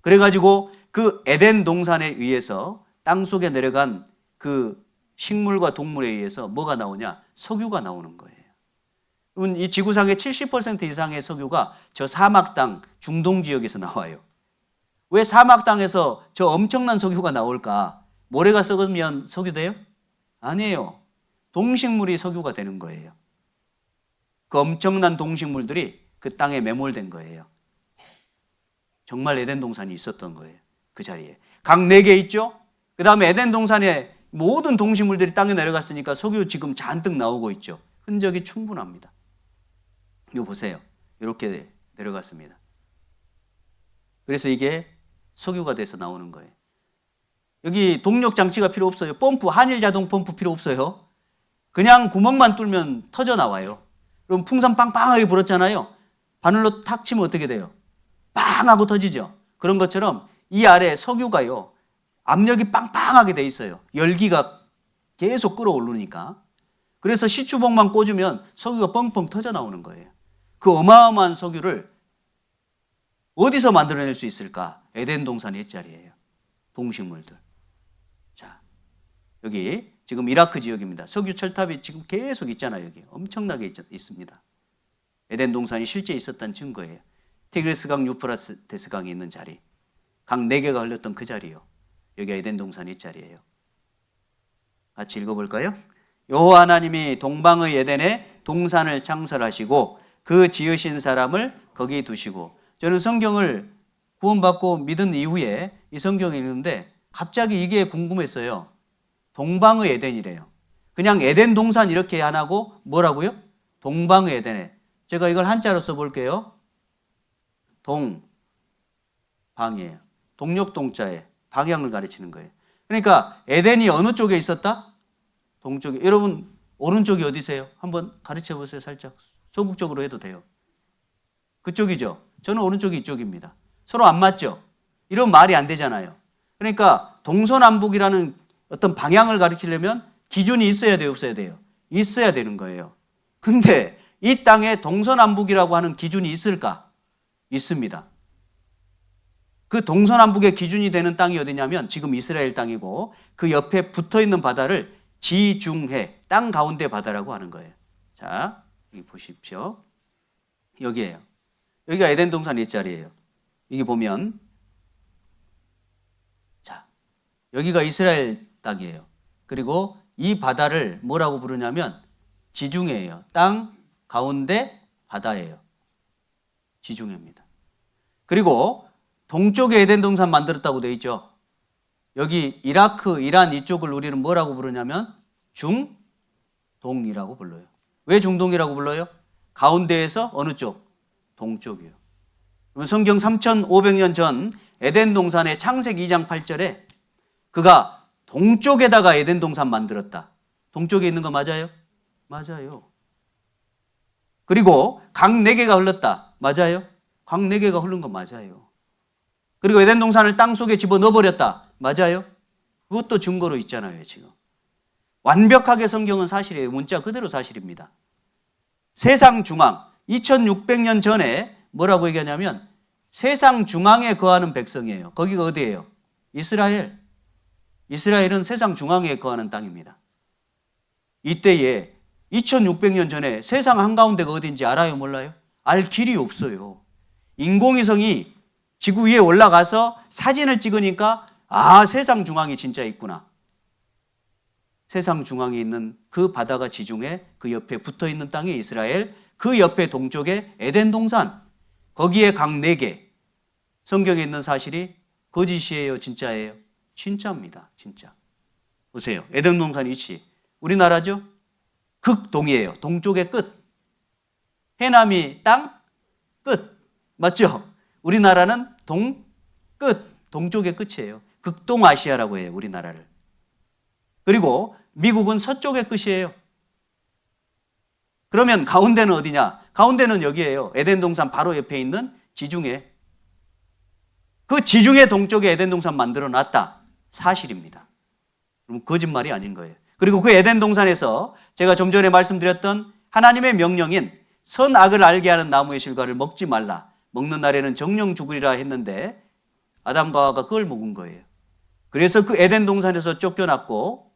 그래가지고 그 에덴 동산에 의해서 땅속에 내려간 그 식물과 동물에 의해서 뭐가 나오냐? 석유가 나오는 거예요. 여러분, 이 지구상의 70% 이상의 석유가 저 사막 땅 중동 지역에서 나와요. 왜 사막 땅에서 저 엄청난 석유가 나올까? 모래가 썩으면 석유 돼요? 아니에요. 동식물이 석유가 되는 거예요. 그 엄청난 동식물들이 그 땅에 매몰된 거예요. 정말 에덴 동산이 있었던 거예요. 그 자리에. 강 4개 있죠? 그 다음에 에덴 동산에 모든 동식물들이 땅에 내려갔으니까 석유 지금 잔뜩 나오고 있죠. 흔적이 충분합니다. 이거 보세요. 이렇게 내려갔습니다. 그래서 이게 석유가 돼서 나오는 거예요. 여기 동력 장치가 필요 없어요. 펌프, 한일 자동 펌프 필요 없어요. 그냥 구멍만 뚫면 터져 나와요. 그럼 풍선 빵빵하게 불었잖아요. 바늘로 탁 치면 어떻게 돼요? 빵 하고 터지죠. 그런 것처럼 이 아래 석유가요, 압력이 빵빵하게 돼 있어요. 열기가 계속 끌어오르니까. 그래서 시추봉만 꽂으면 석유가 뻥뻥 터져 나오는 거예요. 그 어마어마한 석유를 어디서 만들어낼 수 있을까? 에덴 동산 옛자리예요. 동식물들. 자, 여기 지금 이라크 지역입니다. 석유 철탑이 지금 계속 있잖아요. 여기 엄청나게 있습니다. 에덴 동산이 실제 있었다는 증거예요. 티그리스강, 유프라테스강이 있는 자리, 강 4개가 흘렀던 그 자리요. 여기가 에덴 동산 옛자리예요. 같이 읽어볼까요? 여호와 하나님이 동방의 에덴에 동산을 창설하시고 그 지으신 사람을 거기 두시고. 저는 성경을 구원받고 믿은 이후에 이 성경을 읽는데 갑자기 이게 궁금했어요. 동방의 에덴이래요. 그냥 에덴 동산 이렇게 안 하고 뭐라고요? 동방의 에덴에. 제가 이걸 한자로 써볼게요. 동방이에요. 동력동자에 방향을 가르치는 거예요. 그러니까 에덴이 어느 쪽에 있었다? 동쪽에. 여러분 오른쪽이 어디세요? 한번 가르쳐 보세요. 살짝 소극적으로 해도 돼요. 그쪽이죠. 저는 오른쪽이 이쪽입니다. 서로 안 맞죠? 이런 말이 안 되잖아요. 그러니까 동서남북이라는 어떤 방향을 가르치려면 기준이 있어야 돼요, 없어야 돼요? 있어야 되는 거예요. 근데 이 땅에 동서남북이라고 하는 기준이 있을까? 있습니다. 그 동서남북의 기준이 되는 땅이 어디냐면 지금 이스라엘 땅이고 그 옆에 붙어있는 바다를 지중해, 땅 가운데 바다라고 하는 거예요. 자, 여기 보십시오. 여기에요. 여기가 에덴 동산 옛자리예요. 여기 보면, 자, 여기가 이스라엘 땅이에요. 그리고 이 바다를 뭐라고 부르냐면 지중해예요. 땅 가운데 바다예요. 지중해입니다. 그리고 동쪽에 에덴 동산 만들었다고 되어 있죠. 여기 이라크, 이란 이쪽을 우리는 뭐라고 부르냐면 중동이라고 불러요. 왜 중동이라고 불러요? 가운데에서 어느 쪽? 동쪽이요. 그럼 성경 3,500년 전 에덴 동산의 창세기 2장 8절에 그가 동쪽에다가 에덴 동산 만들었다. 동쪽에 있는 거 맞아요? 맞아요. 그리고 강 4개가 흘렀다. 맞아요? 강 4개가 흐른 거 맞아요. 그리고 에덴 동산을 땅 속에 집어넣어버렸다. 맞아요? 그것도 증거로 있잖아요, 지금. 완벽하게 성경은 사실이에요. 문자 그대로 사실입니다. 세상 중앙, 2600년 전에 뭐라고 얘기하냐면 세상 중앙에 거하는 백성이에요. 거기가 어디예요? 이스라엘. 이스라엘은 세상 중앙에 거하는 땅입니다. 이때에 2600년 전에 세상 한가운데가 어딘지 알아요? 몰라요? 알 길이 없어요. 인공위성이 지구 위에 올라가서 사진을 찍으니까 아, 세상 중앙이 진짜 있구나. 세상 중앙에 있는 그 바다가 지중해, 그 옆에 붙어있는 땅이 이스라엘, 그 옆에 동쪽에 에덴 동산, 거기에 강 4개. 성경에 있는 사실이 거짓이에요? 진짜예요? 진짜입니다. 진짜. 보세요. 에덴 동산 위치. 우리나라죠? 극동이에요. 동쪽의 끝. 해남이 땅 끝. 맞죠? 우리나라는 동 끝. 동쪽의 끝이에요. 극동아시아라고 해요. 우리나라를. 그리고 미국은 서쪽의 끝이에요. 그러면 가운데는 어디냐? 가운데는 여기에요. 에덴 동산 바로 옆에 있는 지중해. 그 지중해 동쪽에 에덴 동산 만들어 놨다. 사실입니다. 그럼 거짓말이 아닌 거예요. 그리고 그 에덴 동산에서 제가 좀 전에 말씀드렸던 하나님의 명령인 선악을 알게 하는 나무의 실과를 먹지 말라. 먹는 날에는 정령 죽으리라 했는데 아담과 하와가 그걸 먹은 거예요. 그래서 그 에덴 동산에서 쫓겨났고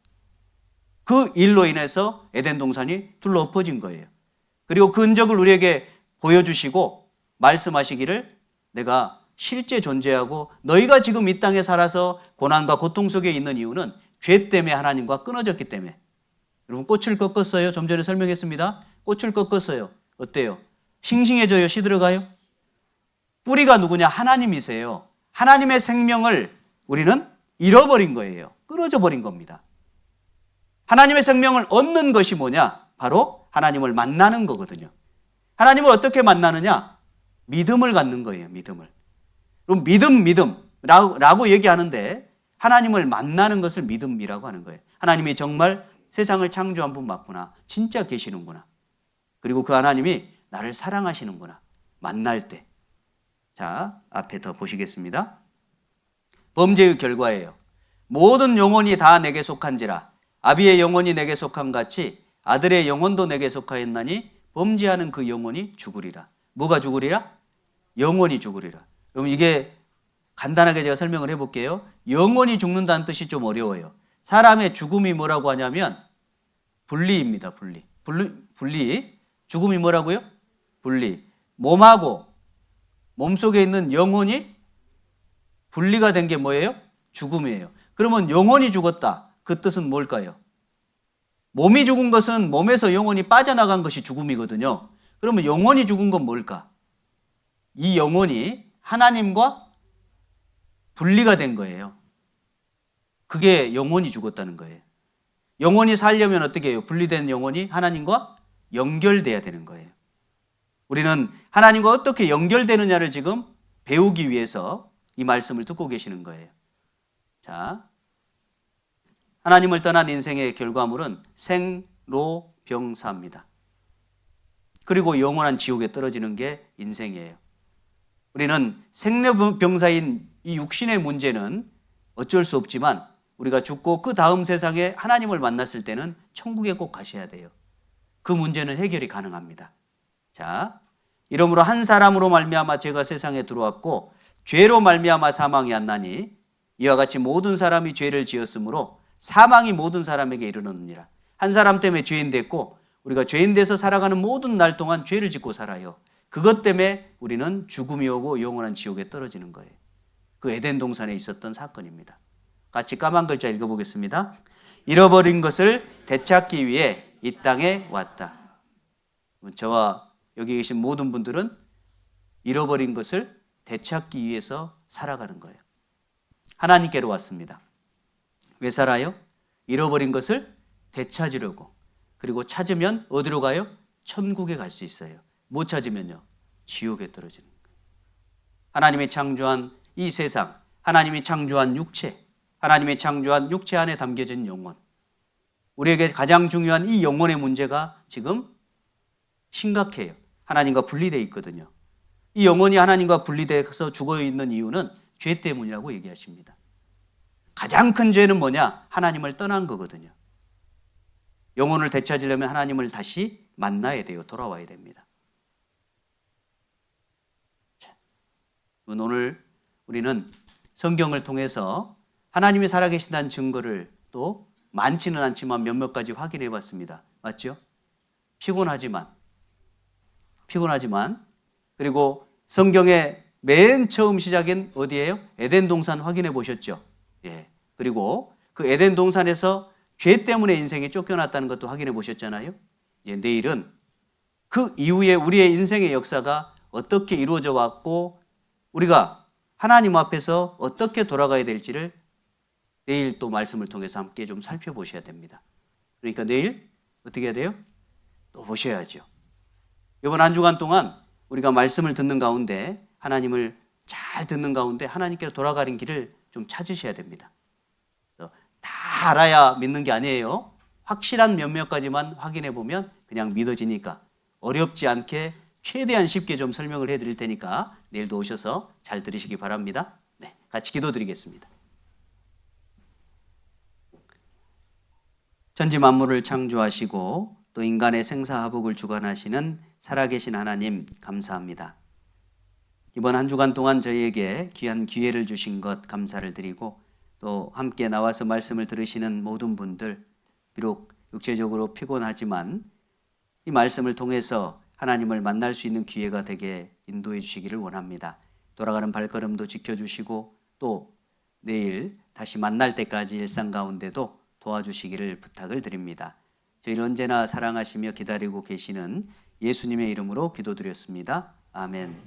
그 일로 인해서 에덴 동산이 둘러 엎어진 거예요. 그리고 그 흔적을 우리에게 보여주시고 말씀하시기를 내가 실제 존재하고 너희가 지금 이 땅에 살아서 고난과 고통 속에 있는 이유는 죄 때문에 하나님과 끊어졌기 때문에. 여러분 꽃을 꺾었어요. 좀 전에 설명했습니다. 꽃을 꺾었어요. 어때요? 싱싱해져요? 시들어가요? 뿌리가 누구냐? 하나님이세요. 하나님의 생명을 우리는 잃어버린 거예요. 끊어져 버린 겁니다. 하나님의 생명을 얻는 것이 뭐냐? 바로 하나님을 만나는 거거든요. 하나님을 어떻게 만나느냐? 믿음을 갖는 거예요. 믿음을. 그럼 믿음라고 얘기하는데 하나님을 만나는 것을 믿음이라고 하는 거예요. 하나님이 정말 세상을 창조한 분 맞구나. 진짜 계시는구나. 그리고 그 하나님이 나를 사랑하시는구나. 만날 때. 자, 앞에 더 보시겠습니다. 범죄의 결과예요. 모든 영혼이 다 내게 속한지라 아비의 영혼이 내게 속한 같이 아들의 영혼도 내게 속하였나니 범죄하는 그 영혼이 죽으리라. 뭐가 죽으리라? 영혼이 죽으리라. 그럼 이게 간단하게 제가 설명을 해볼게요. 영혼이 죽는다는 뜻이 좀 어려워요. 사람의 죽음이 뭐라고 하냐면 분리입니다. 분리. 죽음이 뭐라고요? 분리. 몸하고 몸속에 있는 영혼이 분리가 된 게 뭐예요? 죽음이에요. 그러면 영혼이 죽었다. 그 뜻은 뭘까요? 몸이 죽은 것은 몸에서 영혼이 빠져나간 것이 죽음이거든요. 그러면 영혼이 죽은 건 뭘까? 이 영혼이 하나님과 분리가 된 거예요. 그게 영혼이 죽었다는 거예요. 영혼이 살려면 어떻게 해요? 분리된 영혼이 하나님과 연결돼야 되는 거예요. 우리는 하나님과 어떻게 연결되느냐를 지금 배우기 위해서 이 말씀을 듣고 계시는 거예요. 자, 하나님을 떠난 인생의 결과물은 생로병사입니다. 그리고 영원한 지옥에 떨어지는 게 인생이에요. 우리는 생로병사인 이 육신의 문제는 어쩔 수 없지만 우리가 죽고 그 다음 세상에 하나님을 만났을 때는 천국에 꼭 가셔야 돼요. 그 문제는 해결이 가능합니다. 자, 이러므로 한 사람으로 말미암아 죄가 세상에 들어왔고 죄로 말미암아 사망이 왔나니 이와 같이 모든 사람이 죄를 지었으므로 사망이 모든 사람에게 이르렀느니라. 한 사람 때문에 죄인 됐고 우리가 죄인 돼서 살아가는 모든 날 동안 죄를 짓고 살아요. 그것 때문에 우리는 죽음이 오고 영원한 지옥에 떨어지는 거예요. 그 에덴 동산에 있었던 사건입니다. 같이 까만 글자 읽어보겠습니다. 잃어버린 것을 되찾기 위해 이 땅에 왔다. 저와 여기 계신 모든 분들은 잃어버린 것을 되찾기 위해서 살아가는 거예요. 하나님께로 왔습니다. 왜 살아요? 잃어버린 것을 되찾으려고. 그리고 찾으면 어디로 가요? 천국에 갈 수 있어요. 못 찾으면요, 지옥에 떨어지는 거예요. 하나님이 창조한 이 세상, 하나님이 창조한 육체, 하나님이 창조한 육체 안에 담겨진 영혼, 우리에게 가장 중요한 이 영혼의 문제가 지금 심각해요. 하나님과 분리되어 있거든요. 이 영혼이 하나님과 분리돼서 죽어있는 이유는 죄 때문이라고 얘기하십니다. 가장 큰 죄는 뭐냐? 하나님을 떠난 거거든요. 영혼을 되찾으려면 하나님을 다시 만나야 돼요. 돌아와야 됩니다. 오늘 우리는 성경을 통해서 하나님이 살아계신다는 증거를 또 많지는 않지만 몇몇 가지 확인해 봤습니다. 맞죠? 피곤하지만 그리고 성경의 맨 처음 시작인 어디예요? 에덴 동산 확인해 보셨죠? 예. 그리고 그 에덴 동산에서 죄 때문에 인생이 쫓겨났다는 것도 확인해 보셨잖아요. 이제 내일은 그 이후에 우리의 인생의 역사가 어떻게 이루어져 왔고 우리가 하나님 앞에서 어떻게 돌아가야 될지를 내일 또 말씀을 통해서 함께 좀 살펴보셔야 됩니다. 그러니까 내일 어떻게 해야 돼요? 또 보셔야죠. 이번 한 주간 동안 우리가 말씀을 듣는 가운데 하나님을 잘 듣는 가운데 하나님께로 돌아가는 길을 좀 찾으셔야 됩니다. 그래서 다 알아야 믿는 게 아니에요. 확실한 몇몇 가지만 확인해 보면 그냥 믿어지니까 어렵지 않게 최대한 쉽게 좀 설명을 해드릴 테니까 내일도 오셔서 잘 들으시기 바랍니다. 네, 같이 기도드리겠습니다. 천지 만물을 창조하시고 또 인간의 생사화복을 주관하시는 살아계신 하나님 감사합니다. 이번 한 주간 동안 저희에게 귀한 기회를 주신 것 감사를 드리고 또 함께 나와서 말씀을 들으시는 모든 분들 비록 육체적으로 피곤하지만 이 말씀을 통해서 하나님을 만날 수 있는 기회가 되게 인도해 주시기를 원합니다. 돌아가는 발걸음도 지켜주시고 또 내일 다시 만날 때까지 일상 가운데도 도와주시기를 부탁을 드립니다. 저희를 언제나 사랑하시며 기다리고 계시는 예수님의 이름으로 기도드렸습니다. 아멘.